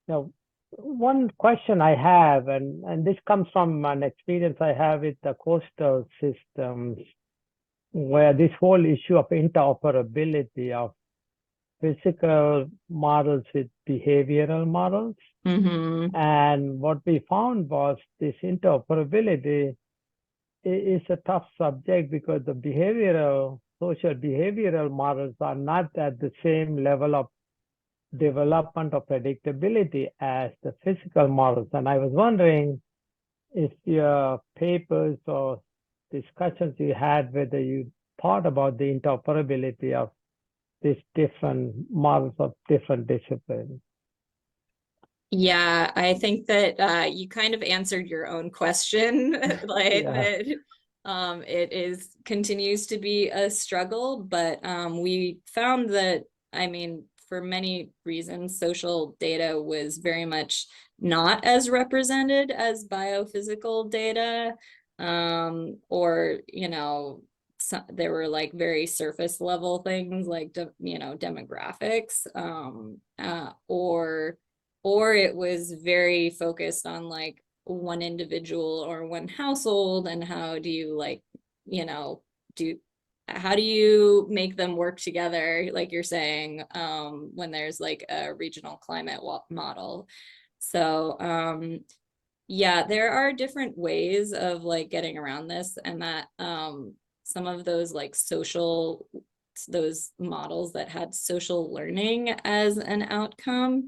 know, one question I have, and this comes from an experience I have with the coastal systems, where this whole issue of interoperability of physical models with behavioral models. And what we found was this interoperability is a tough subject, because the social behavioral models are not at the same level of development or predictability as the physical models. And I was wondering if your papers or discussions you had, whether you thought about the interoperability of these different models of different disciplines. Yeah, I think that you kind of answered your own question, like that it continues to be a struggle, but we found that, I mean, for many reasons, social data was very much not as represented as biophysical data, or, you know, there were like very surface level things like, you know, demographics, or it was very focused on like one individual or one household, and how do you, like, you know, how do you make them work together, like you're saying, when there's like a regional climate model. So yeah, there are different ways of like getting around this, and that some of those like those models that had social learning as an outcome,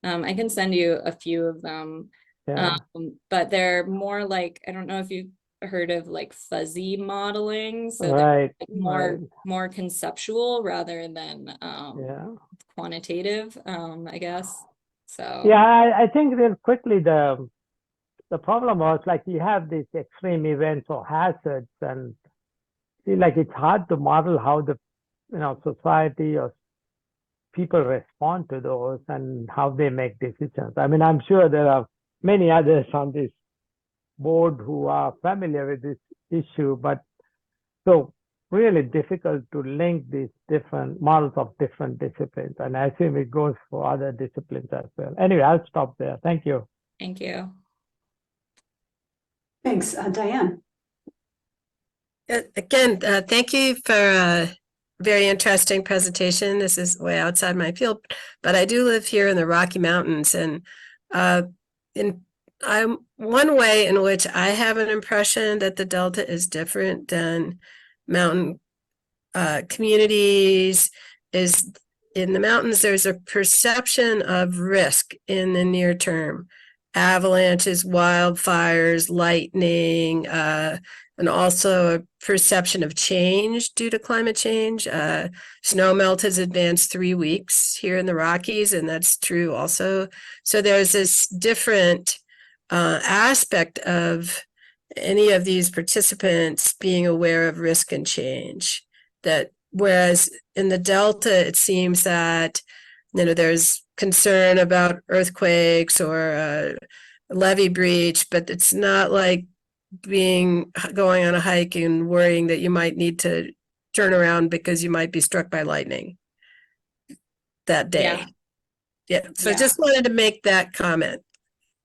I can send you a few of them. But they're more like, I don't know if you've heard of like fuzzy modeling. So Right, more conceptual rather than yeah. quantitative, I guess. So Yeah, I think real quickly the problem was like you have these extreme events or hazards, and feel like it's hard to model how the society or people respond to those and how they make decisions. I mean, I'm sure there are many others on this board who are familiar with this issue, but so really difficult to link these different models of different disciplines. And I assume it goes for other disciplines as well. Anyway, I'll stop there. Thank you. thank you. Thanks, Diane. Again, thank you for a very interesting presentation. This is way outside my field, but I do live here in the Rocky Mountains, and I'm one way in which I have an impression that the Delta is different than mountain communities is in the mountains. There's a perception of risk in the near term, avalanches, wildfires, lightning, and also a perception of change due to climate change. Snow melt has advanced 3 weeks here in the Rockies, and that's true also. So there's this different aspect of any of these participants being aware of risk and change. That whereas in the Delta, it seems that there's concern about earthquakes or levee breach, but it's not like going on a hike and worrying that you might need to turn around because you might be struck by lightning that day. Yeah. So Yeah. just wanted to make that comment.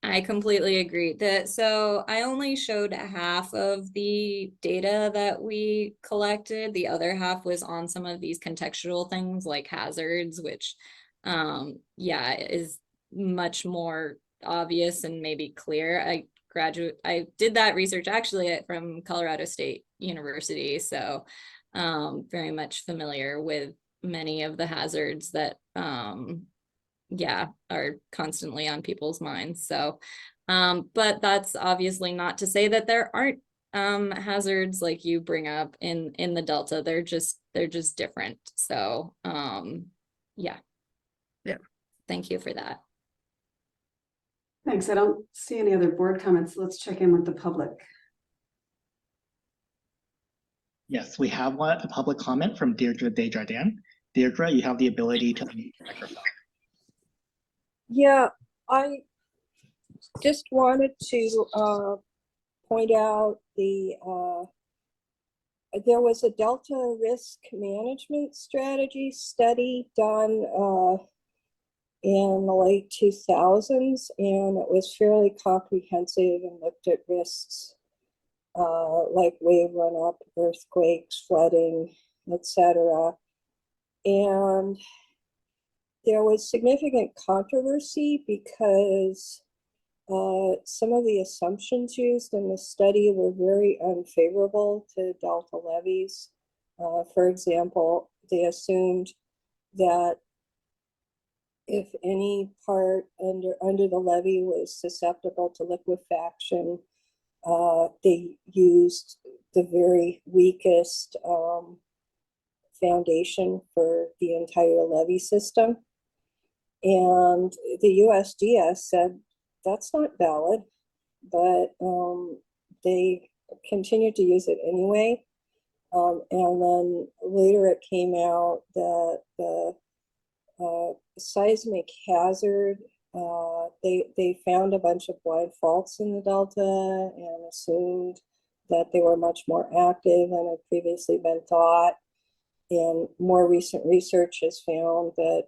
I completely agree that. So I only showed half of the data that we collected. The other half was on some of these contextual things like hazards, which, is much more obvious and maybe clear. I did that research actually from Colorado State University. So, very much familiar with many of the hazards that, are constantly on people's minds. So, but that's obviously not to say that there aren't hazards like you bring up in the Delta. They're just different. So, yeah. Thank you for that. Thanks. I don't see any other board comments. Let's check in with the public. Yes, we have a public comment from Deirdre Desjardins. Deirdre, you have the ability to unmute your microphone. Yeah, I just wanted to point out there was a Delta risk management strategy study done in the late 2000s, and it was fairly comprehensive and looked at risks like wave run-up, earthquakes, flooding, etc. And there was significant controversy because some of the assumptions used in the study were very unfavorable to Delta levees. For example, they assumed that if any part under the levee was susceptible to liquefaction, they used the very weakest foundation for the entire levee system. And the USGS said that's not valid, but they continued to use it anyway. And then later it came out that the seismic hazard, they found a bunch of blind faults in the Delta and assumed that they were much more active than had previously been thought. And more recent research has found that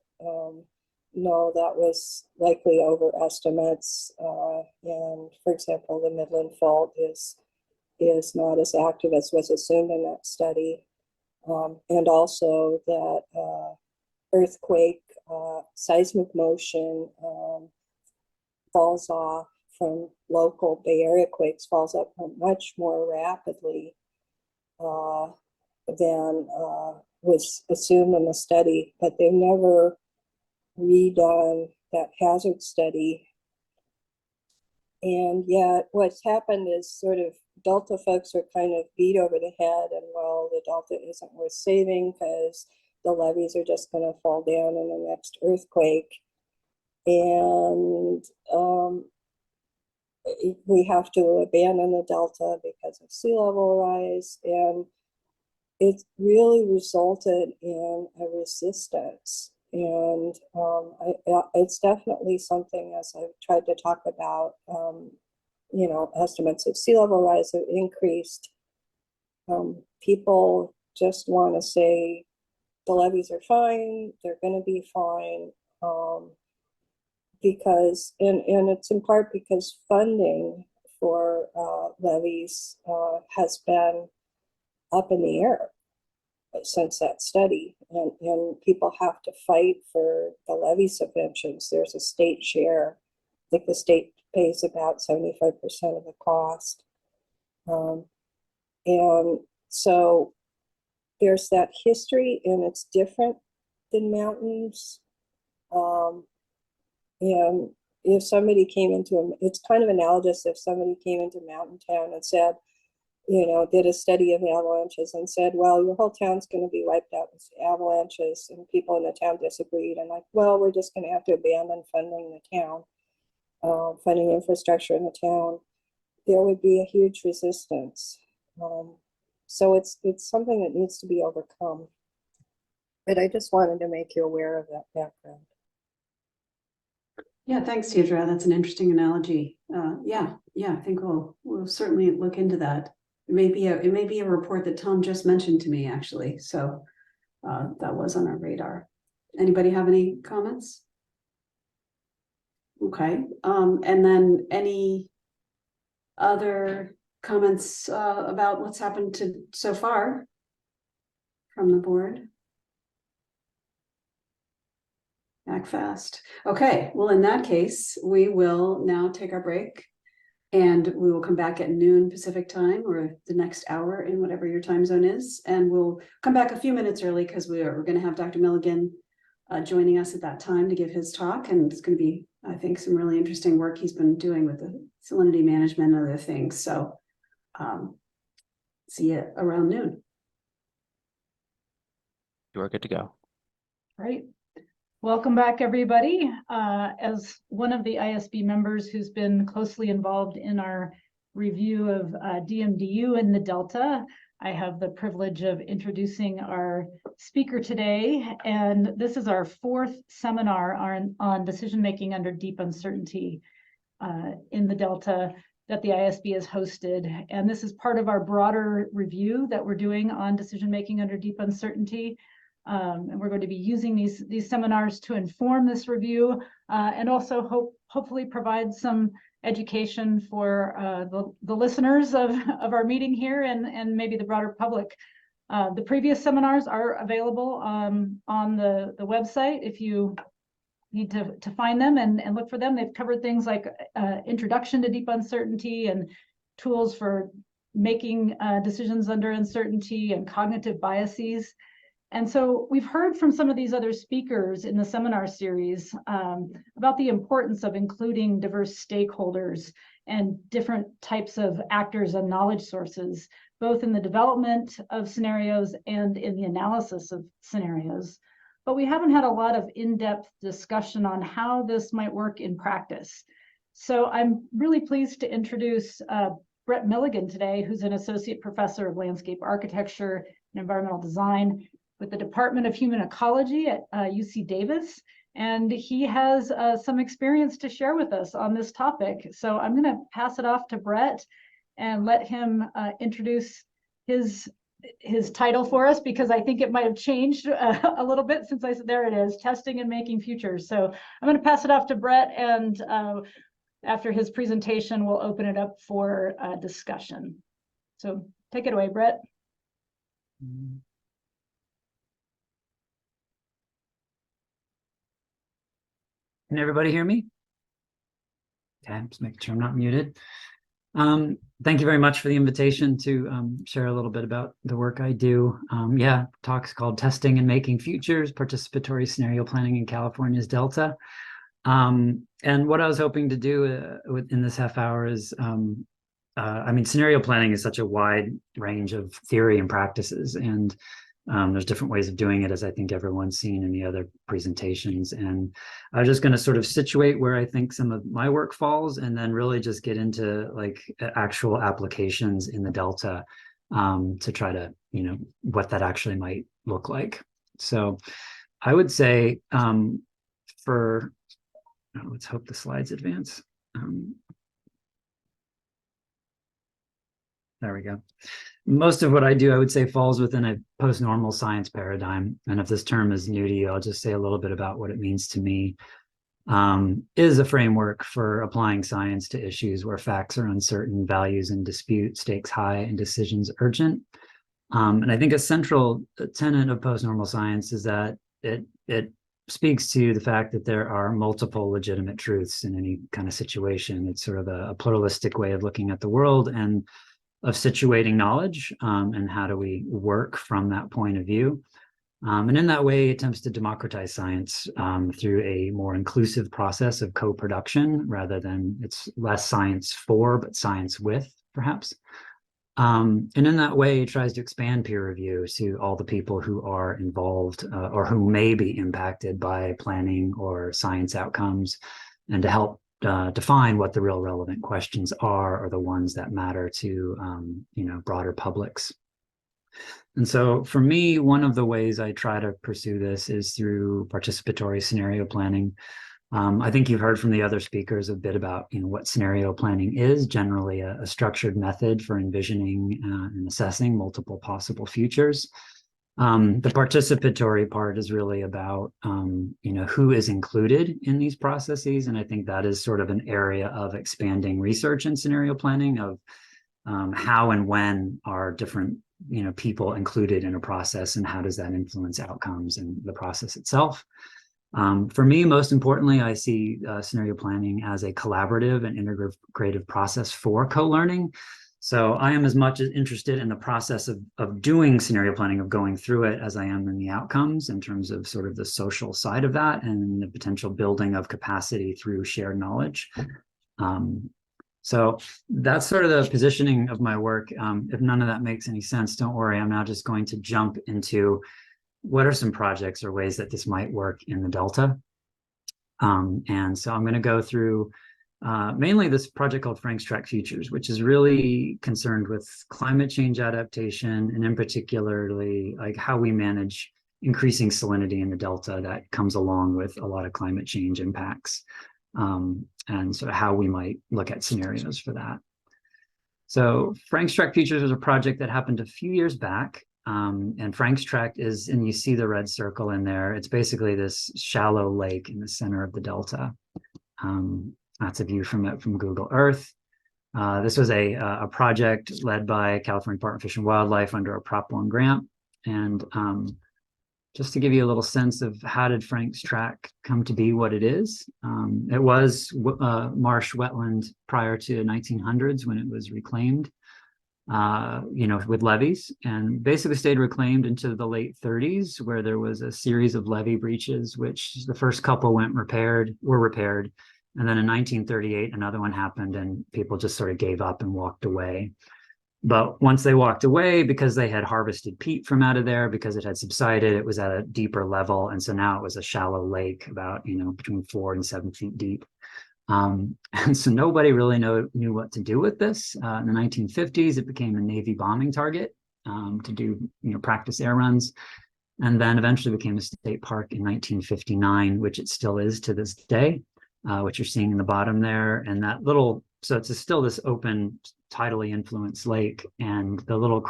no, that was likely overestimates. And for example, the Midland Fault is not as active as was assumed in that study. And also that earthquake seismic motion falls off from local Bay Area quakes, falls up much more rapidly than was assumed in the study, but they've never redone that hazard study. And yet what's happened is sort of Delta folks are kind of beat over the head and, well, the Delta isn't worth saving because the levees are just going to fall down in the next earthquake. And we have to abandon the Delta because of sea level rise. And it really resulted in a resistance. And it's definitely something, as I've tried to talk about, you know, estimates of sea level rise have increased. People just want to say the levees are fine, they're going to be fine, because, and it's in part because funding for levees has been up in the air since that study, and people have to fight for the levy subventions. There's a state share. I think the state pays about 75% of the cost. And so there's that history, and it's different than mountains. And if somebody came into it's kind of analogous if somebody came into Mountain Town and said, you know, did a study of avalanches and said, well, your whole town's going to be wiped out with avalanches, and people in the town disagreed and like, well, we're just going to have to abandon funding the town, funding infrastructure in the town. There would be a huge resistance. So it's something that needs to be overcome. But I just wanted to make you aware of that background. Yeah, thanks, Deirdre. That's an interesting analogy. Yeah, I think we'll certainly look into that. It may be a report that Tom just mentioned to me, actually. So that was on our radar. Anybody have any comments? Okay. And then any other comments about what's happened so far from the board? Act fast. Okay, well, in that case, we will now take our break, and we will come back at noon Pacific time, or the next hour in whatever your time zone is. And we'll come back a few minutes early because we're going to have Dr. Milligan joining us at that time to give his talk. And it's going to be, I think, some really interesting work he's been doing with the salinity management and other things. So see you around noon. You are good to go. Right. Welcome back, everybody. As one of the ISB members who's been closely involved in our review of DMDU in the Delta, I have the privilege of introducing our speaker today. And this is our fourth seminar on decision-making under deep uncertainty in the Delta that the ISB has hosted. And this is part of our broader review that we're doing on decision-making under deep uncertainty. And we're going to be using these seminars to inform this review and also hopefully provide some education for the listeners of our meeting here and maybe the broader public. The previous seminars are available on the website if you need to find them and look for them. They've covered things like introduction to deep uncertainty and tools for making decisions under uncertainty and cognitive biases. And so we've heard from some of these other speakers in the seminar series about the importance of including diverse stakeholders and different types of actors and knowledge sources, both in the development of scenarios and in the analysis of scenarios. But we haven't had a lot of in-depth discussion on how this might work in practice. So I'm really pleased to introduce Brett Milligan today, who's an associate professor of landscape architecture and environmental design with the Department of Human Ecology at UC Davis. And he has some experience to share with us on this topic. So I'm going to pass it off to Brett and let him introduce his title for us, because I think it might have changed a little bit since I said, there it is, testing and making futures. So I'm going to pass it off to Brett, and after his presentation, we'll open it up for discussion. So take it away, Brett. Can everybody hear me? Okay, just making sure I'm not muted. Thank you very much for the invitation to share a little bit about the work I do. Talk's called Testing and Making Futures, Participatory Scenario Planning in California's Delta. And what I was hoping to do in this half hour is I mean, scenario planning is such a wide range of theory and practices, and there's different ways of doing it, as I think everyone's seen in the other presentations. And I'm just going to sort of situate where I think some of my work falls, and then really just get into like actual applications in the Delta to try to, what that actually might look like. So I would say let's hope the slides advance. There we go. Most of what I do, I would say, falls within a post-normal science paradigm. And if this term is new to you, I'll just say a little bit about what it means to me. Is a framework for applying science to issues where facts are uncertain, values in dispute, stakes high, and decisions urgent. And I think a central tenet of post-normal science is that it speaks to the fact that there are multiple legitimate truths in any kind of situation. It's sort of a pluralistic way of looking at the world and of situating knowledge, and how do we work from that point of view. And in that way, it attempts to democratize science through a more inclusive process of co-production, rather than it's less science for, but science with, perhaps. And in that way, it tries to expand peer review to all the people who are involved or who may be impacted by planning or science outcomes, and to help define what the real relevant questions are, or the ones that matter to broader publics. And so for me, one of the ways I try to pursue this is through participatory scenario planning. I think you've heard from the other speakers a bit about what scenario planning is, generally a structured method for envisioning and assessing multiple possible futures. The participatory part is really about, who is included in these processes. And I think that is sort of an area of expanding research in scenario planning of how and when are different, people included in a process, and how does that influence outcomes in the process itself. For me, most importantly, I see scenario planning as a collaborative and integrative process for co-learning. So I am as much as interested in the process of doing scenario planning, of going through it, as I am in the outcomes, in terms of sort of the social side of that and the potential building of capacity through shared knowledge. So that's sort of the positioning of my work. If none of that makes any sense, don't worry. I'm now just going to jump into what are some projects or ways that this might work in the Delta. And so I'm going to go through mainly this project called Frank's Track Futures, which is really concerned with climate change adaptation, and in particularly like how we manage increasing salinity in the Delta that comes along with a lot of climate change impacts, and sort of how we might look at scenarios for that. So Frank's Track Futures was a project that happened a few years back. And Frank's Tract is, and you see the red circle in there, it's basically this shallow lake in the center of the Delta. That's a view from it from Google Earth. This was a project led by California Department of Fish and Wildlife under a Prop 1 grant. And just to give you a little sense of how did Frank's Tract come to be what it is, it was marsh wetland prior to 1900s when it was reclaimed. With levees, and basically stayed reclaimed into the late 30s, where there was a series of levee breaches, which the first couple were repaired. And then in 1938, another one happened, and people just sort of gave up and walked away. But once they walked away, because they had harvested peat from out of there, because it had subsided, it was at a deeper level. And so now it was a shallow lake about, between 4 and 7 feet deep. And so nobody really knew what to do with this. In the 1950s, it became a Navy bombing target to do practice air runs, and then eventually became a state park in 1959, which it still is to this day, which you're seeing in the bottom there. And that little, so it's still this open, tidally influenced lake, and the little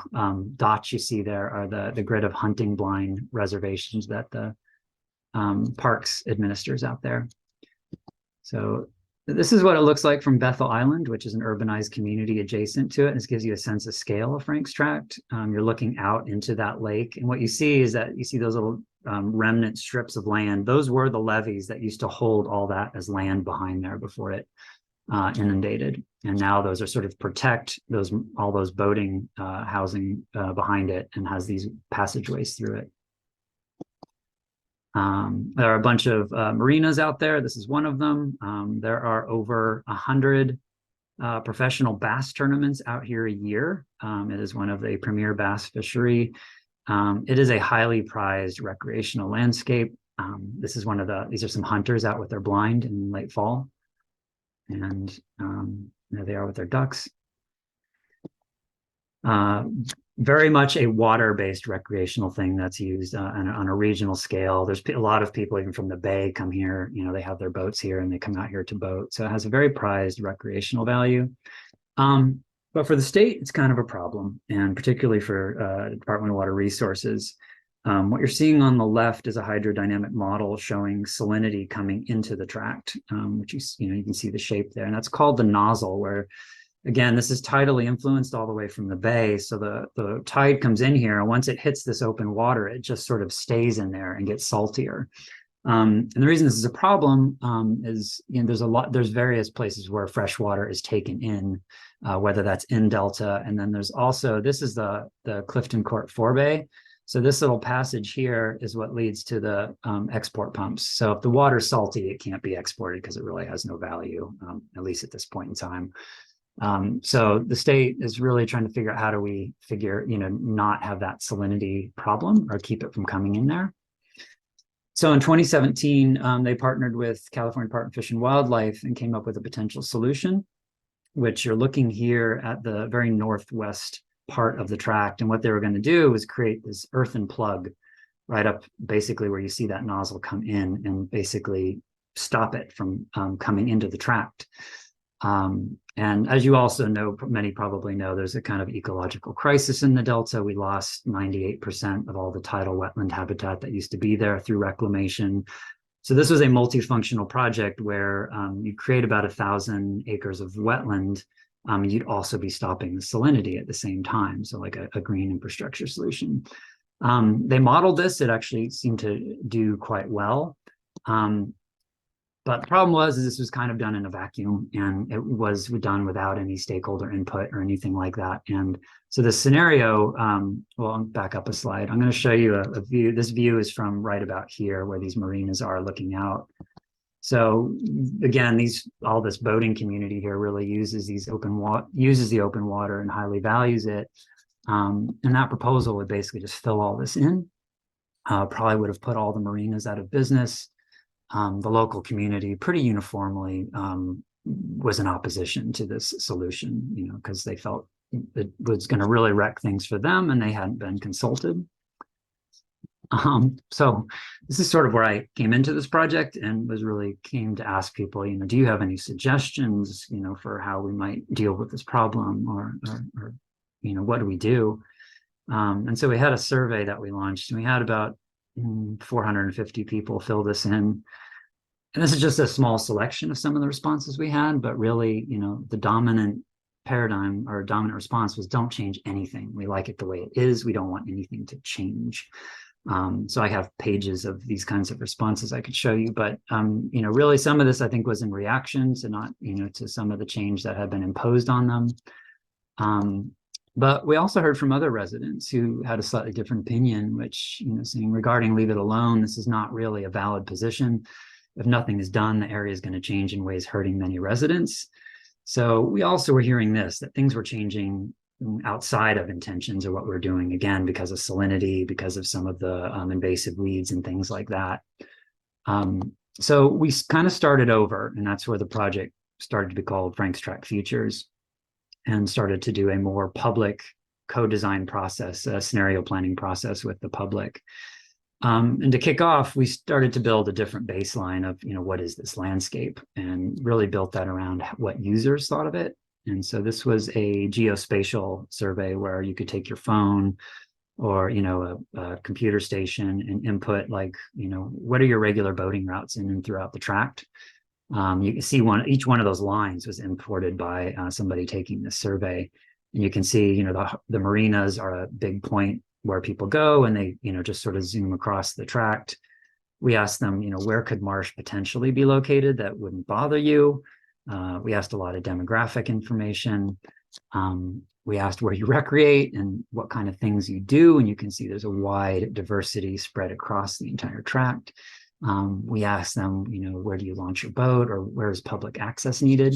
dots you see there are the grid of hunting blind reservations that the parks administers out there. So this is what it looks like from Bethel Island, which is an urbanized community adjacent to it. And this gives you a sense of scale of Frank's Tract. You're looking out into that lake. And what you see is that you see those little remnant strips of land. Those were the levees that used to hold all that as land behind there before it inundated. And now those are sort of protect all those boating housing behind it, and has these passageways through it. There are a bunch of marinas out there. This is one of them. There are over 100 professional bass tournaments out here a year. It is one of the premier bass fishery. It is a highly prized recreational landscape. This is these are some hunters out with their blind in late fall. And there they are with their ducks. Very much a water-based recreational thing that's used on a regional scale. There's a lot of people even from the Bay come here, they have their boats here and they come out here to boat. So it has a very prized recreational value. But for the state, it's kind of a problem, and particularly for Department of Water Resources. What you're seeing on the left is a hydrodynamic model showing salinity coming into the tract, which you can see the shape there, and that's called the nozzle, where again, this is tidally influenced all the way from the bay. So the tide comes in here, and once it hits this open water, it just sort of stays in there and gets saltier. And the reason this is a problem is there's various places where fresh water is taken in, whether that's in Delta, and then there's also, this is the Clifton Court forebay. So this little passage here is what leads to the export pumps. So if the water's salty, it can't be exported because it really has no value, at least at this point in time. So the state is really trying to figure out how do we not have that salinity problem or keep it from coming in there. So in 2017, they partnered with California Department of Fish and Wildlife and came up with a potential solution, which you're looking here at the very northwest part of the tract. And what they were going to do was create this earthen plug right up basically where you see that nozzle come in and basically stop it from coming into the tract. And as you also know, many probably know, there's a kind of ecological crisis in the Delta. We lost 98% of all the tidal wetland habitat that used to be there through reclamation. So this was a multifunctional project where you create about 1,000 acres of wetland. You'd also be stopping the salinity at the same time. So like a green infrastructure solution. They modeled this. It actually seemed to do quite well. But the problem was this was kind of done in a vacuum, and it was done without any stakeholder input or anything like that. And so the scenario, well, I'll back up a slide. I'm going to show you a view. This view is from right about here where these marinas are looking out. So again, all this boating community here really uses the open water and highly values it. And that proposal would basically just fill all this in. Probably would have put all the marinas out of business. The local community pretty uniformly was in opposition to this solution, because they felt it was going to really wreck things for them and they hadn't been consulted. So this is sort of where I came into this project and came to ask people, do you have any suggestions, for how we might deal with this problem or what do we do? And so we had a survey that we launched, and we had about 450 people fill this in. And this is just a small selection of some of the responses we had, but really, the dominant paradigm or dominant response was don't change anything. We like it the way it is. We don't want anything to change. So I have pages of these kinds of responses I could show you, but, really some of this I think was in reaction to not, to some of the change that had been imposed on them. But we also heard from other residents who had a slightly different opinion, which, saying regarding leave it alone, this is not really a valid position. If nothing is done, the area is going to change in ways hurting many residents. So we also were hearing that things were changing outside of intentions or what we're doing, again, because of salinity, because of some of the invasive weeds and things like that. So we kind of started over, and that's where the project started to be called Frank's Tract Futures, and started to do a more public co-design process, a scenario planning process with the public. And to kick off, we started to build a different baseline of, what is this landscape, and really built that around what users thought of it. And so this was a geospatial survey where you could take your phone or, a computer station and input what are your regular boating routes in and throughout the tract. You can see each one of those lines was imported by somebody taking this survey. And you can see, the marinas are a big point where people go, and they, just sort of zoom across the tract. We asked them, where could marsh potentially be located that wouldn't bother you? We asked a lot of demographic information. We asked where you recreate and what kind of things you do. And you can see there's a wide diversity spread across the entire tract. We asked them, where do you launch your boat, or where is public access needed?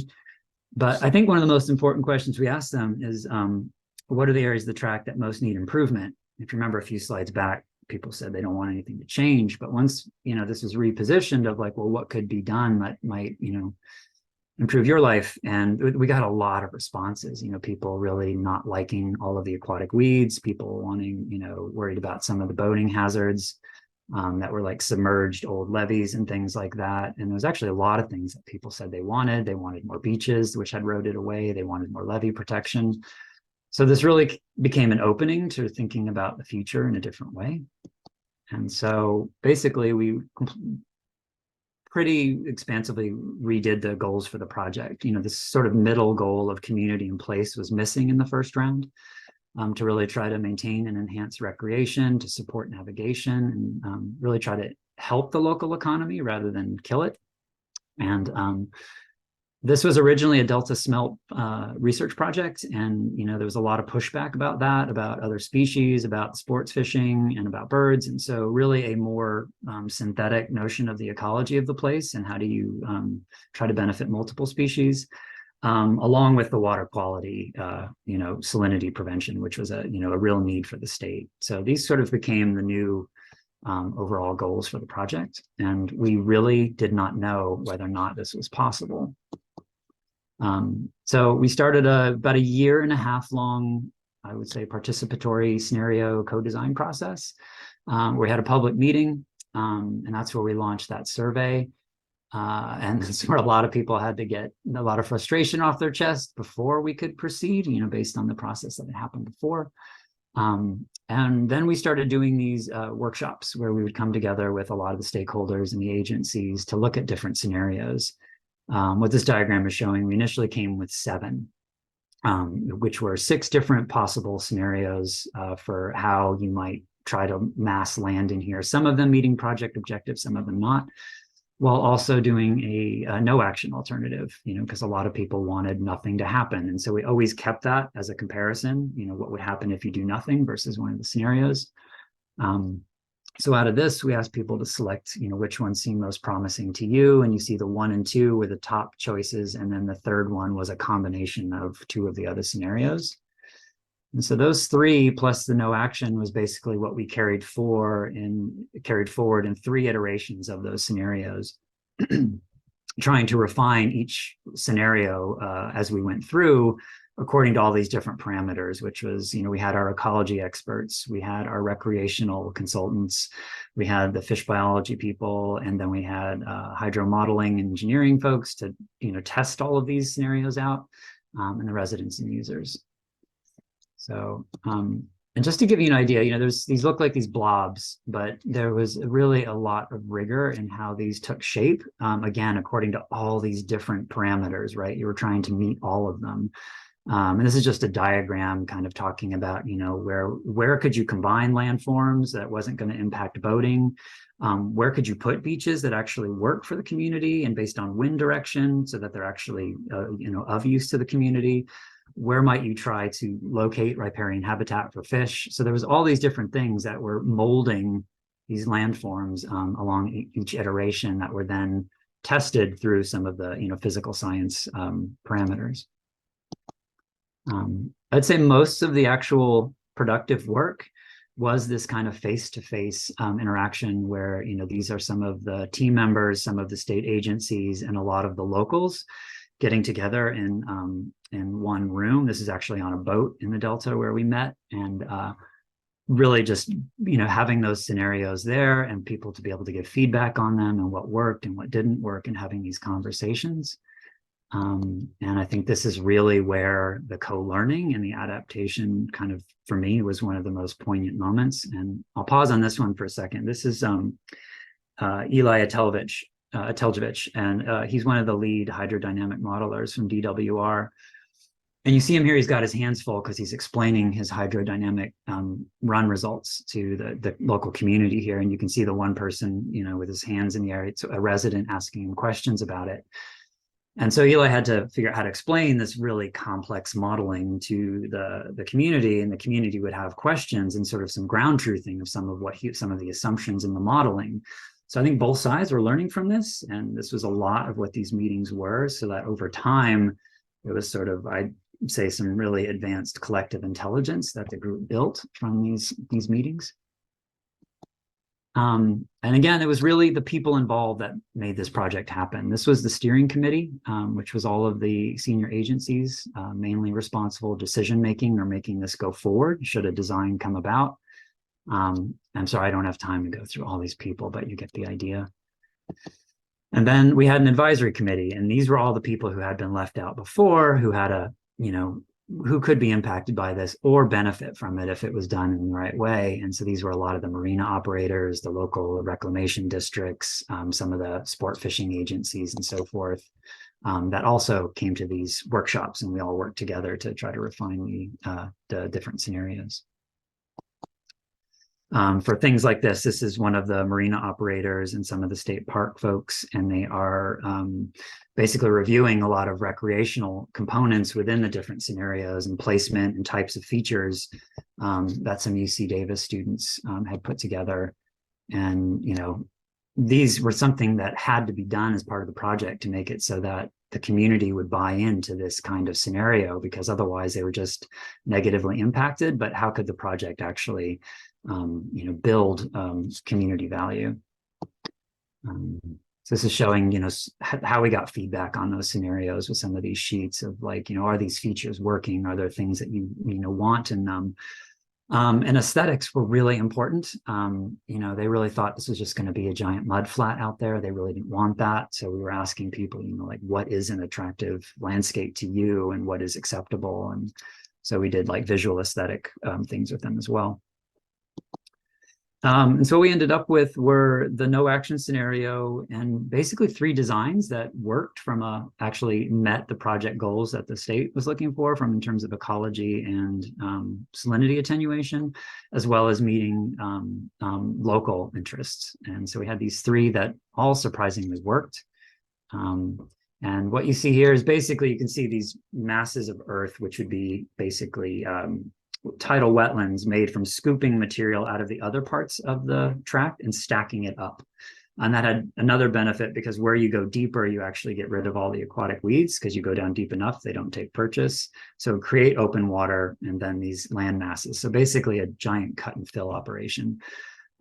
But I think one of the most important questions we asked them is, what are the areas of the track that most need improvement? If you remember a few slides back, people said they don't want anything to change. But once, this was repositioned of like, well, what could be done that might, improve your life? And we got a lot of responses, people really not liking all of the aquatic weeds, people wanting, worried about some of the boating hazards that were like submerged old levees and things like that. And there was actually a lot of things that people said they wanted. They wanted more beaches, which had eroded away. They wanted more levee protection. So this really became an opening to thinking about the future in a different way. And so basically we pretty expansively redid the goals for the project. This sort of middle goal of community in place was missing in the first round, to really try to maintain and enhance recreation, to support navigation, and really try to help the local economy rather than kill it. And this was originally a Delta smelt research project, and there was a lot of pushback about that, about other species, about sports fishing, and about birds. And so really a more synthetic notion of the ecology of the place and how do you try to benefit multiple species, along with the water quality, salinity prevention, which was a real need for the state. So these sort of became the new overall goals for the project. And we really did not know whether or not this was possible. So we started about a 1.5 year long, I would say, participatory scenario co-design process. We had a public meeting, and that's where we launched that survey. And that's where a lot of people had to get a lot of frustration off their chest before we could proceed, based on the process that had happened before. And then we started doing these workshops where we would come together with a lot of the stakeholders and the agencies to look at different scenarios. What this diagram is showing, we initially came with 7, which were 6 different possible scenarios for how you might try to mass land in here. Some of them meeting project objectives, some of them not, while also doing a no action alternative, because a lot of people wanted nothing to happen. And so we always kept that as a comparison, what would happen if you do nothing versus one of the scenarios. So out of this, we asked people to select, which ones seem most promising to you. And you see the 1 and 2 were the top choices. And then the third one was a combination of 2 of the other scenarios. And so those 3 plus the no action was basically what we carried forward in 3 iterations of those scenarios, trying to refine each scenario as we went through, according to all these different parameters, which was, we had our ecology experts, we had our recreational consultants, we had the fish biology people, and then we had hydro modeling engineering folks to, test all of these scenarios out, and the residents and users. So, and just to give you an idea, these look like these blobs, but there was really a lot of rigor in how these took shape. Again, according to all these different parameters, right? You were trying to meet all of them. And this is just a diagram kind of talking about, where could you combine landforms that wasn't going to impact boating? Where could you put beaches that actually work for the community and based on wind direction so that they're actually, of use to the community? Where might you try to locate riparian habitat for fish? So there was all these different things that were molding these landforms along each iteration that were then tested through some of the, physical science parameters. I'd say most of the actual productive work was this kind of face-to-face interaction where, these are some of the team members, some of the state agencies, and a lot of the locals getting together in one room. This is actually on a boat in the Delta where we met, and really just, having those scenarios there and people to be able to give feedback on them and what worked and what didn't work and having these conversations. And I think this is really where the co-learning and the adaptation kind of, for me, was one of the most poignant moments. And I'll pause on this one for a second. This is Eli Ateljevich, and he's one of the lead hydrodynamic modelers from DWR. And you see him here, he's got his hands full because he's explaining his hydrodynamic run results to the local community here. And you can see the one person, with his hands in the air, it's a resident asking him questions about it. And so Eli had to figure out how to explain this really complex modeling to the community, and the community would have questions and sort of some ground truthing of some of the assumptions in the modeling. So I think both sides were learning from this, and this was a lot of what these meetings were, so that over time, it was sort of, I'd say, some really advanced collective intelligence that the group built from these meetings. And again, it was really the people involved that made this project happen. This was the steering committee, which was all of the senior agencies, mainly responsible decision-making or making this go forward should a design come about. I'm sorry, I don't have time to go through all these people, but you get the idea. And then we had an advisory committee, and these were all the people who had been left out before, who had a, who could be impacted by this or benefit from it if it was done in the right way. And so these were a lot of the marina operators, the local reclamation districts, some of the sport fishing agencies and so forth, that also came to these workshops, and we all worked together to try to refine the different scenarios. For things like this is one of the marina operators and some of the state park folks, and they are basically reviewing a lot of recreational components within the different scenarios and placement and types of features that some UC Davis students had put together. And, these were something that had to be done as part of the project to make it so that the community would buy into this kind of scenario, because otherwise they were just negatively impacted. But how could the project actually build community value? So this is showing, how we got feedback on those scenarios with some of these sheets of like, are these features working? Are there things that you want in them? And aesthetics were really important. They really thought this was just going to be a giant mud flat out there. They really didn't want that. So we were asking people, like, what is an attractive landscape to you and what is acceptable? And so we did like visual aesthetic things with them as well. And so what we ended up with were the no action scenario and basically 3 designs that worked actually met the project goals that the state was looking for in terms of ecology and salinity attenuation, as well as meeting local interests. And so we had these 3 that all surprisingly worked. And what you see here is basically, you can see these masses of earth, which would be basically tidal wetlands made from scooping material out of the other parts of the tract and stacking it up. And that had another benefit, because where you go deeper, you actually get rid of all the aquatic weeds, because you go down deep enough, they don't take purchase. So create open water and then these land masses. So basically a giant cut and fill operation.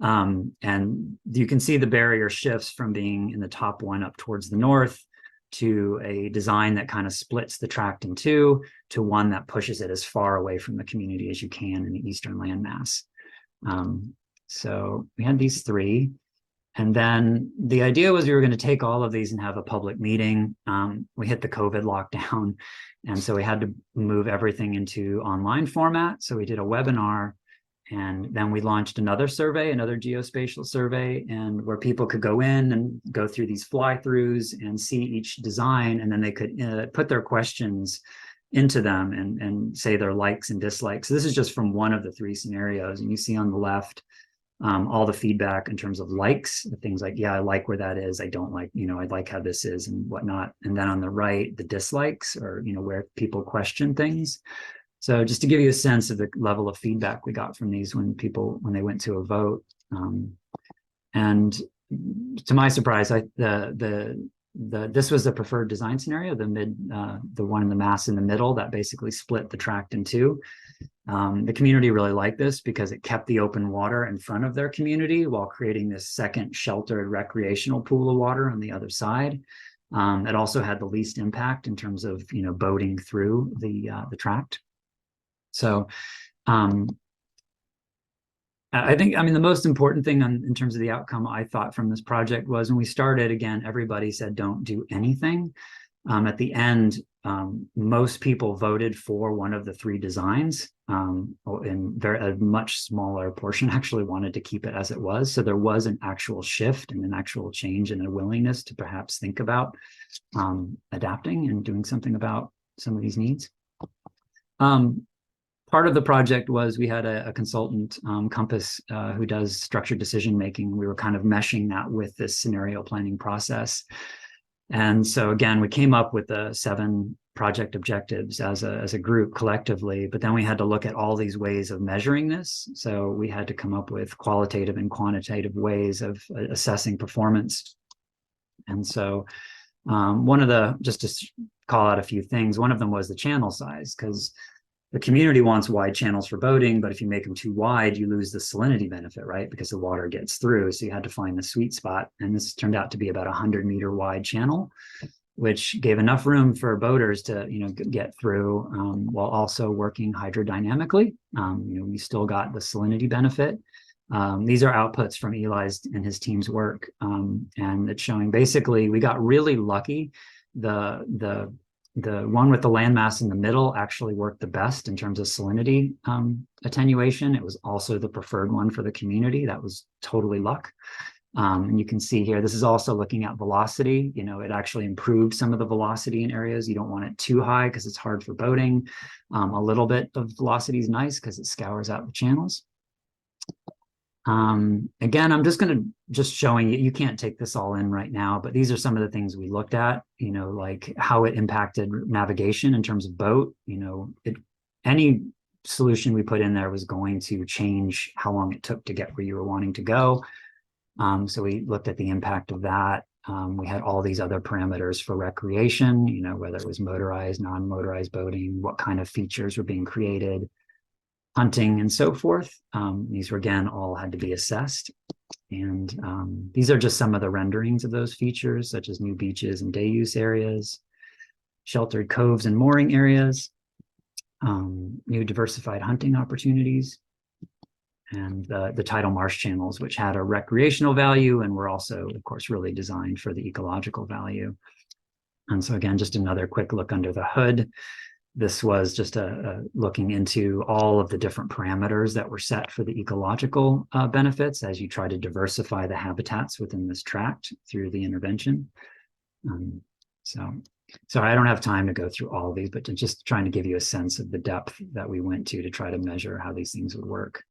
And you can see the barrier shifts from being in the top one up towards the north to a design that kind of splits the tract in 2 to one that pushes it as far away from the community as you can in the eastern landmass. So we had these 3. And then the idea was we were going to take all of these and have a public meeting. We hit the COVID lockdown, and so we had to move everything into online format. So we did a webinar, and then we launched another survey, another geospatial survey, and where people could go in and go through these fly-throughs and see each design, and then they could put their questions into them and say their likes and dislikes. So this is just from one of the 3 scenarios, and you see on the left all the feedback in terms of likes, things like, yeah, I like where that is, I don't like, I like how this is and whatnot. And then on the right, the dislikes, or where people question things. So just to give you a sense of the level of feedback we got from these when they went to a vote. And to my surprise, this was the preferred design scenario, the one in the mass in the middle that basically split the tract in 2. The community really liked this because it kept the open water in front of their community while creating this second sheltered recreational pool of water on the other side. It also had the least impact in terms of boating through the tract. So I think, the most important thing in terms of the outcome I thought from this project was when we started, again, everybody said, don't do anything. At the end, most people voted for one of the 3 designs, and a much smaller portion actually wanted to keep it as it was. So there was an actual shift and an actual change and a willingness to perhaps think about adapting and doing something about some of these needs. Part of the project was we had a consultant, Compass, who does structured decision making. We were kind of meshing that with this scenario planning process. And so again, we came up with the 7 project objectives as a group collectively, but then we had to look at all these ways of measuring this. So we had to come up with qualitative and quantitative ways of assessing performance. And so just to call out a few things. One of them was the channel size, because the community wants wide channels for boating, but if you make them too wide, you lose the salinity benefit, right? Because the water gets through. So you had to find the sweet spot. And this turned out to be about a 100-meter wide channel, which gave enough room for boaters to, get through, while also working hydrodynamically. We still got the salinity benefit. These are outputs from Eli's and his team's work, and it's showing basically we got really lucky. The one with the landmass in the middle actually worked the best in terms of salinity attenuation. It was also the preferred one for the community. That was totally luck. And you can see here, this is also looking at velocity. It actually improved some of the velocity in areas. You don't want it too high because it's hard for boating. A little bit of velocity is nice because it scours out the channels. Again, I'm just showing you can't take this all in right now, but these are some of the things we looked at, like how it impacted navigation in terms of boat. Any solution we put in there was going to change how long it took to get where you were wanting to go. So we looked at the impact of that. We had all these other parameters for recreation, whether it was motorized, non-motorized boating, what kind of features were being created, hunting, and so forth. These were, again, all had to be assessed. And these are just some of the renderings of those features, such as new beaches and day use areas, sheltered coves and mooring areas, new diversified hunting opportunities, and the tidal marsh channels, which had a recreational value and were also, of course, really designed for the ecological value. And so again, just another quick look under the hood. This was just looking into all of the different parameters that were set for the ecological benefits as you try to diversify the habitats within this tract through the intervention. So I don't have time to go through all of these, but just trying to give you a sense of the depth that we went to try to measure how these things would work.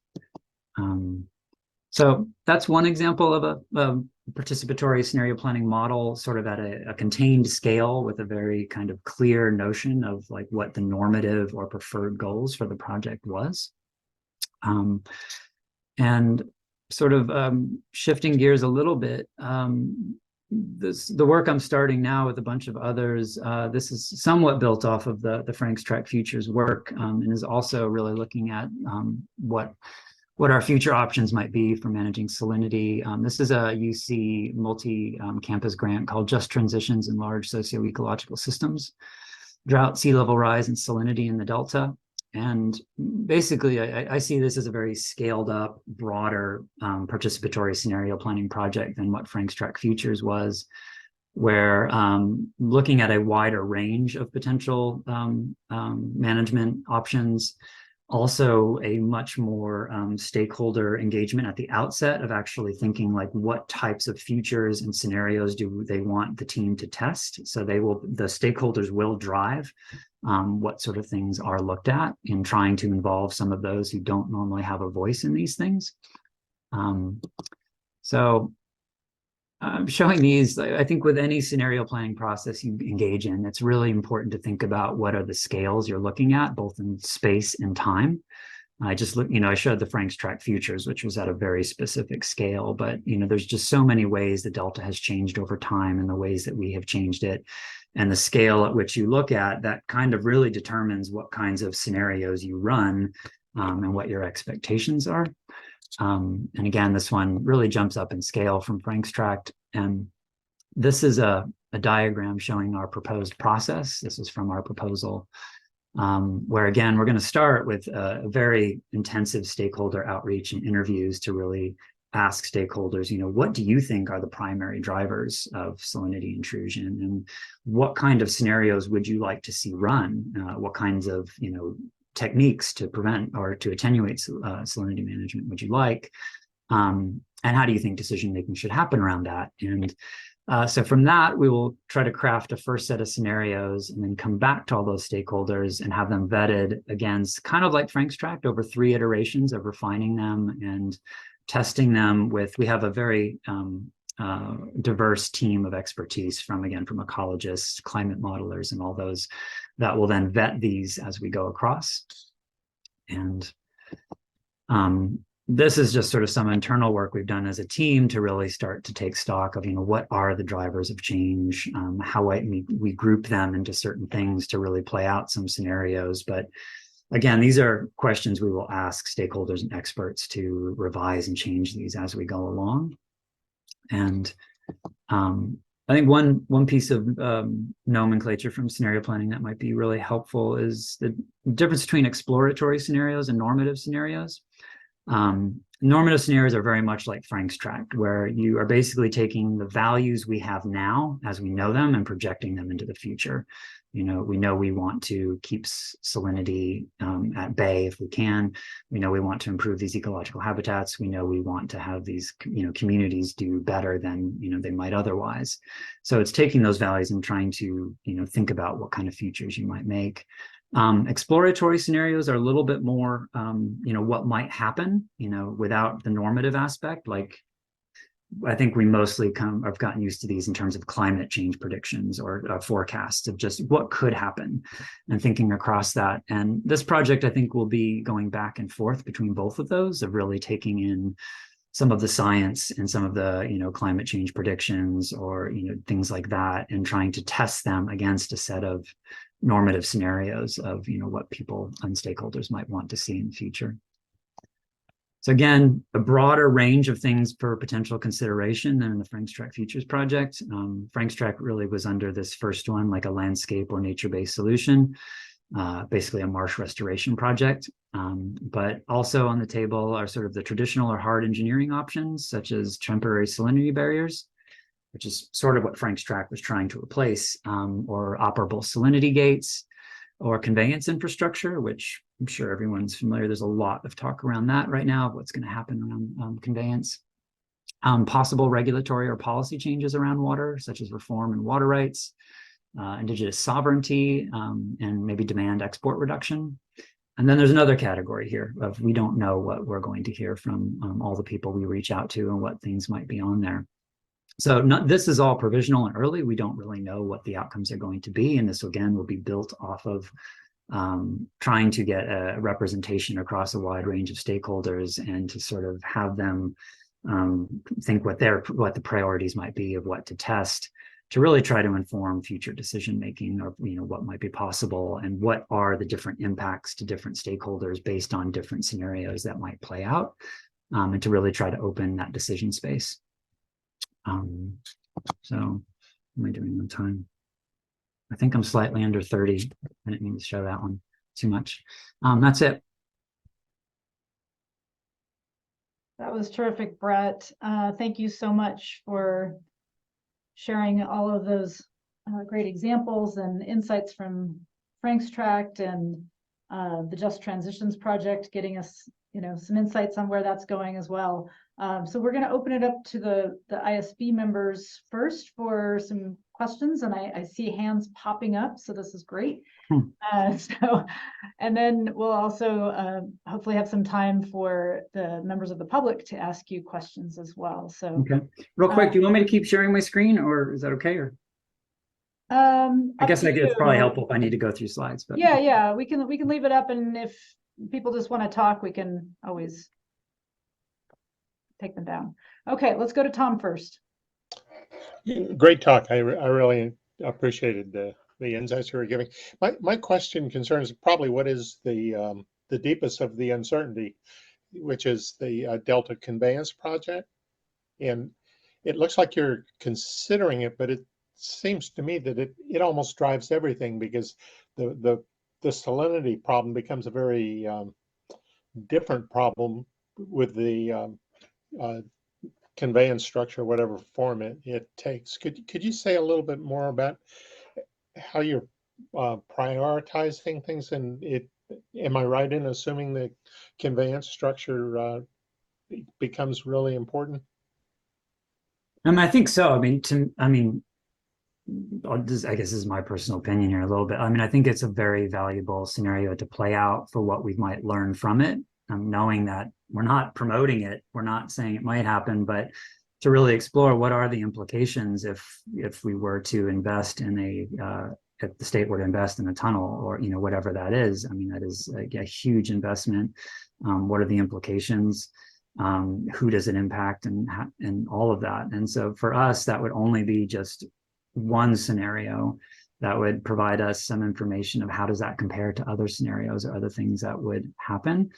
So that's one example of a participatory scenario planning model, sort of at a contained scale with a very kind of clear notion of like what the normative or preferred goals for the project was. And sort of shifting gears a little bit, the work I'm starting now with a bunch of others, this is somewhat built off of the Frank's Track Futures work, and is also really looking at what our future options might be for managing salinity. This is a UC multi-campus grant called Just Transitions in Large Socio-Ecological Systems, Drought, Sea Level Rise, and Salinity in the Delta. And basically, I see this as a very scaled up, broader participatory scenario planning project than what Frank's Track Futures was, where looking at a wider range of potential management options, also a much more stakeholder engagement at the outset of actually thinking like what types of features and scenarios do they want the team to test. So the stakeholders will drive what sort of things are looked at in trying to involve some of those who don't normally have a voice in these things. So I'm showing these, I think with any scenario planning process you engage in, it's really important to think about what are the scales you're looking at, both in space and time. I just look, I showed the Frank's Track Futures, which was at a very specific scale, but there's just so many ways the Delta has changed over time and the ways that we have changed it. And the scale at which you look at, that kind of really determines what kinds of scenarios you run and what your expectations are. And again, this one really jumps up in scale from Frank's Tract. And this is a diagram showing our proposed process. This is from our proposal, where again, we're going to start with a very intensive stakeholder outreach and interviews to really ask stakeholders, what do you think are the primary drivers of salinity intrusion? And what kind of scenarios would you like to see run? What kinds of, techniques to prevent or to attenuate salinity management would you like? And how do you think decision making should happen around that? And so from that, we will try to craft a first set of scenarios and then come back to all those stakeholders and have them vetted against, kind of like Frank's Tract, over 3 iterations of refining them and testing them with, we have a very diverse team of expertise from ecologists, climate modelers, and all those that will then vet these as we go across. And this is just sort of some internal work we've done as a team to really start to take stock of, what are the drivers of change, how we group them into certain things to really play out some scenarios. But again, these are questions we will ask stakeholders and experts to revise and change these as we go along. And I think one piece of nomenclature from scenario planning that might be really helpful is the difference between exploratory scenarios and normative scenarios. Normative scenarios are very much like Frank's tract, where you are basically taking the values we have now as we know them and projecting them into the future. We know we want to keep salinity at bay if we can. We know we want to improve these ecological habitats. We know we want to have these communities do better than they might otherwise. So it's taking those values and trying to think about what kind of futures you might make. Exploratory scenarios are a little bit more, what might happen, without the normative aspect. Like, I think we mostly have gotten used to these in terms of climate change predictions or forecasts of just what could happen and thinking across that. And this project, I think, will be going back and forth between both of those, of really taking in some of the science and some of the, climate change predictions or, things like that, and trying to test them against a set of normative scenarios of, what people and stakeholders might want to see in the future. So again, a broader range of things for potential consideration than in the Frank's Tract Futures project. Frank's Tract really was under this first one, like a landscape or nature-based solution, basically a marsh restoration project. But also on the table are sort of the traditional or hard engineering options, such as temporary salinity barriers, which is sort of what Frank's Tract was trying to replace, or operable salinity gates, or conveyance infrastructure, which I'm sure everyone's familiar. There's a lot of talk around that right now of what's going to happen around conveyance. Possible regulatory or policy changes around water, such as reform and water rights, indigenous sovereignty, and maybe demand export reduction. And then there's another category here of we don't know what we're going to hear from all the people we reach out to and what things might be on there. So this is all provisional and early. We don't really know what the outcomes are going to be. And this, again, will be built off of trying to get a representation across a wide range of stakeholders and to sort of have them think what the priorities might be of what to test, to really try to inform future decision making, or what might be possible and what are the different impacts to different stakeholders based on different scenarios that might play out, and to really try to open that decision space. So what am I doing on time? I think I'm slightly under 30. I didn't mean to show that one too much. That's it. That was terrific, Brett. Thank you so much for sharing all of those great examples and insights from Frank's Tract and the Just Transitions Project, getting us, some insights on where that's going as well. So we're going to open it up to the ISB members first for some questions, and I see hands popping up, so this is great. And then we'll also hopefully have some time for the members of the public to ask you questions as well. So okay, real quick, do you want me to keep sharing my screen, or is that okay? Or I guess it's probably helpful if I need to go through slides. But yeah, we can leave it up, and if people just want to talk, we can always take them down. Okay, let's go to Tom first. Great talk. I really appreciated the insights you were giving. My question concerns probably what is the deepest of the uncertainty, which is the Delta Conveyance Project. And it looks like you're considering it, but it seems to me that it almost drives everything, because the salinity problem becomes a very different problem with the conveyance structure, whatever form it takes. Could you say a little bit more about how you're prioritizing things? And am I right in assuming the conveyance structure becomes really important? I think so. I guess this is my personal opinion here a little bit. I think it's a very valuable scenario to play out for what we might learn from it. Knowing that we're not promoting it, we're not saying it might happen, but to really explore what are the implications if we were to invest in if the state were to invest in a tunnel, or whatever that is. That is a huge investment. What are the implications? who does it impact, and all of that. And so for us, that would only be just one scenario that would provide us some information of how does that compare to other scenarios or other things that would happen.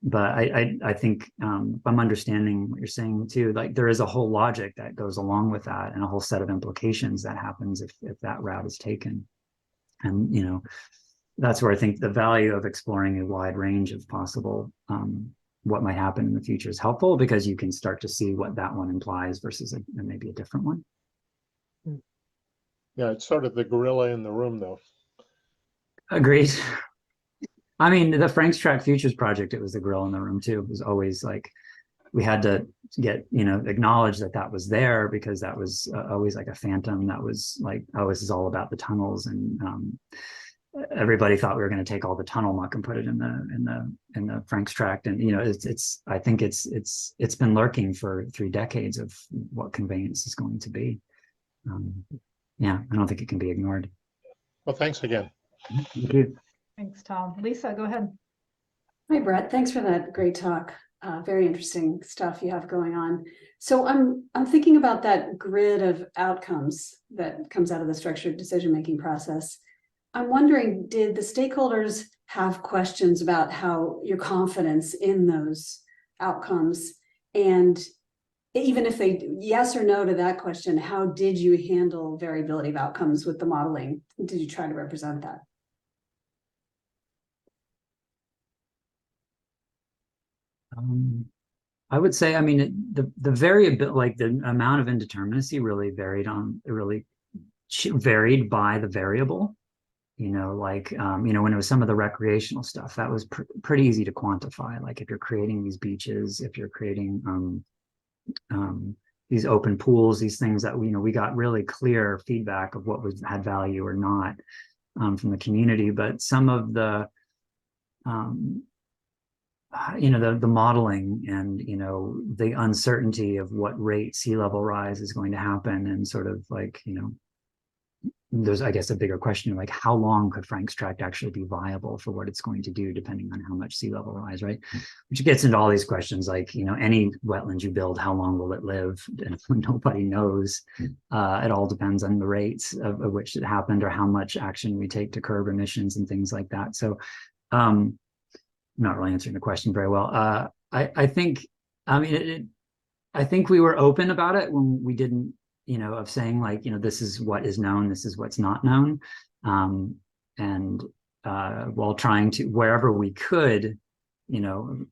But I think I'm understanding what you're saying too. Like there is a whole logic that goes along with that, and a whole set of implications that happens if that route is taken. And you know, that's where I think the value of exploring a wide range of possible what might happen in the future is helpful, because you can start to see what that one implies versus maybe a different one. Yeah, it's sort of the gorilla in the room, though. Agreed. I mean, the Frank's Track Futures project, it was the gorilla in the room too. It was always like, we had to get, you know, acknowledge that that was there, because that was always like a phantom that was like, oh, this is all about the tunnels. And everybody thought we were going to take all the tunnel muck and put it in the Frank's Tract. And, you know, I think it's been lurking for 3 decades of what conveyance is going to be. Yeah, I don't think it can be ignored. Well, thanks again. Thank you. Thanks, Tom. Lisa, go ahead. Hi, Brett. Thanks for that great talk. Very interesting stuff you have going on. So I'm thinking about that grid of outcomes that comes out of the structured decision-making process. I'm wondering, did the stakeholders have questions about how your confidence in those outcomes? And even if they yes or no to that question, how did you handle variability of outcomes with the modeling? Did you try to represent that? I would say, I mean, the variability, like the amount of indeterminacy really varied by the variable. You know, like, you know, when it was some of the recreational stuff, that was pretty easy to quantify. Like if you're creating these beaches, if you're creating these open pools, these things that, you know, we got really clear feedback of what had value or not from the community. But some of the, you know, the modeling and, you know, the uncertainty of what rate sea level rise is going to happen, and sort of like, you know, there's, I guess, a bigger question, like how long could Frank's Tract actually be viable for what it's going to do, depending on how much sea level rise, right? Which gets into all these questions, like, you know, any wetland you build, how long will it live? And nobody knows. It all depends on the rates of which it happened, or how much action we take to curb emissions and things like that. So I'm not really answering the question very well. I think, I mean, I think we were open about it when we didn't, you know, of saying like, you know, this is what is known, this is what's not known. And while trying to, wherever we could, you know,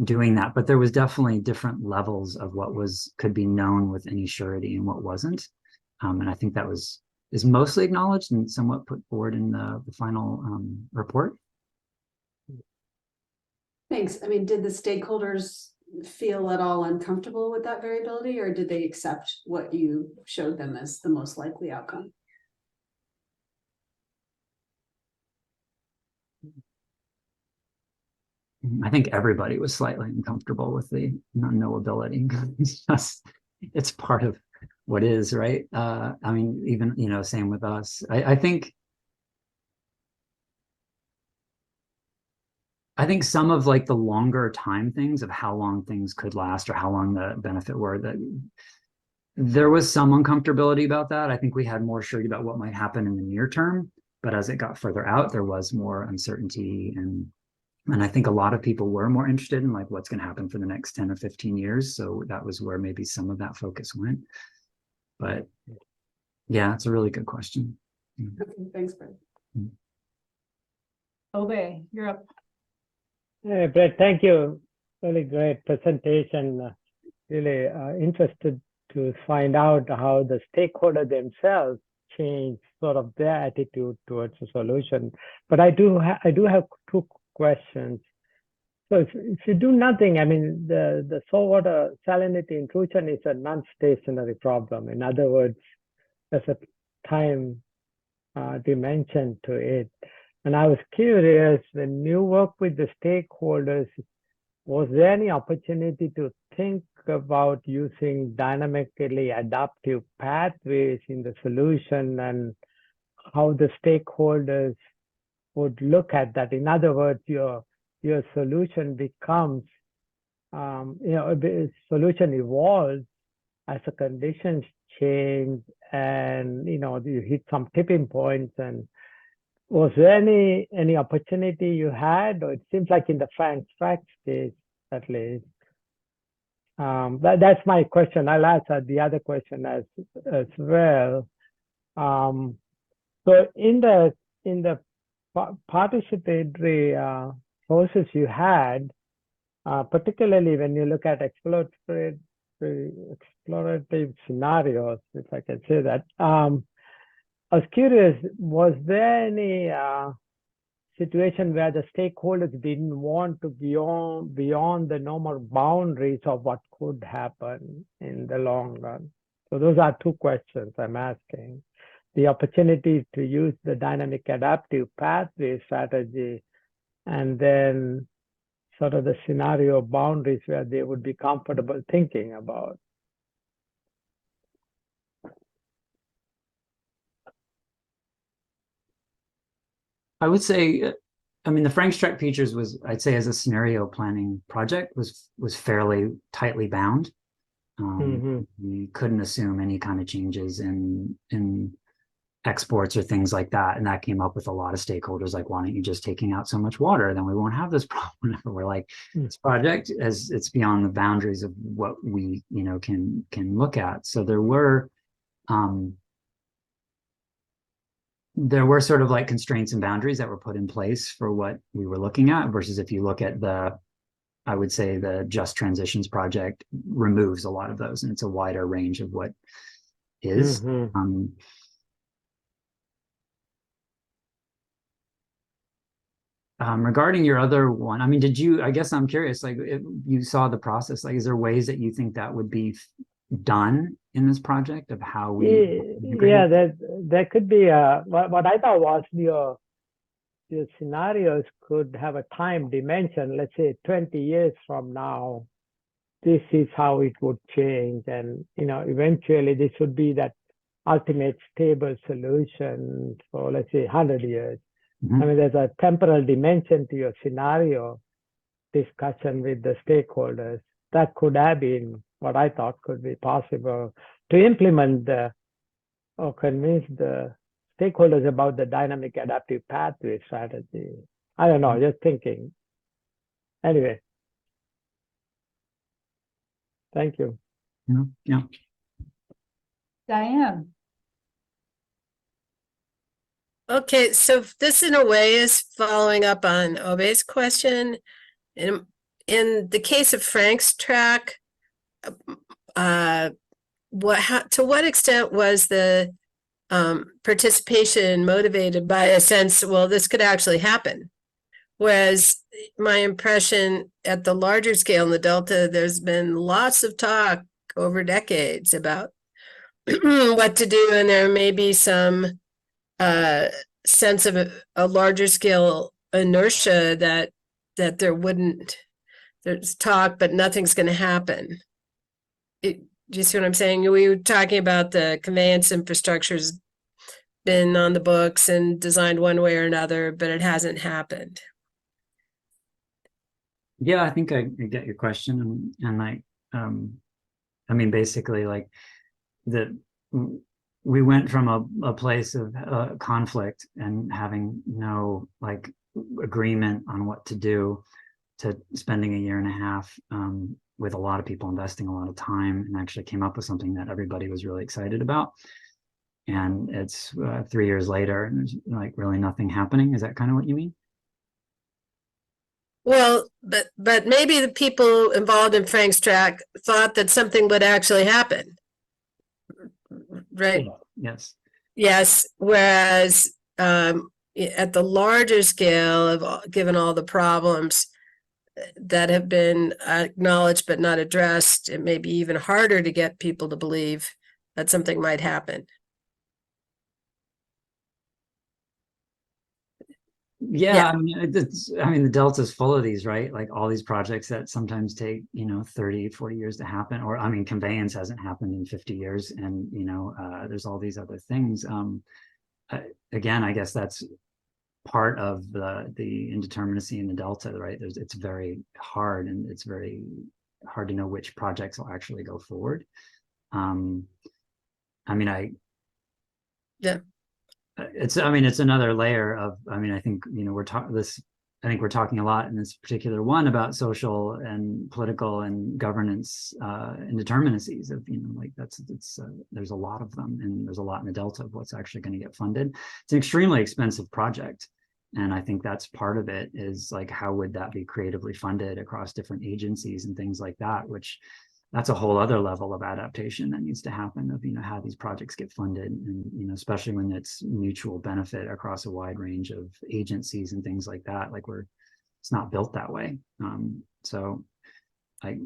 doing that, but there was definitely different levels of what could be known with any surety and what wasn't. And I think that is mostly acknowledged and somewhat put forward in the final report. Thanks. I mean, did the stakeholders feel at all uncomfortable with that variability, or did they accept what you showed them as the most likely outcome? I think everybody was slightly uncomfortable with the unknowability. It's part of what is, right? I mean, even, you know, same with us. I think some of like the longer time things of how long things could last or how long the benefit were, that there was some uncomfortability about that. I think we had more surety about what might happen in the near term, but as it got further out, there was more uncertainty. And I think a lot of people were more interested in like what's going to happen for the next 10 or 15 years. So that was where maybe some of that focus went. But yeah, it's a really good question. Okay, thanks, Brett. Obey, you're up. Hey, Brett, thank you. Really great presentation. Really interested to find out how the stakeholder themselves change sort of their attitude towards the solution. But I do have 2 questions. So if you do nothing, I mean, the saltwater salinity intrusion is a non-stationary problem. In other words, there's a time dimension to it. And I was curious, when you work with the stakeholders, was there any opportunity to think about using dynamically adaptive pathways in the solution, and how the stakeholders would look at that? In other words, your solution becomes the solution evolves as the conditions change and, you hit some tipping points. And was there any opportunity you had, or it seems like in the fast track stage, at least? That's my question. I'll answer the other question as well. So in the participatory process you had, particularly when you look at explorative scenarios, if I can say that, I was curious, was there any situation where the stakeholders didn't want to beyond the normal boundaries of what could happen in the long run? So those are two questions I'm asking. The opportunity to use the dynamic adaptive pathway strategy, and then sort of the scenario boundaries where they would be comfortable thinking about. I would say, I mean, the Frank's Track Features was, I'd say, as a scenario planning project, was fairly tightly bound. We couldn't assume any kind of changes in exports or things like that, and that came up with a lot of stakeholders, like, why aren't you just taking out so much water? Then we won't have this problem. We're like, this project, as it's beyond the boundaries of what we can look at. So there were sort of like constraints and boundaries that were put in place for what we were looking at, versus if you look at I would say the Just Transitions project removes a lot of those, and it's a wider range of what is. Regarding your other one, I mean, I guess I'm curious, like, if you saw the process, like, is there ways that you think that would be done in this project of how we Yeah, there could be what I thought was your scenarios could have a time dimension. Let's say 20 years from now, this is how it would change, and eventually this would be that ultimate stable solution for, let's say, 100 years. I mean, there's a temporal dimension to your scenario discussion with the stakeholders. That could have been what I thought could be possible to implement or convince the stakeholders about the dynamic adaptive pathway strategy. I don't know, just thinking. Anyway. Thank you. Yeah. Diane. Okay, so this in a way is following up on Obe's question. In the case of Frank's Track, to what extent was the participation motivated by a sense, well, this could actually happen? Whereas my impression at the larger scale in the Delta, there's been lots of talk over decades about what to do, and there may be some sense of a larger scale inertia that there's talk, but nothing's going to happen. Do you see what I'm saying? We were talking about the conveyance infrastructure's been on the books and designed one way or another, but it hasn't happened. Yeah, I think I get your question, and like, I mean, basically, like, we went from a place of conflict and having no like agreement on what to do, to spending 1.5 years with a lot of people investing a lot of time, and actually came up with something that everybody was really excited about. And it's 3 years later, and there's like really nothing happening. Is that kind of what you mean? Well, but maybe the people involved in Frank's Track thought that something would actually happen. Right. Yes. Yes. Whereas at the larger scale, given all the problems that have been acknowledged but not addressed, it may be even harder to get people to believe that something might happen. Yeah, I mean, the Delta's full of these, right? Like all these projects that sometimes take, 30, 40 years to happen, or I mean, conveyance hasn't happened in 50 years. And, there's all these other things. Again, I guess that's part of the indeterminacy in the Delta, right? It's very hard, and it's very hard to know which projects will actually go forward. Yeah. It's another layer of, I think, I think we're talking a lot in this particular one about social and political and governance indeterminacies of, there's a lot of them, and there's a lot in the Delta of what's actually going to get funded. It's an extremely expensive project. And I think that's part of it, is like, how would that be creatively funded across different agencies and things like that, which that's a whole other level of adaptation that needs to happen of, how these projects get funded, and, especially when it's mutual benefit across a wide range of agencies and things like that. Like, it's not built that way. So I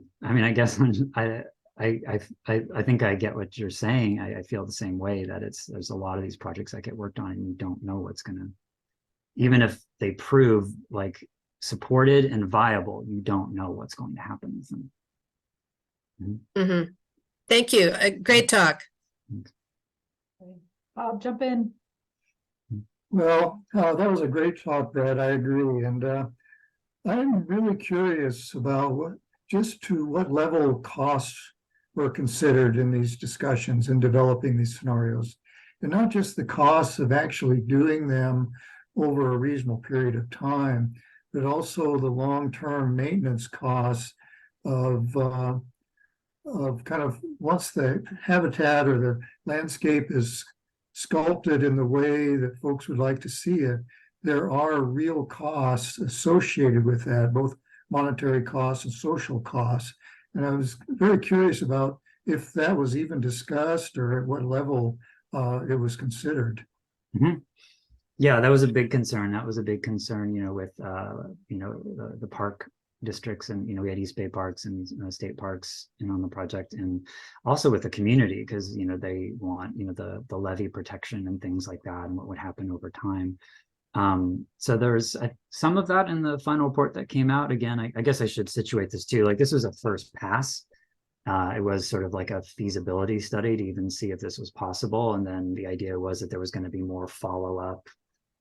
guess I think I get what you're saying. I feel the same way, that there's a lot of these projects that get worked on and you don't know what's gonna, even if they prove like supported and viable, you don't know what's going to happen with them. Mm-hmm. Thank you. Great talk. Bob, jump in. Well, that was a great talk, Brad. I agree. And I'm really curious about to what level costs were considered in these discussions in developing these scenarios. And not just the costs of actually doing them over a reasonable period of time, but also the long-term maintenance costs of kind of, once the habitat or the landscape is sculpted in the way that folks would like to see it, there are real costs associated with that, both monetary costs and social costs. And I was very curious about if that was even discussed, or at what level it was considered. Mm-hmm. Yeah, that was a big concern. That was a big concern, with the park districts, and we had East Bay parks and state parks on the project, and also with the community, because they want the levee protection and things like that, and what would happen over time. So there's some of that in the final report that came out. Again, I guess I should situate this too. Like, this was a first pass. It was sort of like a feasibility study to even see if this was possible, and then the idea was that there was going to be more follow-up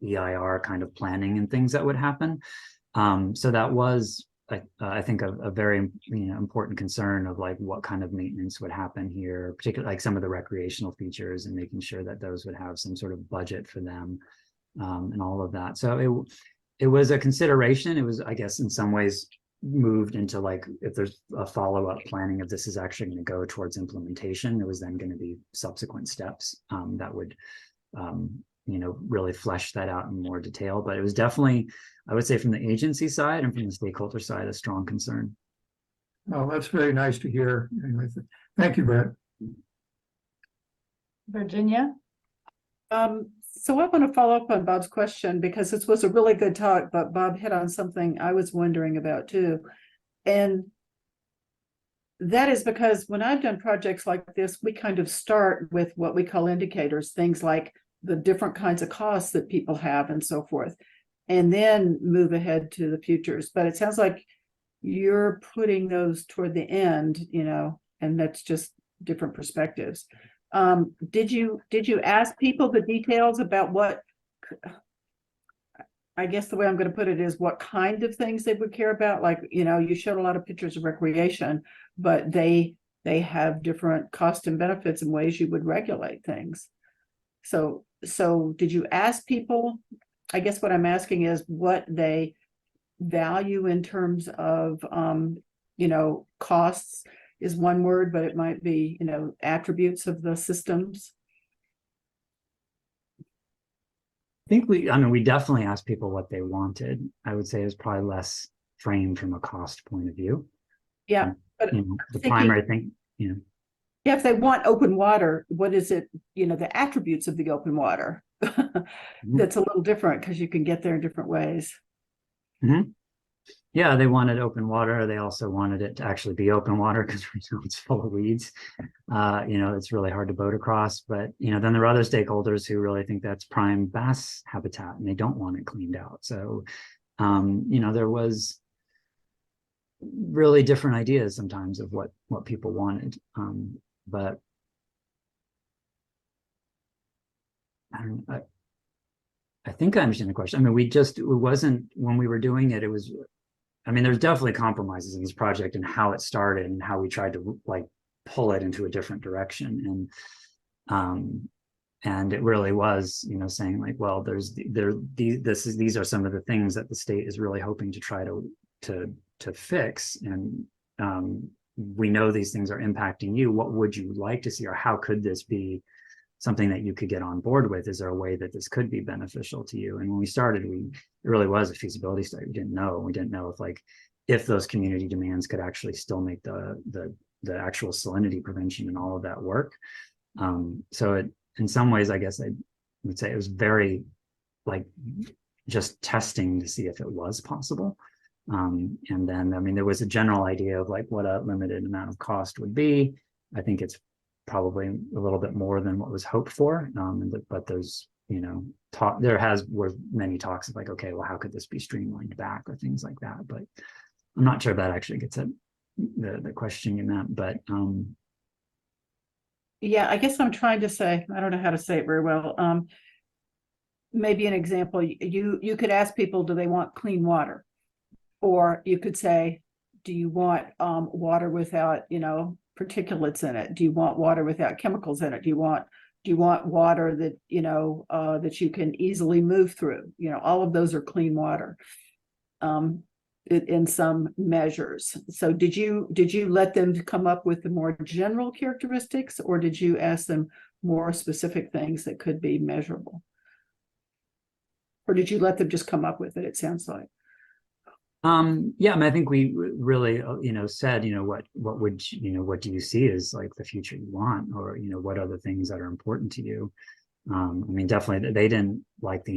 EIR kind of planning and things that would happen. So that was, I think, a very important concern of like what kind of maintenance would happen here, particularly like some of the recreational features, and making sure that those would have some sort of budget for them, and all of that. So it was a consideration. It was, I guess, in some ways moved into like, if there's a follow-up planning, if this is actually going to go towards implementation, there was then going to be subsequent steps that would really flesh that out in more detail. But it was definitely, I would say, from the agency side and from the stakeholder side, a strong concern. Oh, that's very nice to hear. Anyway, thank you, Brett. Virginia? So I want to follow up on Bob's question, because this was a really good talk, but Bob hit on something I was wondering about too. And that is because when I've done projects like this, we kind of start with what we call indicators, things like the different kinds of costs that people have and so forth, and then move ahead to the futures. But it sounds like you're putting those toward the end, and that's just different perspectives. Did you ask people the details about what, I guess the way I'm going to put it is, what kind of things they would care about? Like, you showed a lot of pictures of recreation, but they have different costs and benefits and ways you would regulate things. So did you ask people? I guess what I'm asking is what they value in terms of, costs is one word, but it might be, attributes of the systems. I think we definitely asked people what they wanted. I would say it was probably less framed from a cost point of view. Yeah. But the primary thing, yeah, if they want open water, what is it, the attributes of the open water? That's a little different, because you can get there in different ways. Mm-hmm. Yeah, they wanted open water. They also wanted it to actually be open water, because it's full of weeds. It's really hard to boat across. But then there are other stakeholders who really think that's prime bass habitat, and they don't want it cleaned out. So there was really different ideas sometimes of what people wanted. But I think I understand the question. It wasn't, when we were doing it, it was I mean, there's definitely compromises in this project and how it started and how we tried to like pull it into a different direction. And it really was, you know, saying like, well, these are some of the things that the state is really hoping to try to fix. And we know these things are impacting you. What would you like to see, or how could this be something that you could get on board with? Is there a way that this could be beneficial to you? And when we started, it really was a feasibility study. We didn't know if those community demands could actually still make the actual salinity prevention and all of that work. So in some ways, I guess I would say it was very like just testing to see if it was possible. And then, I mean, there was a general idea of like what a limited amount of cost would be. I think it's probably a little bit more than what was hoped for. But there's, you know, were many talks of like, okay, well, how could this be streamlined back or things like that? But I'm not sure if that actually gets at the question you meant, but yeah, I guess I'm trying to say, I don't know how to say it very well. Maybe an example, you could ask people, do they want clean water? Or you could say, do you want water without, you know, particulates in it? Do you want water without chemicals in it? Do you want water that, you know, that you can easily move through? You know, all of those are clean water in some measures. So did you let them come up with the more general characteristics, or did you ask them more specific things that could be measurable? Or did you let them just come up with it? It sounds like. Yeah, I mean, I think we really, you know, said, you know, what do you see as like the future you want, or, you know, what are the things that are important to you? I mean, definitely they didn't like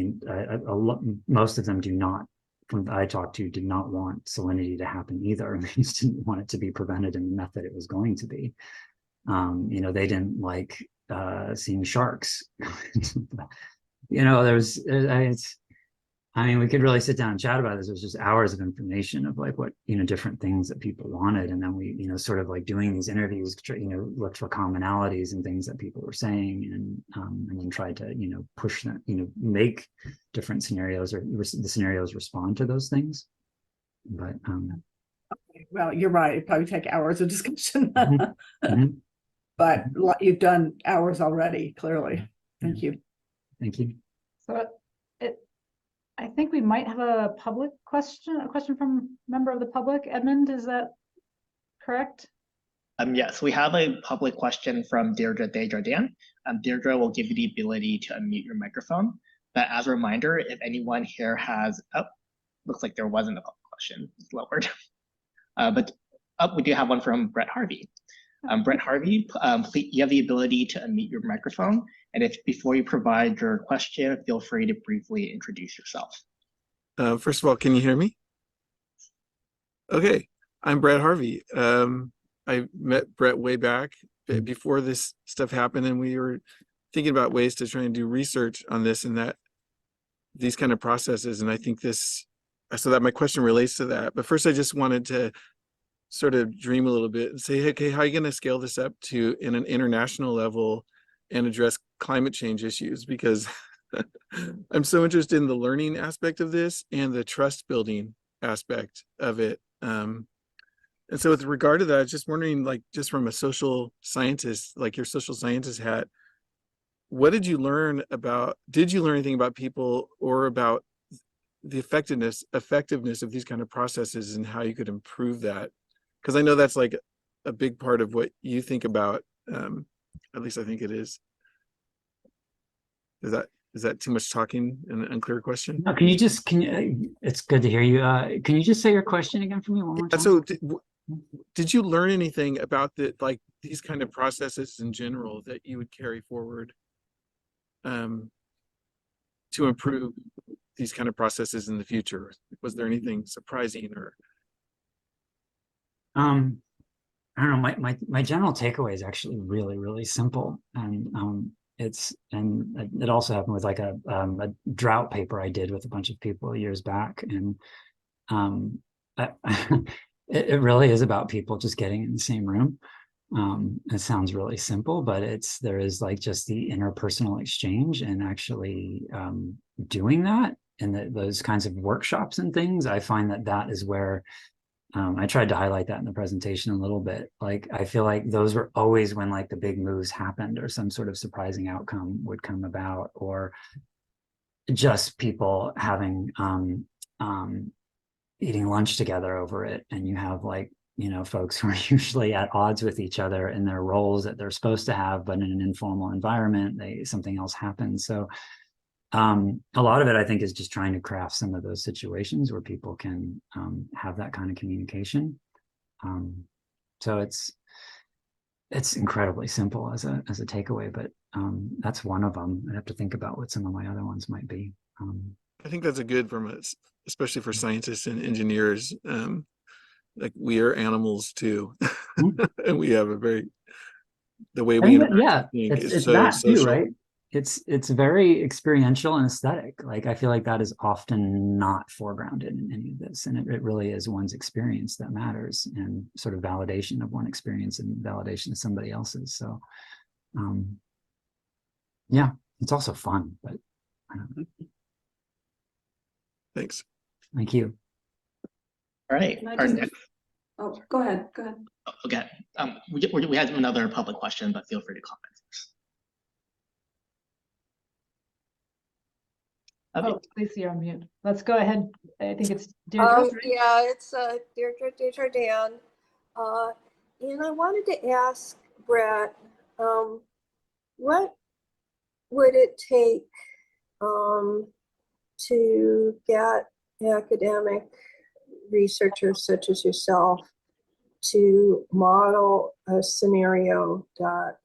most of them do not, from I talked to, did not want salinity to happen either. They just didn't want it to be prevented in the method it was going to be. You know, they didn't like seeing sharks. You know, I mean, we could really sit down and chat about this. It was just hours of information of like what, you know, different things that people wanted. And then we, you know, sort of like doing these interviews, you know, looked for commonalities and things that people were saying, and then tried to, you know, push them, you know, make different scenarios or the scenarios respond to those things. But well, you're right. It'd probably take hours of discussion. Mm-hmm. But you've done hours already, clearly. Thank you. Thank you. So I think we might have a question from a member of the public. Edmund, is that correct? Yes, we have a public question from Deirdre Desjardins. Deirdre will give you the ability to unmute your microphone. But as a reminder, if anyone here has, looks like there wasn't a public question, it's lowered. We do have one from Brett Harvey. Brett Harvey, please, you have the ability to unmute your microphone. And if before you provide your question, feel free to briefly introduce yourself. First of all, can you hear me? Okay, I'm Brett Harvey. I met Brett way back before this stuff happened, and we were thinking about ways to try and do research on this and these kind of processes. And I think so that my question relates to that. But first, I just wanted to sort of dream a little bit and say, hey, okay, how are you going to scale this up to in an international level and address climate change issues? Because I'm so interested in the learning aspect of this and the trust building aspect of it. And so with regard to that, I was just wondering, like, just from a social scientist, like your social scientist hat, what did you learn anything about people or about the effectiveness of these kind of processes and how you could improve that? Because I know that's like a big part of what you think about. At least I think it is. Is that too much talking and an unclear question? No, it's good to hear you. Can you just say your question again for me one more time? So did you learn anything about these kind of processes in general that you would carry forward to improve these kind of processes in the future? Was there anything surprising or? I don't know. My general takeaway is actually really, really simple, and it also happened with like a drought paper I did with a bunch of people years back, and it really is about people just getting in the same room. It sounds really simple, but there is like just the interpersonal exchange and actually doing that those kinds of workshops and things, I find that is where I tried to highlight that in the presentation a little bit. Like, I feel like those were always when like the big moves happened or some sort of surprising outcome would come about, or just people having eating lunch together over it. And you have like, you know, folks who are usually at odds with each other in their roles that they're supposed to have, but in an informal environment, something else happens. So a lot of it, I think, is just trying to craft some of those situations where people can have that kind of communication. So it's incredibly simple as a takeaway, but that's one of them. I have to think about what some of my other ones might be. I think that's a good from us, especially for scientists and engineers. Like, we are animals too, and we have the way we interact, it's so that too, social. right? It's very experiential and aesthetic. Like, I feel like that is often not foregrounded in any of this, and it really is one's experience that matters, and sort of validation of one experience and validation of somebody else's. So yeah, it's also fun, but I don't know. Thanks. Thank you. All right. Can I Our just- next, Oh, go ahead. okay. We had another public question, but feel free to comment first. Oh, Lisa, you're on mute. Let's go ahead. I think it's Deirdre. Right? Yeah, it's Deirdre Dan. And I wanted to ask Brett, what would it take to get academic researchers such as yourself to model a scenario that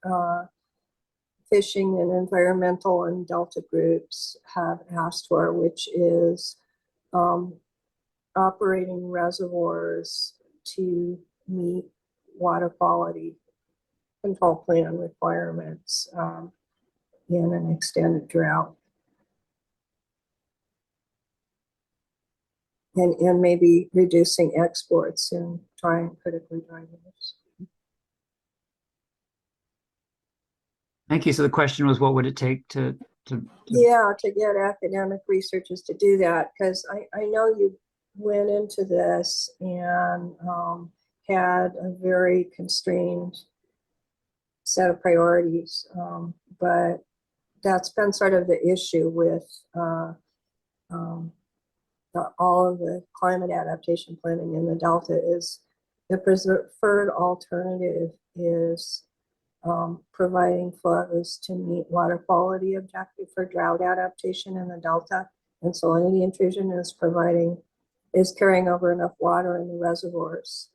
fishing and environmental and Delta groups have asked for, which is operating reservoirs to meet water quality control plan requirements in an extended drought? And maybe reducing exports and trying critically dry rivers. Thank you. So the question was, what would it take to Yeah, to get academic researchers to do that, because I know you went into this and had a very constrained set of priorities, but that's been sort of the issue with all of the climate adaptation planning in the Delta. Is the preferred alternative is providing flows to meet water quality objective for drought adaptation in the Delta, and salinity intrusion is carrying over enough water in the reservoirs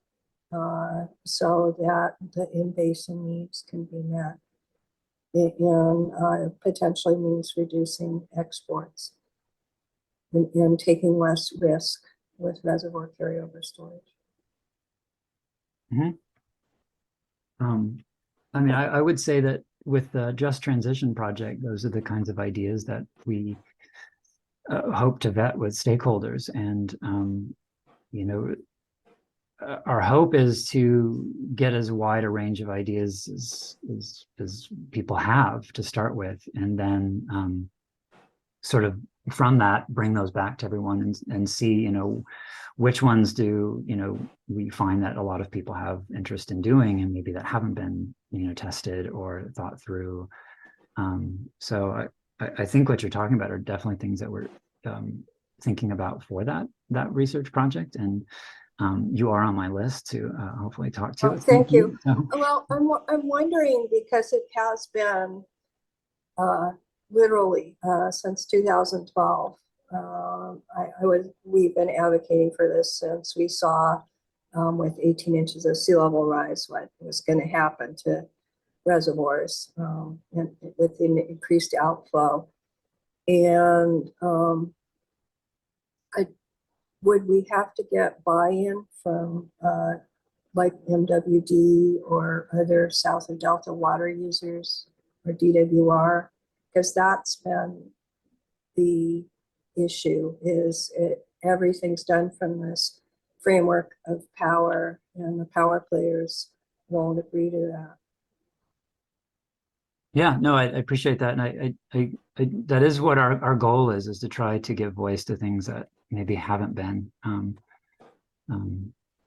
so that the in-basin needs can be met, and potentially means reducing exports and taking less risk with reservoir carryover storage. Mm-hmm. I mean, I would say that with the Just Transition Project, those are the kinds of ideas that we hope to vet with stakeholders. And, you know, our hope is to get as wide a range of ideas as people have to start with, and then sort of from that, bring those back to everyone and see, you know, which ones do, you know, we find that a lot of people have interest in doing, and maybe that haven't been, you know, tested or thought through. So I think what you're talking about are definitely things that we're thinking about for that research project, and you are on my list to hopefully talk to. Thank you. So. Well, I'm wondering, because it has been literally since 2012. We've been advocating for this since we saw with 18 inches of sea level rise what was going to happen to reservoirs and with the increased outflow. And would we have to get buy-in from like MWD or other South and Delta water users or DWR? Because that's been the issue, is everything's done from this framework of power, and the power players won't agree to that. Yeah, no, I appreciate that. And I that is what our goal is to try to give voice to things that maybe haven't been,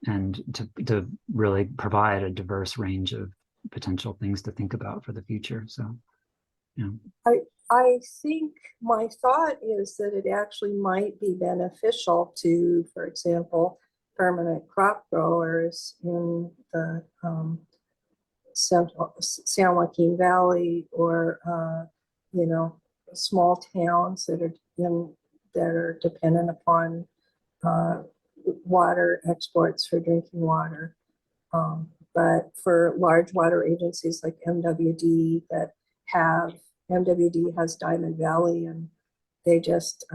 and to really provide a diverse range of potential things to think about for the future. So, yeah. I think my thought is that it actually might be beneficial to, for example, permanent crop growers in the Central San Joaquin Valley, or you know, small towns that are dependent upon water exports for drinking water. But for large water agencies like MWD MWD has Diamond Valley, and they just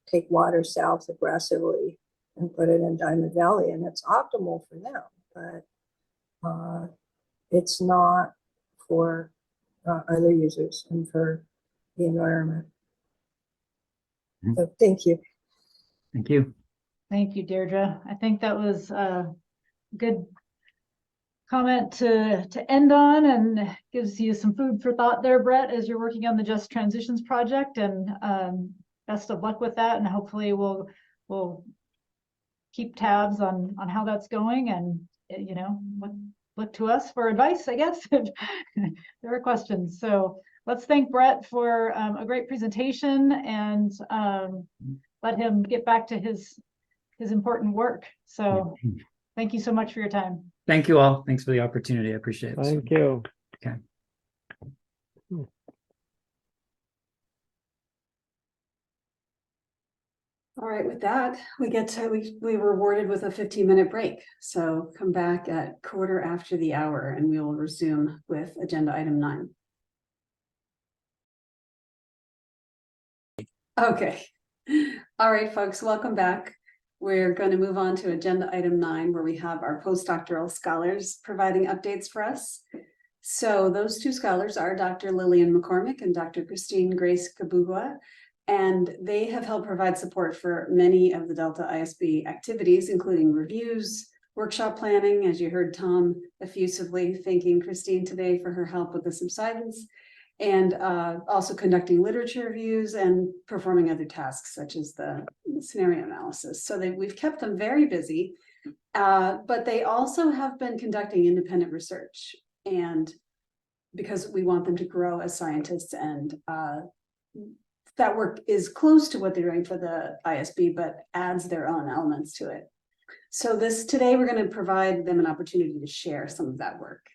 take water south aggressively and put it in Diamond Valley, and it's optimal for them, but it's not for other users and for the environment. So thank you. Thank you. Thank you, Deirdre. I think that was a good comment to end on, and gives you some food for thought there, Brett, as you're working on the Just Transitions project, and best of luck with that. And hopefully we'll keep tabs on how that's going, and you know, look to us for advice, I guess, if there are questions. So let's thank Brett for a great presentation, and let him get back to his important work. So thank you so much for your time. Thank you all. Thanks for the opportunity. I appreciate it. Thank you. Okay. All right, with that, we were rewarded with a 15-minute break. So come back at 1:15 and we will resume with agenda item 9. Okay. All right, folks, welcome back. We're going to move on to agenda item 9, where we have our postdoctoral scholars providing updates for us. So those two scholars are Dr. Lillian McCormick and Dr. Christine Grace Kabugwa, and they have helped provide support for many of the Delta ISB activities, including reviews, workshop planning, as you heard Tom effusively thanking Christine today for her help with the subsidence, and also conducting literature reviews and performing other tasks such as the scenario analysis. So we've kept them very busy, but they also have been conducting independent research, and because we want them to grow as scientists, and that work is close to what they're doing for the ISB, but adds their own elements to it. So today we're going to provide them an opportunity to share some of that work.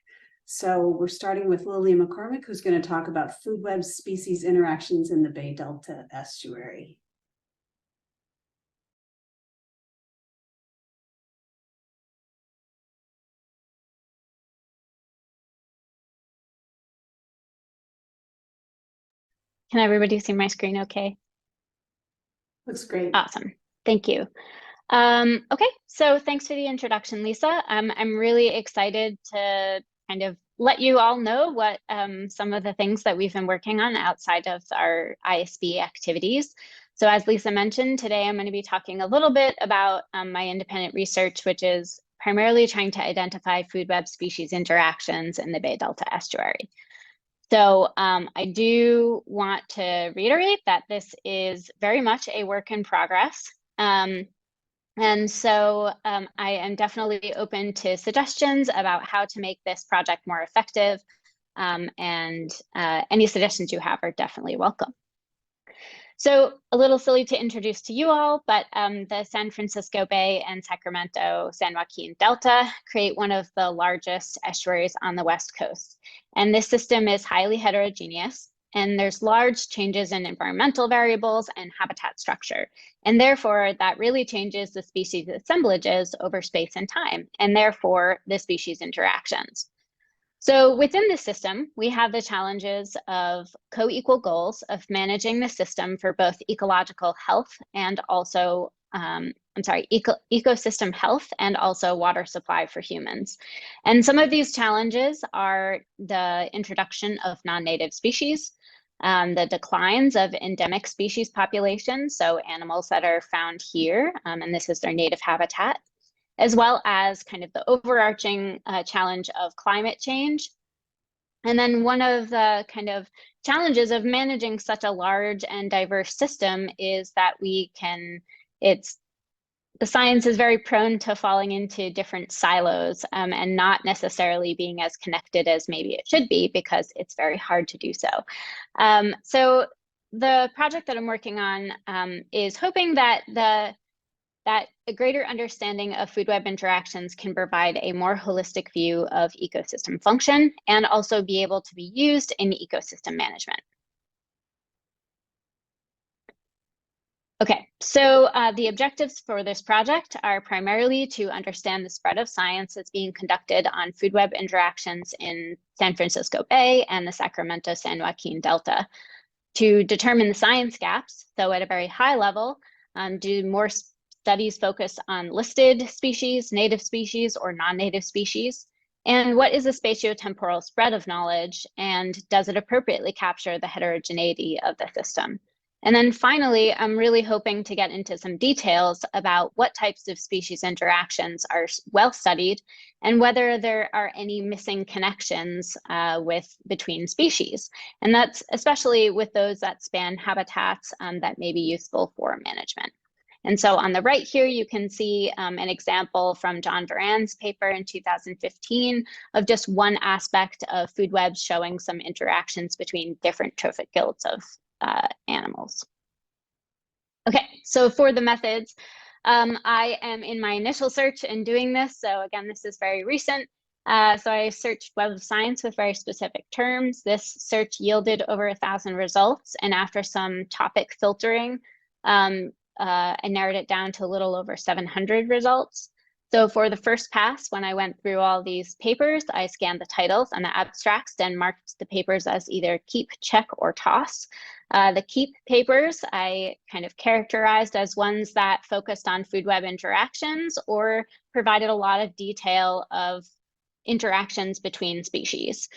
So we're starting with Lillian McCormick, who's going to talk about food web species interactions in the Bay Delta estuary. Can everybody see my screen okay? Looks great. Awesome. Thank you. Okay, so thanks for the introduction, Lisa. I'm really excited to kind of let you all know what some of the things that we've been working on outside of our ISB activities. So as Lisa mentioned, today I'm going to be talking a little bit about my independent research, which is primarily trying to identify food web species interactions in the Bay Delta estuary. So I do want to reiterate that this is very much a work in progress. And so I am definitely open to suggestions about how to make this project more effective. And any suggestions you have are definitely welcome. So a little silly to introduce to you all, but the San Francisco Bay and Sacramento San Joaquin Delta create one of the largest estuaries on the West Coast. And this system is highly heterogeneous, and there's large changes in environmental variables and habitat structure. And therefore, that really changes the species assemblages over space and time, and therefore the species interactions. So within the system, we have the challenges of co-equal goals of managing the system for both ecological health and also, ecosystem health and also water supply for humans. And some of these challenges are the introduction of non-native species, the declines of endemic species populations, so animals that are found here, and this is their native habitat, as well as kind of the overarching challenge of climate change And then one of the kind of challenges of managing such a large and diverse system is that the science is very prone to falling into different silos and not necessarily being as connected as maybe it should be, because it's very hard to do so. So the project that I'm working on is hoping that a greater understanding of food web interactions can provide a more holistic view of ecosystem function and also be able to be used in ecosystem management. Okay, so the objectives for this project are primarily to understand the spread of science that's being conducted on food web interactions in San Francisco Bay and the Sacramento-San Joaquin Delta, to determine the science gaps. So at a very high level, do more studies focus on listed species, native species, or non-native species? And what is the spatiotemporal spread of knowledge? And does it appropriately capture the heterogeneity of the system? And then finally, I'm really hoping to get into some details about what types of species interactions are well studied and whether there are any missing connections between species. And that's especially with those that span habitats that may be useful for management. And so on the right here, you can see an example from John Duran's paper in 2015 of just one aspect of food webs showing some interactions between different trophic guilds of animals. Okay, so for the methods, I am in my initial search in doing this. So again, this is very recent. So I searched Web of Science with very specific terms. This search yielded over 1,000 results. And after some topic filtering, I narrowed it down to a little over 700 results. So for the first pass, when I went through all these papers, I scanned the titles and the abstracts and marked the papers as either keep, check, or toss. The keep papers I kind of characterized as ones that focused on food web interactions or provided a lot of detail of interactions between species.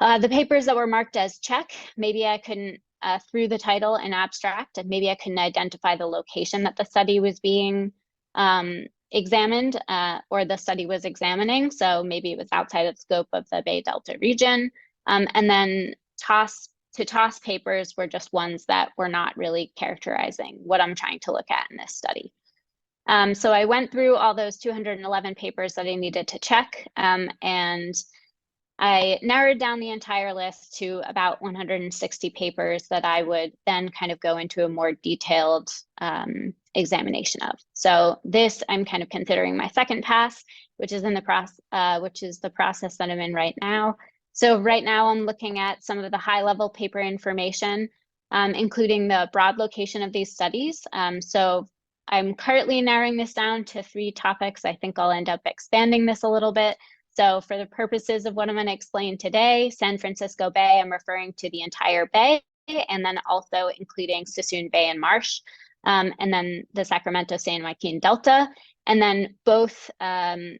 The papers that were marked as check, maybe I couldn't, through the title and abstract, and maybe I couldn't identify the location that the study was being examined or the study was examining. So maybe it was outside of the scope of the Bay Delta region. And then toss papers were just ones that were not really characterizing what I'm trying to look at in this study. So I went through all those 211 papers that I needed to check, and I narrowed down the entire list to about 160 papers that I would then kind of go into a more detailed examination of. So this I'm kind of considering my second pass, which is the process that I'm in right now. So right now I'm looking at some of the high level paper information, including the broad location of these studies. So I'm currently narrowing this down to 3 topics. I think I'll end up expanding this a little bit. So for the purposes of what I'm going to explain today, San Francisco Bay, I'm referring to the entire bay, and then also including Suisun Bay and Marsh, and then the Sacramento-San Joaquin Delta, and then both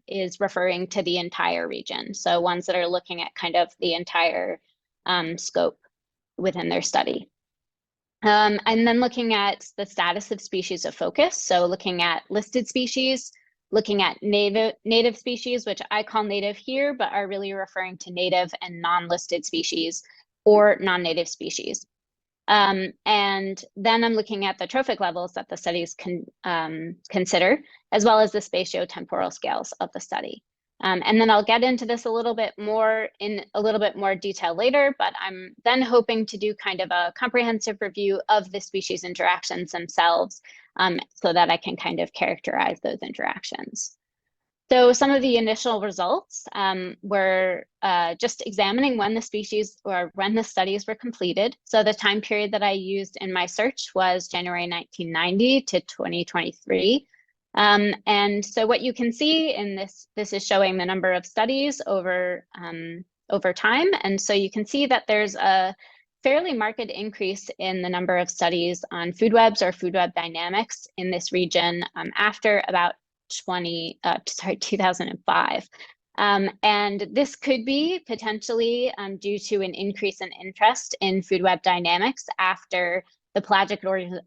is referring to the entire region. So ones that are looking at kind of the entire scope within their study. And then looking at the status of species of focus. So looking at listed species, looking at native species, which I call native here, but are really referring to native and non-listed species or non-native species. And then I'm looking at the trophic levels that the studies can consider, as well as the spatio-temporal scales of the study. And then I'll get into this a little bit more in a little bit more detail later, but I'm then hoping to do kind of a comprehensive review of the species interactions themselves, so that I can kind of characterize those interactions. So some of the initial results were just examining when the species or when the studies were completed. So the time period that I used in my search was January 1990 to 2023. And so what you can see in this is showing the number of studies over time. And so you can see that there's a fairly marked increase in the number of studies on food webs or food web dynamics in this region after about 2005. And this could be potentially due to an increase in interest in food web dynamics after the pelagic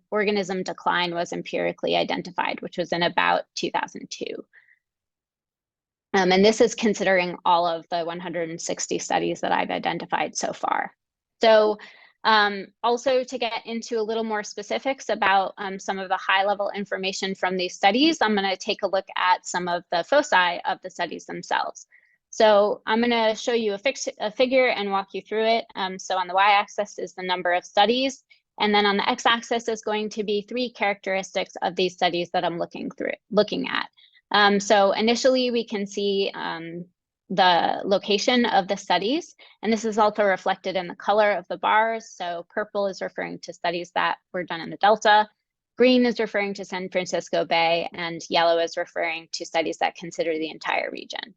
organism decline was empirically identified, which was in about 2002. And this is considering all of the 160 studies that I've identified so far. So also to get into a little more specifics about some of the high-level information from these studies, I'm going to take a look at some of the foci of the studies themselves. So I'm going to show you a figure and walk you through it. So on the y-axis is the number of studies, and then on the x-axis is going to be 3 characteristics of these studies that I'm looking at. So initially we can see the location of the studies, and this is also reflected in the color of the bars. So purple is referring to studies that were done in the Delta, green is referring to San Francisco Bay, and yellow is referring to studies that consider the entire region.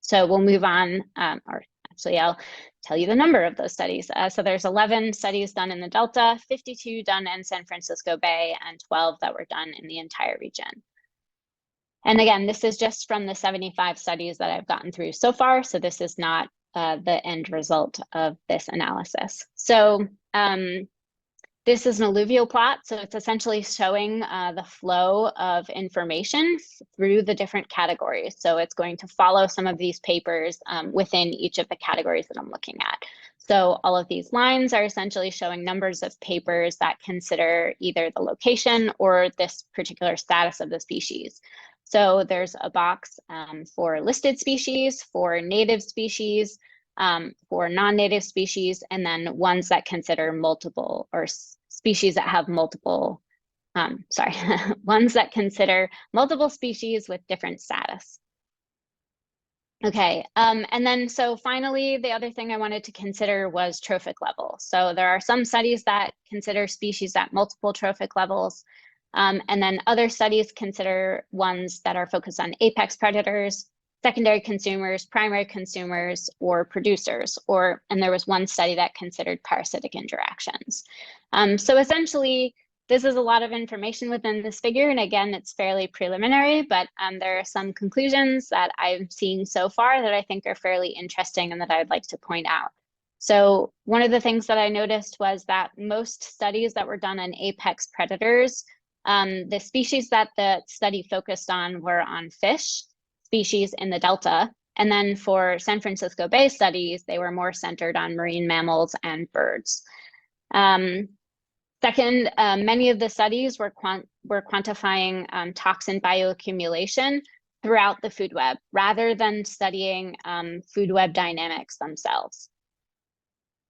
So we'll move on, or actually I'll tell you the number of those studies. So there's 11 studies done in the Delta, 52 done in San Francisco Bay, and 12 that were done in the entire region. And again, this is just from the 75 studies that I've gotten through so far. So this is not the end result of this analysis. So this is an alluvial plot. So it's essentially showing the flow of information through the different categories. So it's going to follow some of these papers within each of the categories that I'm looking at. So all of these lines are essentially showing numbers of papers that consider either the location or this particular status of the species. So there's a box for listed species, for native species, for non-native species, and then ones that consider multiple, or species that have multiple, ones that consider multiple species with different status. Okay, and then so finally, the other thing I wanted to consider was trophic level. So there are some studies that consider species at multiple trophic levels. And then other studies consider ones that are focused on apex predators, secondary consumers, primary consumers, or producers, and there was one study that considered parasitic interactions. So essentially, this is a lot of information within this figure, and again, it's fairly preliminary, but there are some conclusions that I'm seeing so far that I think are fairly interesting and that I'd like to point out. So one of the things that I noticed was that most studies that were done on apex predators, the species that the study focused on were on fish species in the Delta. And then for San Francisco Bay studies, they were more centered on marine mammals and birds. Second, many of the studies were quantifying toxin bioaccumulation throughout the food web rather than studying food web dynamics themselves.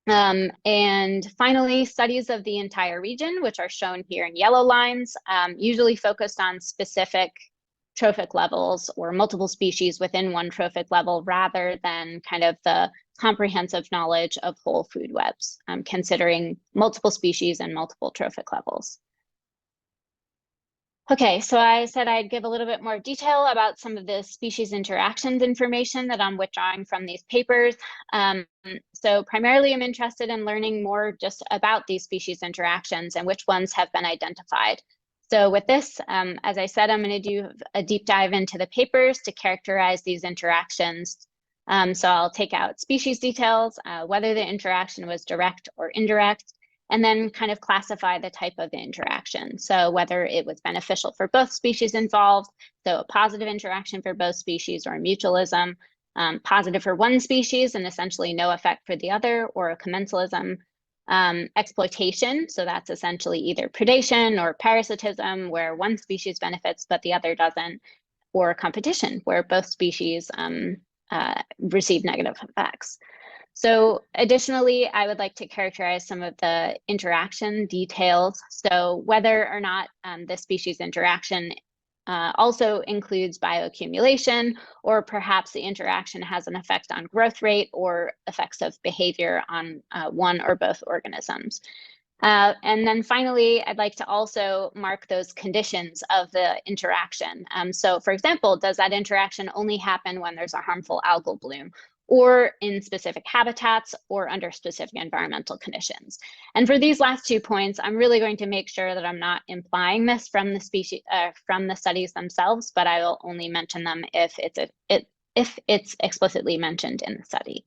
And finally, studies of the entire region, which are shown here in yellow lines, usually focused on specific trophic levels or multiple species within one trophic level rather than kind of the comprehensive knowledge of whole food webs, considering multiple species and multiple trophic levels. Okay, so I said I'd give a little bit more detail about some of the species interactions information that I'm withdrawing from these papers. So primarily I'm interested in learning more just about these species interactions and which ones have been identified. So with this, as I said, I'm going to do a deep dive into the papers to characterize these interactions. So I'll take out species details, whether the interaction was direct or indirect, and then kind of classify the type of the interaction. So whether it was beneficial for both species involved, so a positive interaction for both species or mutualism, positive for one species and essentially no effect for the other, or a commensalism, exploitation. So that's essentially either predation or parasitism, where one species benefits but the other doesn't, or competition, where both species receive negative effects. So additionally, I would like to characterize some of the interaction details. So whether or not the species interaction also includes bioaccumulation, or perhaps the interaction has an effect on growth rate or effects of behavior on one or both organisms. And then finally, I'd like to also mark those conditions of the interaction. So for example, does that interaction only happen when there's a harmful algal bloom, or in specific habitats, or under specific environmental conditions? And for these last 2 points, I'm really going to make sure that I'm not implying this from the species, from the studies themselves, but I will only mention them if it's explicitly mentioned in the study.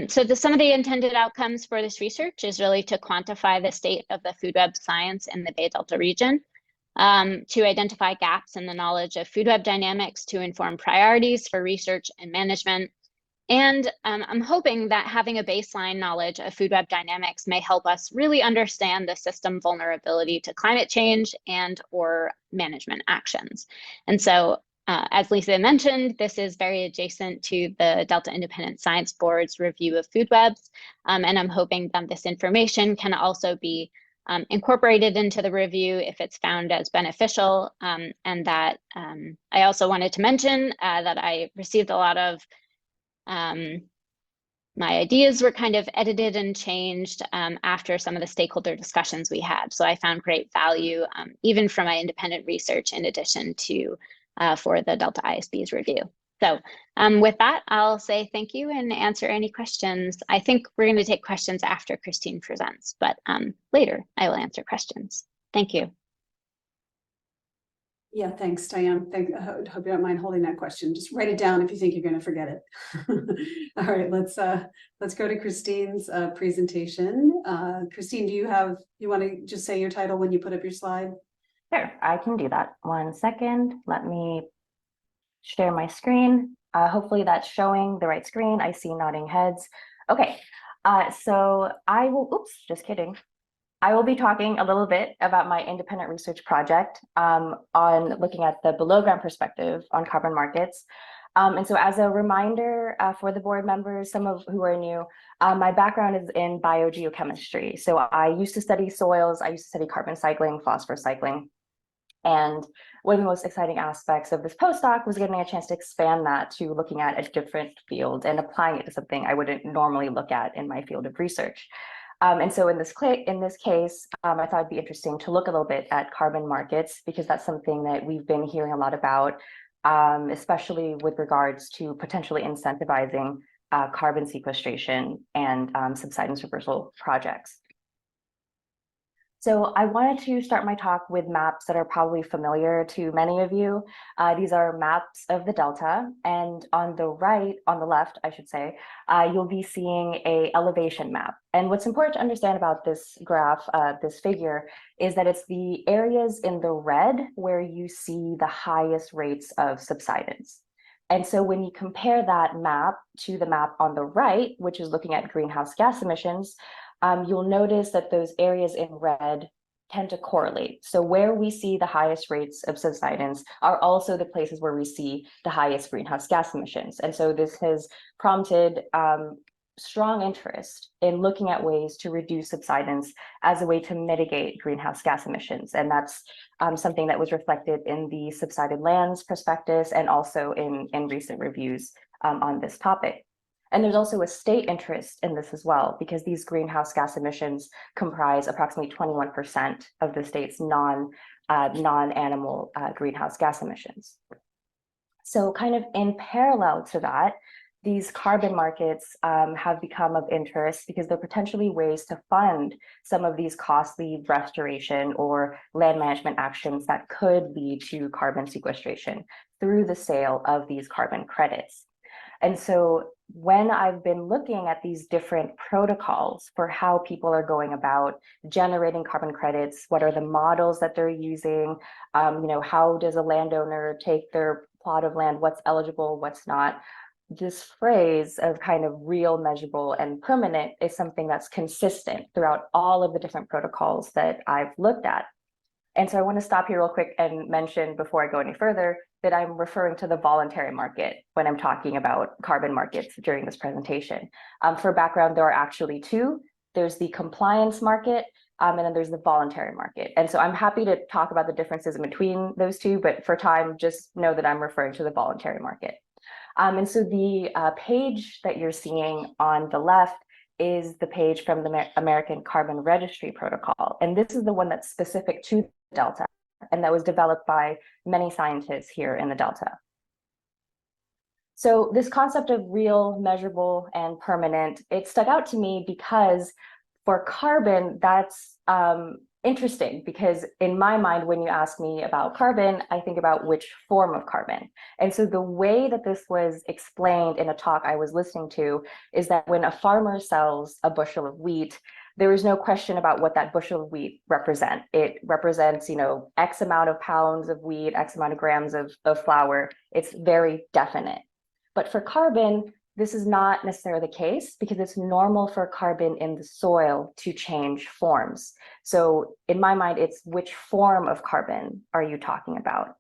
So some of the intended outcomes for this research is really to quantify the state of the food web science in the Bay Delta region. to identify gaps in the knowledge of food web dynamics to inform priorities for research and management. And I'm hoping that having a baseline knowledge of food web dynamics may help us really understand the system vulnerability to climate change and or management actions. And so, as Lisa mentioned, this is very adjacent to the Delta Independent Science Board's review of food webs. And I'm hoping that this information can also be incorporated into the review if it's found as beneficial. And that I also wanted to mention that I received a lot of my ideas were kind of edited and changed after some of the stakeholder discussions we had. So I found great value, even from my independent research, in addition to for the Delta ISB's review. So with that, I'll say thank you and answer any questions. I think we're going to take questions after Christine presents, but later I will answer questions. Thank you. Yeah, thanks, Diane. I hope you don't mind holding that question. Just write it down if you think you're going to forget it. All right, let's go to Christine's presentation. Christine, do you want to just say your title when you put up your slide? Sure, I can do that. 1 second. Let me share my screen. Hopefully that's showing the right screen. I see nodding heads. Okay, so I will, oops, just kidding. I will be talking a little bit about my independent research project on looking at the below ground perspective on carbon markets. And so as a reminder for the board members, some of who are new, my background is in biogeochemistry. So I used to study soils, I used to study carbon cycling, phosphorus cycling. And one of the most exciting aspects of this postdoc was getting a chance to expand that to looking at a different field and applying it to something I wouldn't normally look at in my field of research. And so in this case, I thought it'd be interesting to look a little bit at carbon markets, because that's something that we've been hearing a lot about, especially with regards to potentially incentivizing carbon sequestration and subsidence reversal projects. So I wanted to start my talk with maps that are probably familiar to many of you. These are maps of the Delta, and on the left, I should say, you'll be seeing an elevation map. And what's important to understand about this graph, this figure, is that it's the areas in the red where you see the highest rates of subsidence. And so when you compare that map to the map on the right, which is looking at greenhouse gas emissions, you'll notice that those areas in red tend to correlate. So where we see the highest rates of subsidence are also the places where we see the highest greenhouse gas emissions. And so this has prompted strong interest in looking at ways to reduce subsidence as a way to mitigate greenhouse gas emissions. And that's something that was reflected in the Subsided Lands prospectus and also in recent reviews on this topic. And there's also a state interest in this as well, because these greenhouse gas emissions comprise approximately 21% of the state's non-animal greenhouse gas emissions. So kind of in parallel to that, these carbon markets have become of interest because they're potentially ways to fund some of these costly restoration or land management actions that could lead to carbon sequestration through the sale of these carbon credits. And so when I've been looking at these different protocols for how people are going about generating carbon credits, what are the models that they're using, how does a landowner take their plot of land, what's eligible, what's not, this phrase of kind of real, measurable, and permanent is something that's consistent throughout all of the different protocols that I've looked at. And so I want to stop here real quick and mention before I go any further that I'm referring to the voluntary market when I'm talking about carbon markets during this presentation. For background, there are actually two. There's the compliance market, and then there's the voluntary market. And so I'm happy to talk about the differences in between those two, but for time, just know that I'm referring to the voluntary market. And so the page that you're seeing on the left is the page from the American Carbon Registry Protocol. And this is the one that's specific to Delta, and that was developed by many scientists here in the Delta. So this concept of real, measurable, and permanent, it stuck out to me because for carbon, that's interesting, because in my mind, when you ask me about carbon, I think about which form of carbon. And so the way that this was explained in a talk I was listening to is that when a farmer sells a bushel of wheat, there is no question about what that bushel of wheat represent. It represents, X amount of pounds of wheat, X amount of grams of flour. It's very definite. But for carbon, this is not necessarily the case because it's normal for carbon in the soil to change forms. So in my mind, it's which form of carbon are you talking about?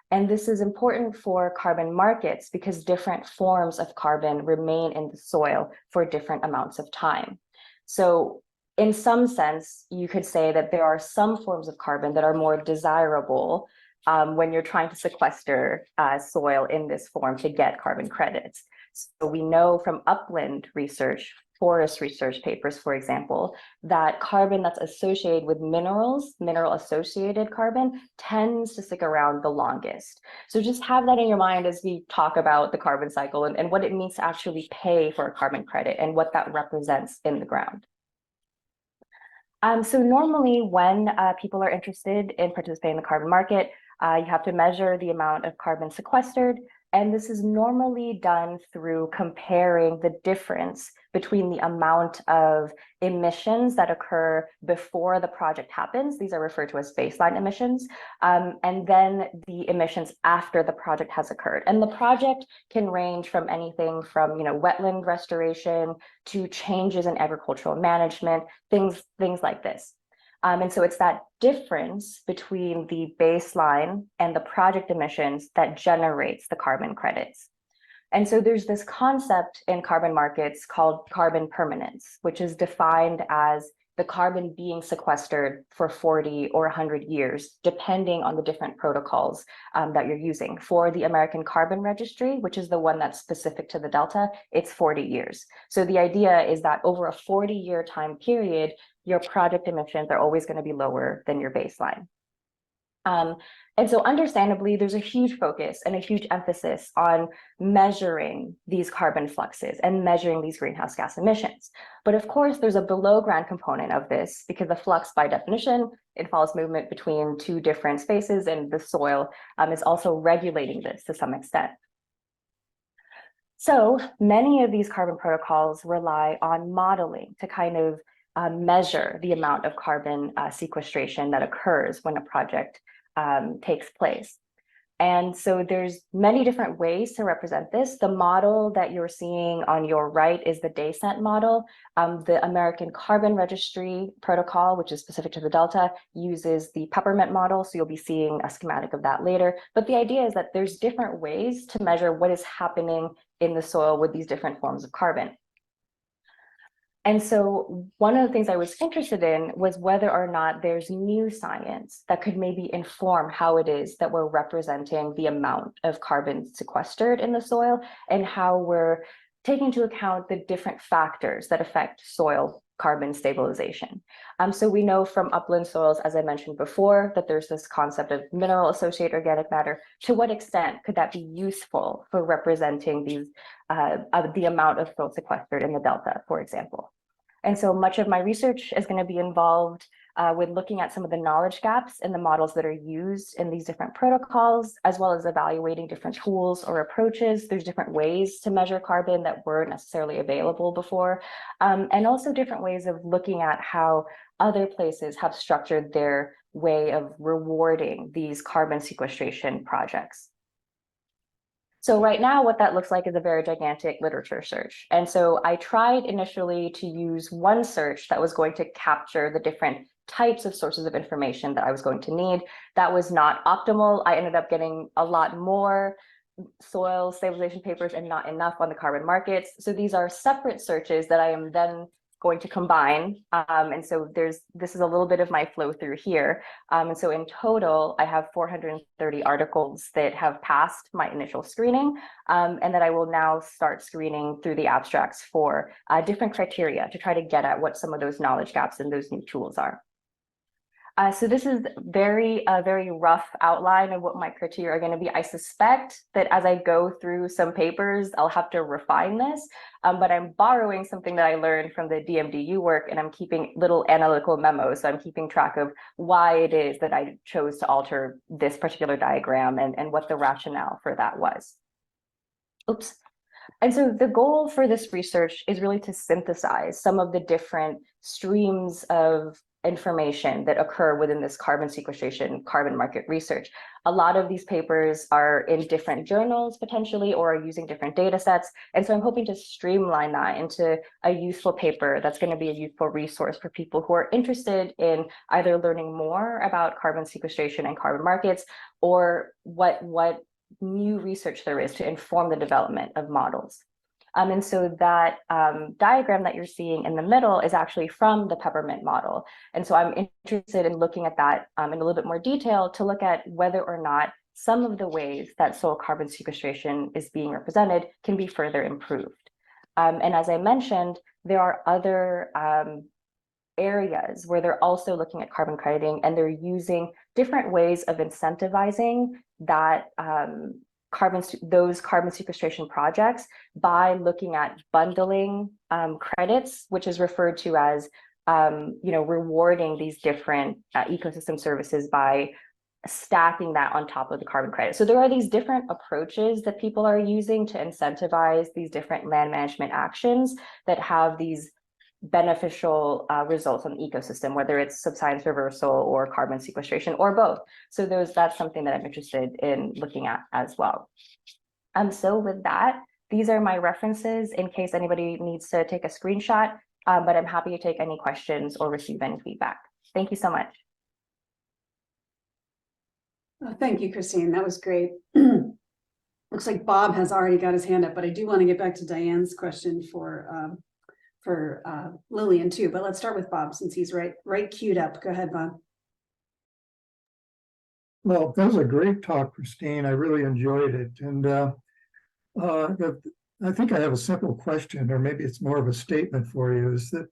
And this is important for carbon markets because different forms of carbon remain in the soil for different amounts of time. So in some sense, you could say that there are some forms of carbon that are more desirable when you're trying to sequester soil in this form to get carbon credits. So we know from upland research, forest research papers, for example, that carbon that's associated with minerals, mineral associated carbon, tends to stick around the longest. So just have that in your mind as we talk about the carbon cycle and what it means to actually pay for a carbon credit and what that represents in the ground. So normally when people are interested in participating in the carbon market, you have to measure the amount of carbon sequestered. And this is normally done through comparing the difference between the amount of emissions that occur before the project happens. These are referred to as baseline emissions, and then the emissions after the project has occurred. And the project can range from anything from wetland restoration to changes in agricultural management, things like this. And so it's that difference between the baseline and the project emissions that generates the carbon credits. And so there's this concept in carbon markets called carbon permanence, which is defined as the carbon being sequestered for 40 or 100 years, depending on the different protocols that you're using. For the American Carbon Registry, which is the one that's specific to the Delta, it's 40 years. So the idea is that over a 40-year time period, your project emissions are always going to be lower than your baseline. And so understandably, there's a huge focus and a huge emphasis on measuring these carbon fluxes and measuring these greenhouse gas emissions. But of course, there's a below ground component of this because the flux, by definition, it follows movement between two different spaces, and the soil is also regulating this to some extent. So many of these carbon protocols rely on modeling to kind of measure the amount of carbon sequestration that occurs when a project takes place. And so there's many different ways to represent this. The model that you're seeing on your right is the DayCent model. The American Carbon Registry protocol, which is specific to the Delta, uses the peppermint model. So you'll be seeing a schematic of that later. But the idea is that there's different ways to measure what is happening in the soil with these different forms of carbon. And so one of the things I was interested in was whether or not there's new science that could maybe inform how it is that we're representing the amount of carbon sequestered in the soil and how we're taking into account the different factors that affect soil carbon stabilization. So we know from upland soils, as I mentioned before, that there's this concept of mineral associated organic matter. To what extent could that be useful for representing these the amount of soil sequestered in the Delta, for example? And so much of my research is going to be involved with looking at some of the knowledge gaps in the models that are used in these different protocols, as well as evaluating different tools or approaches. There's different ways to measure carbon that weren't necessarily available before, and also different ways of looking at how other places have structured their way of rewarding these carbon sequestration projects. So right now, what that looks like is a very gigantic literature search. And so I tried initially to use one search that was going to capture the different types of sources of information that I was going to need. That was not optimal. I ended up getting a lot more soil stabilization papers and not enough on the carbon markets. So these are separate searches that I am then going to combine. And so this is a little bit of my flow through here. And so in total, I have 430 articles that have passed my initial screening, and that I will now start screening through the abstracts for different criteria to try to get at what some of those knowledge gaps and those new tools are. So this is very rough outline of what my criteria are going to be. I suspect that as I go through some papers, I'll have to refine this, but I'm borrowing something that I learned from the DMDU work, and I'm keeping little analytical memos. So I'm keeping track of why it is that I chose to alter this particular diagram and what the rationale for that was. Oops. And so the goal for this research is really to synthesize some of the different streams of information that occur within this carbon sequestration, carbon market research. A lot of these papers are in different journals potentially, or are using different data sets. And so I'm hoping to streamline that into a useful paper that's going to be a useful resource for people who are interested in either learning more about carbon sequestration and carbon markets, or what new research there is to inform the development of models. And so that diagram that you're seeing in the middle is actually from the peppermint model. And so I'm interested in looking at that in a little bit more detail to look at whether or not some of the ways that soil carbon sequestration is being represented can be further improved. And as I mentioned, there are other areas where they're also looking at carbon crediting, and they're using different ways of incentivizing that those carbon sequestration projects by looking at bundling credits, which is referred to as rewarding these different ecosystem services by stacking that on top of the carbon credit. So there are these different approaches that people are using to incentivize these different land management actions that have these beneficial results on the ecosystem, whether it's subsidence reversal or carbon sequestration or both. So that's something that I'm interested in looking at as well. So with that, these are my references in case anybody needs to take a screenshot, but I'm happy to take any questions or receive any feedback. Thank you so much. Thank you, Christine. That was great. Looks like Bob has already got his hand up, but I do want to get back to Diane's question for Lillian too, but let's start with Bob since he's right queued up. Go ahead, Bob. Well, that was a great talk, Christine. I really enjoyed it. And I think I have a simple question, or maybe it's more of a statement for you, is that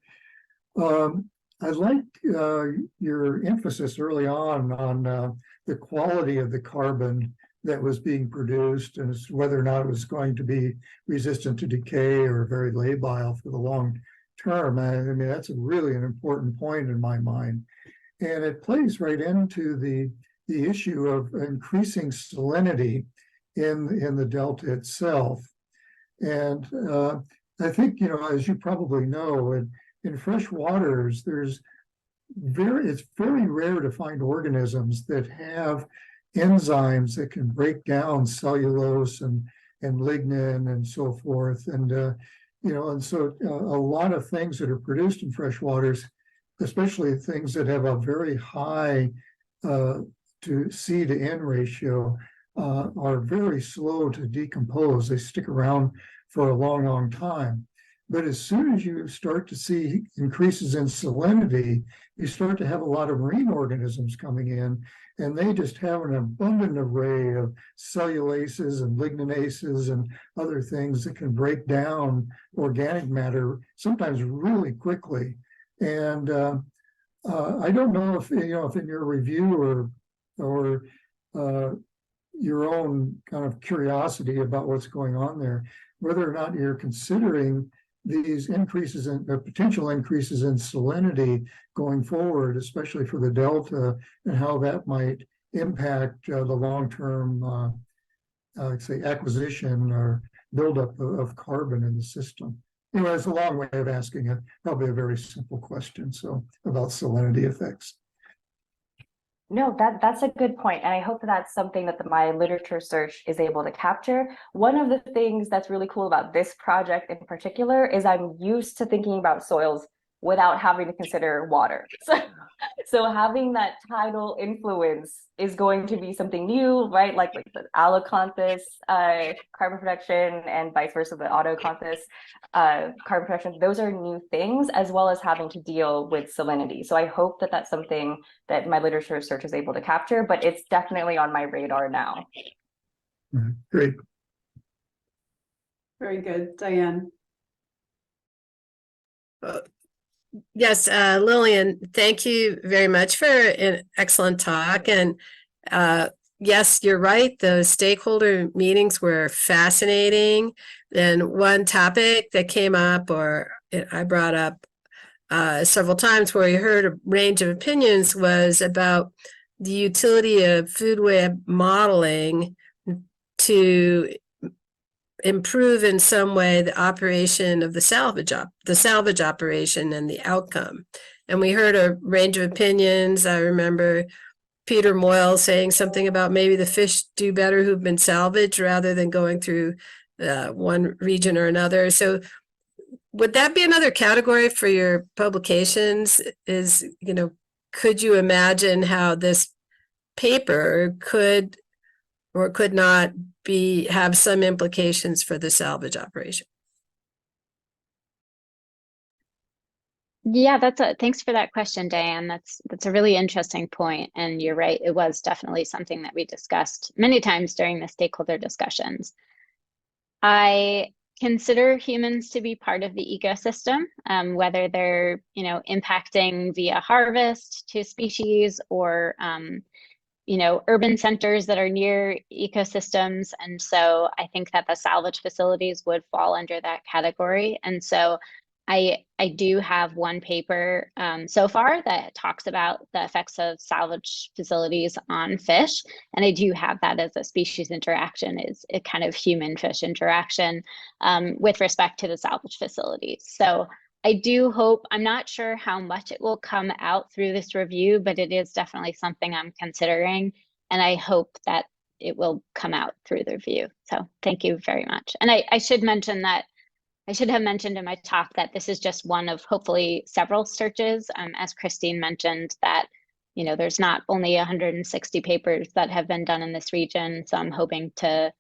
I liked your emphasis early on the quality of the carbon that was being produced and whether or not it was going to be resistant to decay or very labile for the long term. I mean, that's really an important point in my mind. And it plays right into the issue of increasing salinity in the delta itself. And I think, as you probably know, in fresh waters, it's very rare to find organisms that have enzymes that can break down cellulose and lignin and so forth. And, and so a lot of things that are produced in fresh waters, especially things that have a very high to C to N ratio, are very slow to decompose. They stick around for a long, long time. But as soon as you start to see increases in salinity, you start to have a lot of marine organisms coming in, and they just have an abundant array of cellulases and ligninases and other things that can break down organic matter, sometimes really quickly. And I don't know if in your review or your own kind of curiosity about what's going on there, whether or not you're considering these increases in potential increases in salinity going forward, especially for the delta, and how that might impact the long-term, say, acquisition or buildup of carbon in the system. Anyway, it's a long way of asking probably a very simple question. So about salinity effects. No, that's a good point. And I hope that's something that my literature search is able to capture. One of the things that's really cool about this project in particular is I'm used to thinking about soils without having to consider water. So having that tidal influence is going to be something new, right? Like the allocanthus carbon production and vice versa, the autocanthus carbon production. Those are new things, as well as having to deal with salinity. So I hope that that's something that my literature search is able to capture, but it's definitely on my radar now. Great. Very good. Diane. Yes, Lillian, thank you very much for an excellent talk. And yes, you're right. The stakeholder meetings were fascinating. And one topic that came up, or I brought up several times where you heard a range of opinions, was about the utility of food web modeling to improve in some way the operation of the salvage operation and the outcome. And we heard a range of opinions. I remember Peter Moyle saying something about maybe the fish do better who've been salvaged rather than going through one region or another. So would that be another category for your publications? Is, you know, could you imagine how this paper could or could not have some implications for the salvage operation? Yeah, thanks for that question, Diane. That's a really interesting point. And you're right, it was definitely something that we discussed many times during the stakeholder discussions. I consider humans to be part of the ecosystem, whether they're, you know, impacting via harvest to species or, you know, urban centers that are near ecosystems. And so I think that the salvage facilities would fall under that category. And so I do have one paper so far that talks about the effects of salvage facilities on fish. And I do have that as a species interaction, is a kind of human-fish interaction with respect to the salvage facilities. So I do hope, I'm not sure how much it will come out through this review, but it is definitely something I'm considering. And I hope that it will come out through the review. So thank you very much. And I should mention that I should have mentioned in my talk that this is just one of hopefully several searches. As Christine mentioned, that, you know, there's not only 160 papers that have been done in this region. So I'm hoping to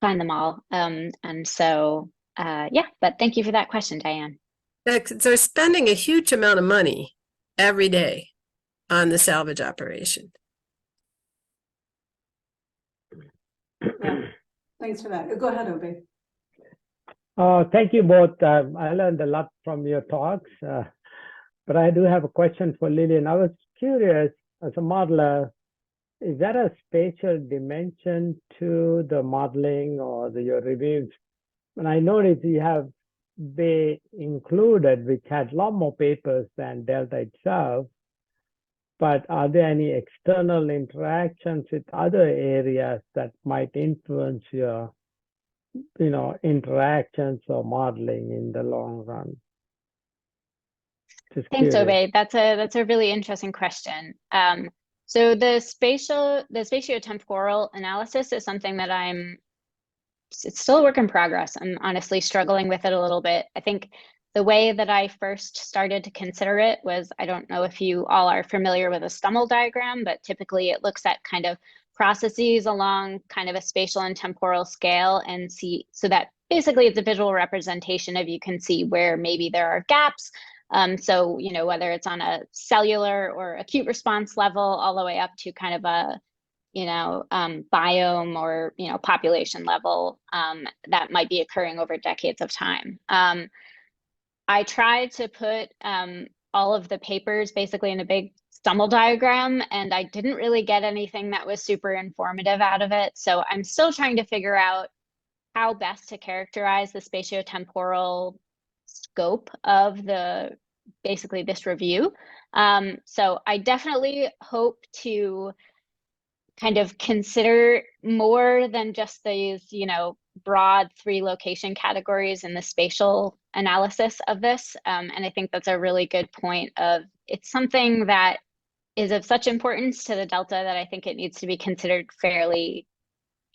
find them all. And so, yeah, but thank you for that question, Diane. They're spending a huge amount of money every day on the salvage operation. Yeah, thanks for that. Go ahead, Obey. Thank you both. I learned a lot from your talks, but I do have a question for Lillian. I was curious, as a modeler, is there a spatial dimension to the modeling or your reviews? And I noticed you have Bay included, which had a lot more papers than Delta itself, but are there any external interactions with other areas that might influence your, you know, interactions or modeling in the long run? Just Thanks, curious. Obey. That's a really interesting question. So the spatiotemporal analysis is something that it's still a work in progress. I'm honestly struggling with it a little bit. I think the way that I first started to consider it was, I don't know if you all are familiar with a Stummel diagram, but typically it looks at kind of processes along kind of a spatial and temporal scale, and so that basically it's a visual representation of, you can see where maybe there are gaps. So, you know, whether it's on a cellular or acute response level, all the way up to kind of a, you know, biome or, you know, population level that might be occurring over decades of time. I tried to put all of the papers basically in a big Stummel diagram, and I didn't really get anything that was super informative out of it. So I'm still trying to figure out how best to characterize the spatiotemporal scope of basically this review. So I definitely hope to kind of consider more than just these, you know, broad 3 location categories in the spatial analysis of this. And I think that's a really good point of, it's something that is of such importance to the Delta that I think it needs to be considered fairly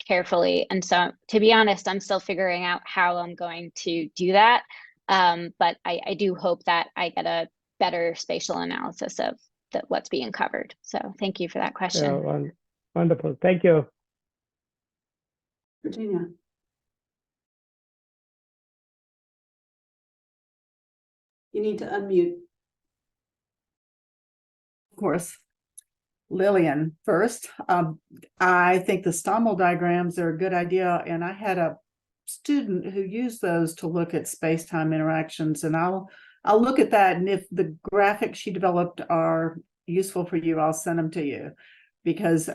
carefully. And so, to be honest, I'm still figuring out how I'm going to do that. But I do hope that I get a better spatial analysis of what's being covered. So thank you for that question. Yeah, wonderful. Thank you. Virginia. You need to unmute. Of course. Lillian first. I think the Stummel diagrams are a good idea, and I had a student who used those to look at space-time interactions, and I'll look at that, and if the graphics she developed are useful for you, I'll send them to you, because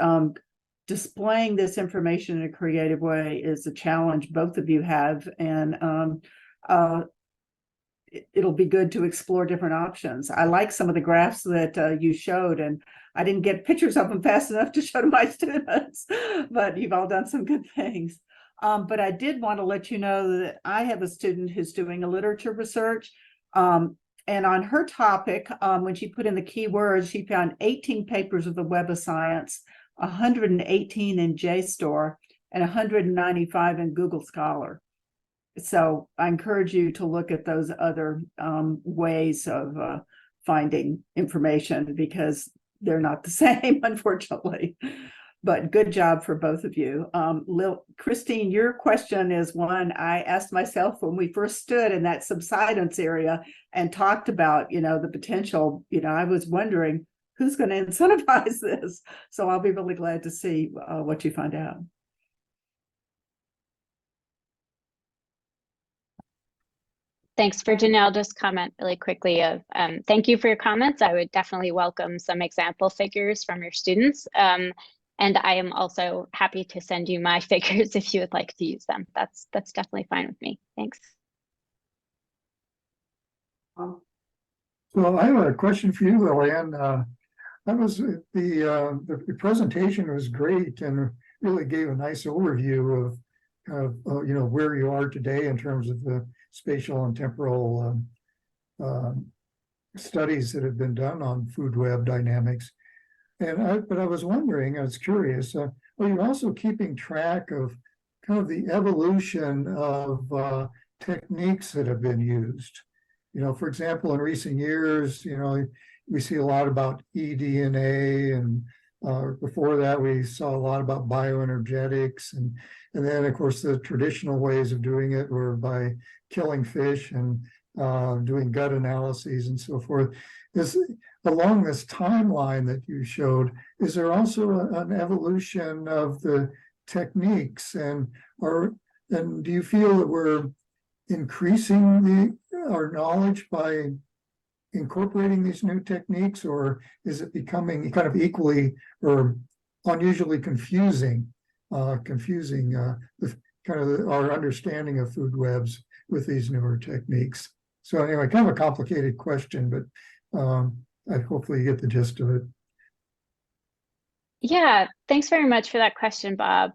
displaying this information in a creative way is a challenge both of you have, and it'll be good to explore different options. I like some of the graphs that you showed, and I didn't get pictures of them fast enough to show to my students, but you've all done some good things. But I did want to let you know that I have a student who's doing a literature research. And on her topic, when she put in the keywords, she found 18 papers of the Web of Science, 118 in JSTOR, and 195 in Google Scholar. So I encourage you to look at those other ways of finding information, because they're not the same, unfortunately. But good job for both of you. Christine, your question is one I asked myself when we first stood in that subsidence area and talked about, the potential. I was wondering who's going to incentivize this. So I'll be really glad to see what you find out. Thanks for Janelle. Just comment really quickly of thank you for your comments. I would definitely welcome some example figures from your students. And I am also happy to send you my figures if you would like to use them. That's definitely fine with me. Thanks. Well, I have a question for you, Lillian. The presentation was great and really gave a nice overview of where you are today in terms of the spatial and temporal studies that have been done on food web dynamics. But I was wondering, I was curious, are you also keeping track of kind of the evolution of techniques that have been used? For example, in recent years, we see a lot about eDNA, and before that, we saw a lot about bioenergetics, and then, of course, the traditional ways of doing it were by killing fish and doing gut analyses and so forth. Along this timeline that you showed, is there also an evolution of the techniques, and do you feel that we're increasing our knowledge by incorporating these new techniques, or is it becoming kind of equally or unusually confusing our understanding of food webs with these newer techniques? So anyway, kind of a complicated question, but I hopefully you get the gist of it. Yeah, thanks very much for that question, Bob.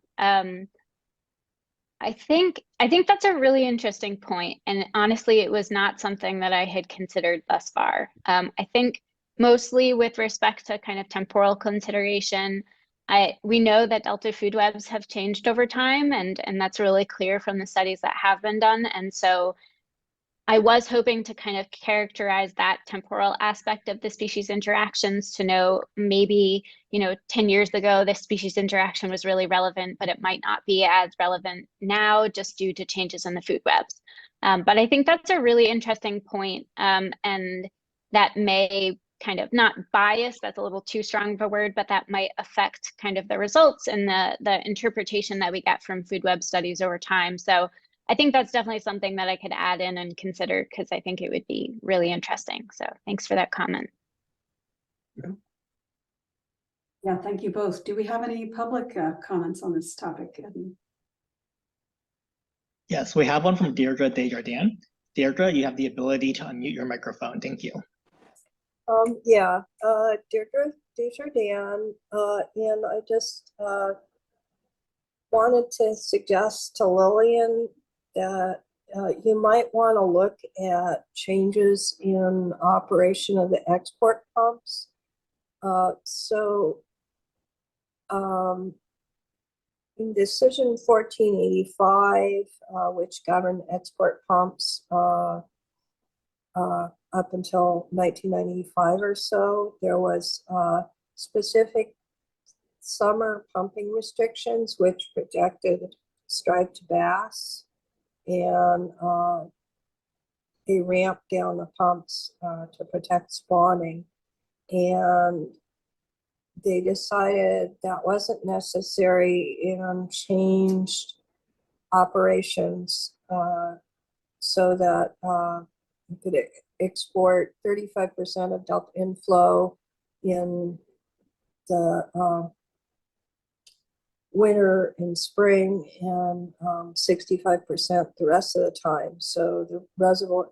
I think that's a really interesting point, and honestly, it was not something that I had considered thus far. I think mostly with respect to kind of temporal consideration, we know that Delta food webs have changed over time, and that's really clear from the studies that have been done. And so I was hoping to kind of characterize that temporal aspect of the species interactions to know maybe, 10 years ago, this species interaction was really relevant, but it might not be as relevant now just due to changes in the food webs. But I think that's a really interesting point, and that may kind of not bias, that's a little too strong of a word, but that might affect kind of the results and the interpretation that we get from food web studies over time. So I think that's definitely something that I could add in and consider, because I think it would be really interesting. So thanks for that comment. Yeah, thank you both. Do we have any public comments on this topic? Yes, we have one from Deirdre Desjardins. Deirdre, you have the ability to unmute your microphone. Thank you. Deirdre Desjardins, and I just wanted to suggest to Lillian that you might want to look at changes in operation of the export pumps. In Decision 1485, which governed export pumps up until 1995 or so, there was specific summer pumping restrictions which protected striped bass, and they ramped down the pumps to protect spawning. And they decided that wasn't necessary and changed operations so that you could export 35% of Delta inflow in the winter and spring, and 65% the rest of the time. So the reservoir,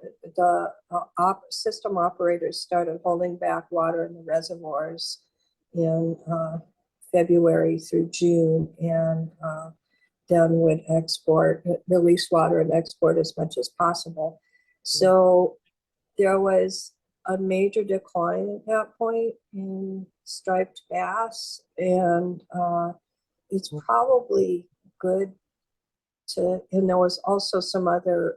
system operators started holding back water in the reservoirs in February through June, and then would export, release water and export as much as possible. So there was a major decline at that point in striped bass, and it's probably good to, and there was also some other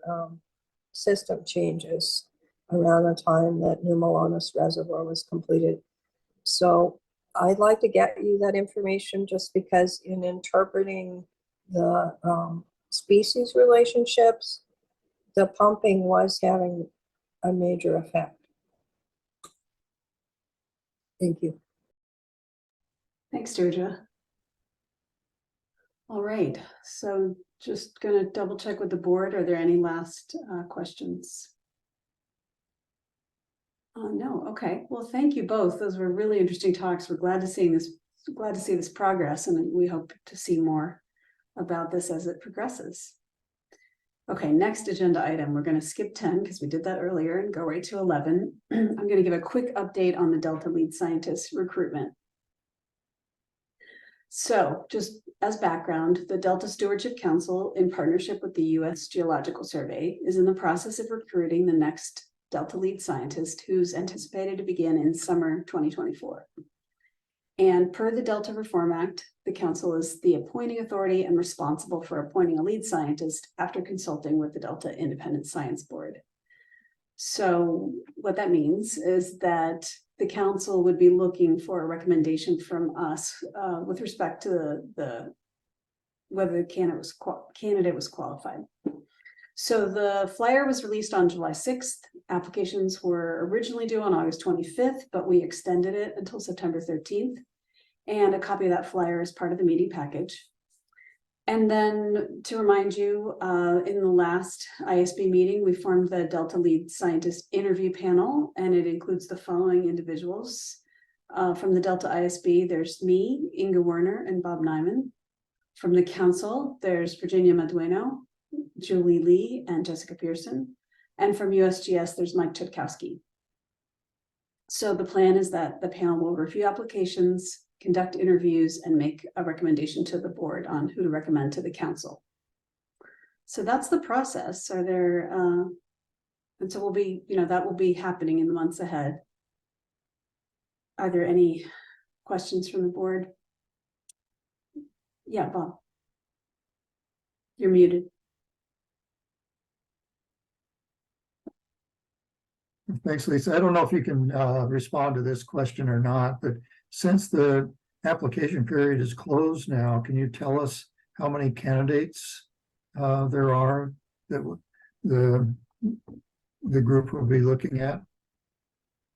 system changes around the time that New Melones Reservoir was completed. So I'd like to get you that information just because in interpreting the species relationships, the pumping was having a major effect. Thank you. Thanks, Deirdre. All right, so just gonna double check with the board. Are there any last questions? No, okay. Well, thank you both. Those were really interesting talks. We're glad to see this progress, and we hope to see more about this as it progresses. Okay, next agenda item. We're going to skip 10 because we did that earlier and go right to 11. I'm going to give a quick update on the Delta lead scientist recruitment. So just as background, the Delta Stewardship Council, in partnership with the U.S. Geological Survey, is in the process of recruiting the next Delta lead scientist, who's anticipated to begin in summer 2024. And per the Delta Reform Act, the council is the appointing authority and responsible for appointing a lead scientist after consulting with the Delta Independent Science Board. So what that means is that the council would be looking for a recommendation from us with respect to whether the candidate was qualified. So the flyer was released on July 6th. Applications were originally due on August 25th, but we extended it until September 13th. And a copy of that flyer is part of the meeting package. And then to remind you, in the last ISB meeting, we formed the Delta Lead Scientist Interview Panel, and it includes the following individuals. From the Delta ISB, there's me, Inga Werner, and Bob Nyman. From the council, there's Virginia Madueno, Julie Lee, and Jessica Pearson. And from USGS, there's Mike Chutkowski. So the plan is that the panel will review applications, conduct interviews, and make a recommendation to the board on who to recommend to the council. So that's the process. Are there, and so we'll be, that will be happening in the months ahead. Are there any questions from the board? Yeah, Bob. You're muted. Thanks, Lisa. I don't know if you can respond to this question or not, but since the application period is closed now, can you tell us how many candidates there are that the group will be looking at?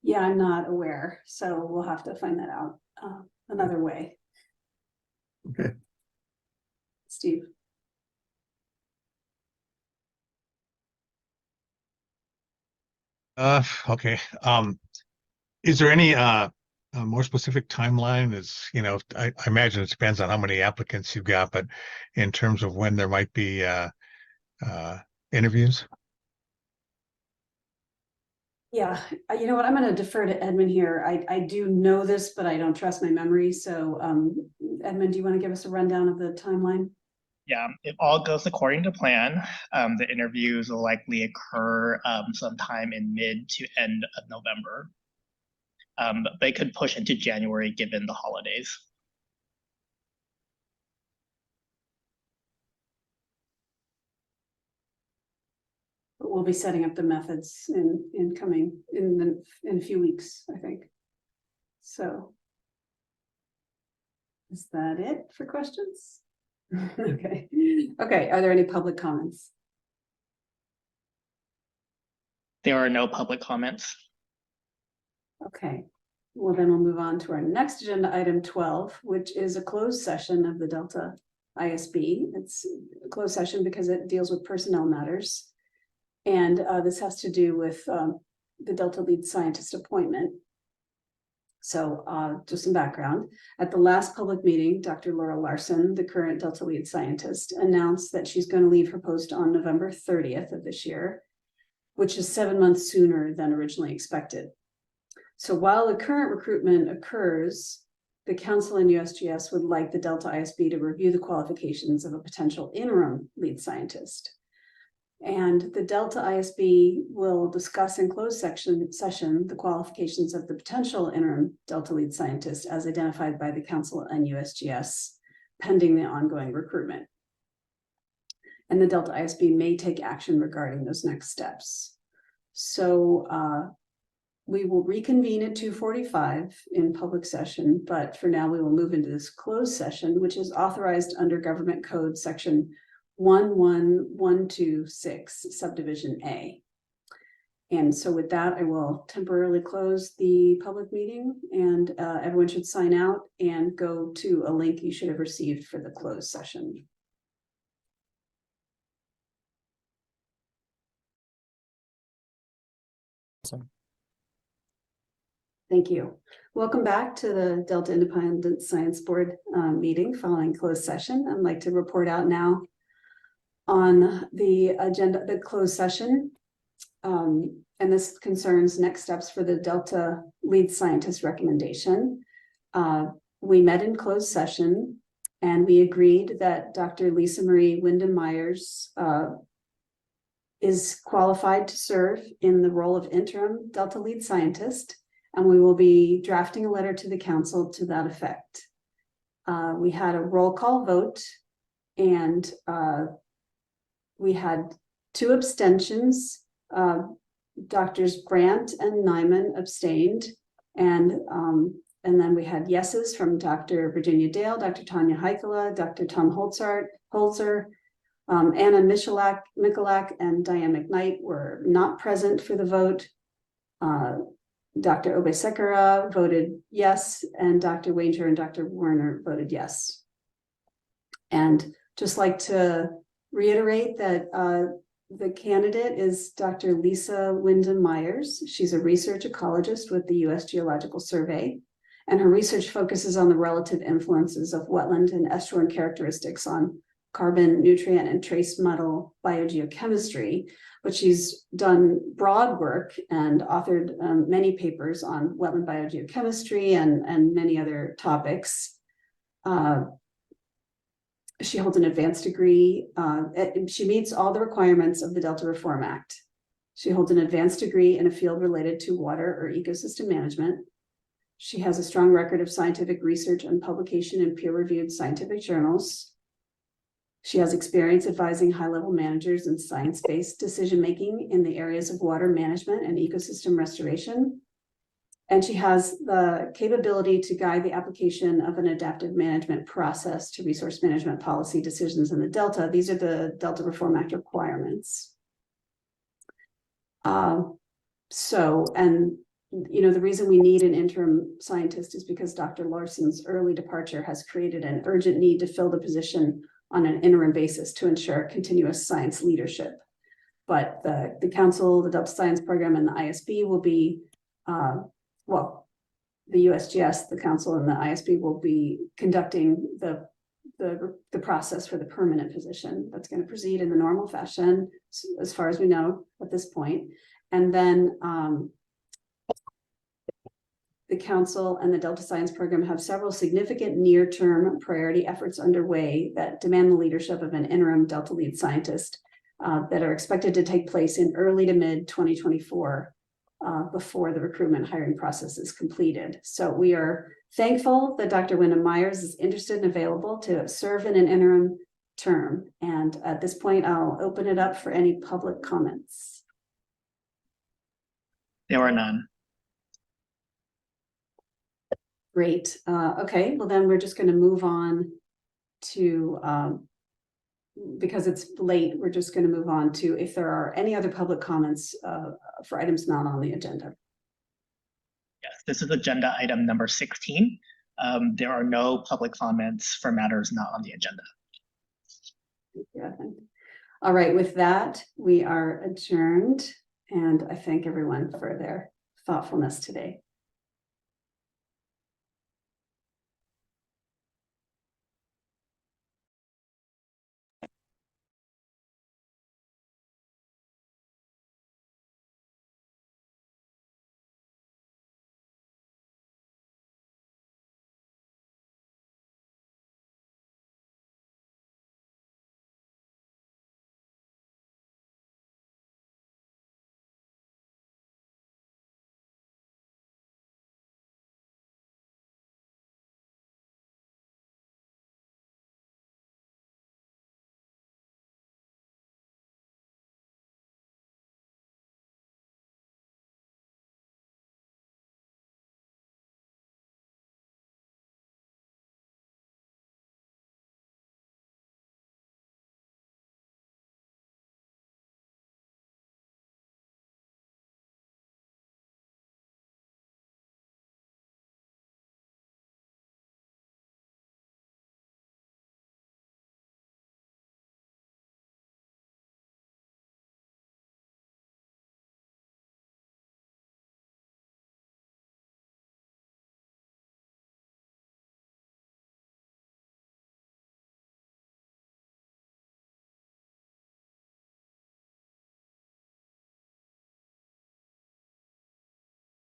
Yeah, I'm not aware, so we'll have to find that out another way. Okay. Steve. Okay. Is there any a more specific timeline? I imagine it depends on how many applicants you've got, but in terms of when there might be interviews? Yeah, you know what, I'm going to defer to Edmund here. I do know this, but I don't trust my memory. So Edmund, do you want to give us a rundown of the timeline? Yeah, if all goes according to plan, the interviews will likely occur sometime in mid to end of November. But they could push into January given the holidays. But we'll be setting up the methods in a few weeks, I think. So is that it for questions? Okay. Okay. Are there any public comments? There are no public comments. Okay. Well, then we'll move on to our next agenda item 12, which is a closed session of the Delta ISB. It's a closed session because it deals with personnel matters. And this has to do with the Delta lead scientist appointment. So just some background. At the last public meeting, Dr. Laurel Larsen, the current Delta lead scientist, announced that she's going to leave her post on November 30th of this year, which is 7 months sooner than originally expected. So while the current recruitment occurs, the council and USGS would like the Delta ISB to review the qualifications of a potential interim lead scientist. And the Delta ISB will discuss in closed session the qualifications of the potential interim Delta lead scientist as identified by the council and USGS pending the ongoing recruitment. And the Delta ISB may take action regarding those next steps. So we will reconvene at 2:45 in public session, but for now we will move into this closed session, which is authorized under Government Code Section 11126, Subdivision A. And so with that, I will temporarily close the public meeting, and everyone should sign out and go to a link you should have received for the closed session. Sorry. Thank you. Welcome back to the Delta Independent Science Board meeting following closed session. I'd like to report out now on the agenda, the closed session. And this concerns next steps for the Delta lead scientist recommendation. We met in closed session and we agreed that Dr. Lisa Marie Wyndham-Myers is qualified to serve in the role of interim Delta lead scientist. And we will be drafting a letter to the council to that effect. We had a roll call vote and we had 2 abstentions. Doctors Brandt and Nyman abstained. And then we had yeses from Dr. Virginia Dale, Dr. Tanya Heikela, Dr. Tom Holzer, Anna Michalak and Diane McKnight were not present for the vote. Dr. Obesekara voted yes, and Dr. Wanger and Dr. Werner voted yes. And just like to reiterate that the candidate is Dr. Lisa Wyndham-Myers. She's a research ecologist with the U.S. Geological Survey, and her research focuses on the relative influences of wetland and estuarine characteristics on carbon, nutrient, and trace metal biogeochemistry. But she's done broad work and authored many papers on wetland biogeochemistry and many other topics. She holds an advanced degree. She meets all the requirements of the Delta Reform Act. She holds an advanced degree in a field related to water or ecosystem management. She has a strong record of scientific research and publication in peer-reviewed scientific journals. She has experience advising high-level managers in science-based decision-making in the areas of water management and ecosystem restoration. And she has the capability to guide the application of an adaptive management process to resource management policy decisions in the Delta. These are the Delta Reform Act requirements. The reason we need an interim scientist is because Dr. Larsen's early departure has created an urgent need to fill the position on an interim basis to ensure continuous science leadership. But the council, the Delta Science Program, and the ISB will be, the USGS, the council, and the ISB will be conducting the process for the permanent position. That's going to proceed in the normal fashion, as far as we know at this point. And then the council and the Delta Science Program have several significant near-term priority efforts underway that demand the leadership of an interim Delta lead scientist that are expected to take place in early to mid 2024 before the recruitment hiring process is completed. So we are thankful that Dr. Wyndham-Myers is interested and available to serve in an interim term. And at this point, I'll open it up for any public comments. There are none. Great. Okay, well then we're just going to move on to, because it's late, we're just going to move on to if there are any other public comments for items not on the agenda. Yes, this is agenda item number 16. There are no public comments for matters not on the agenda. Yeah. All right, with that, we are adjourned, and I thank everyone for their thoughtfulness today.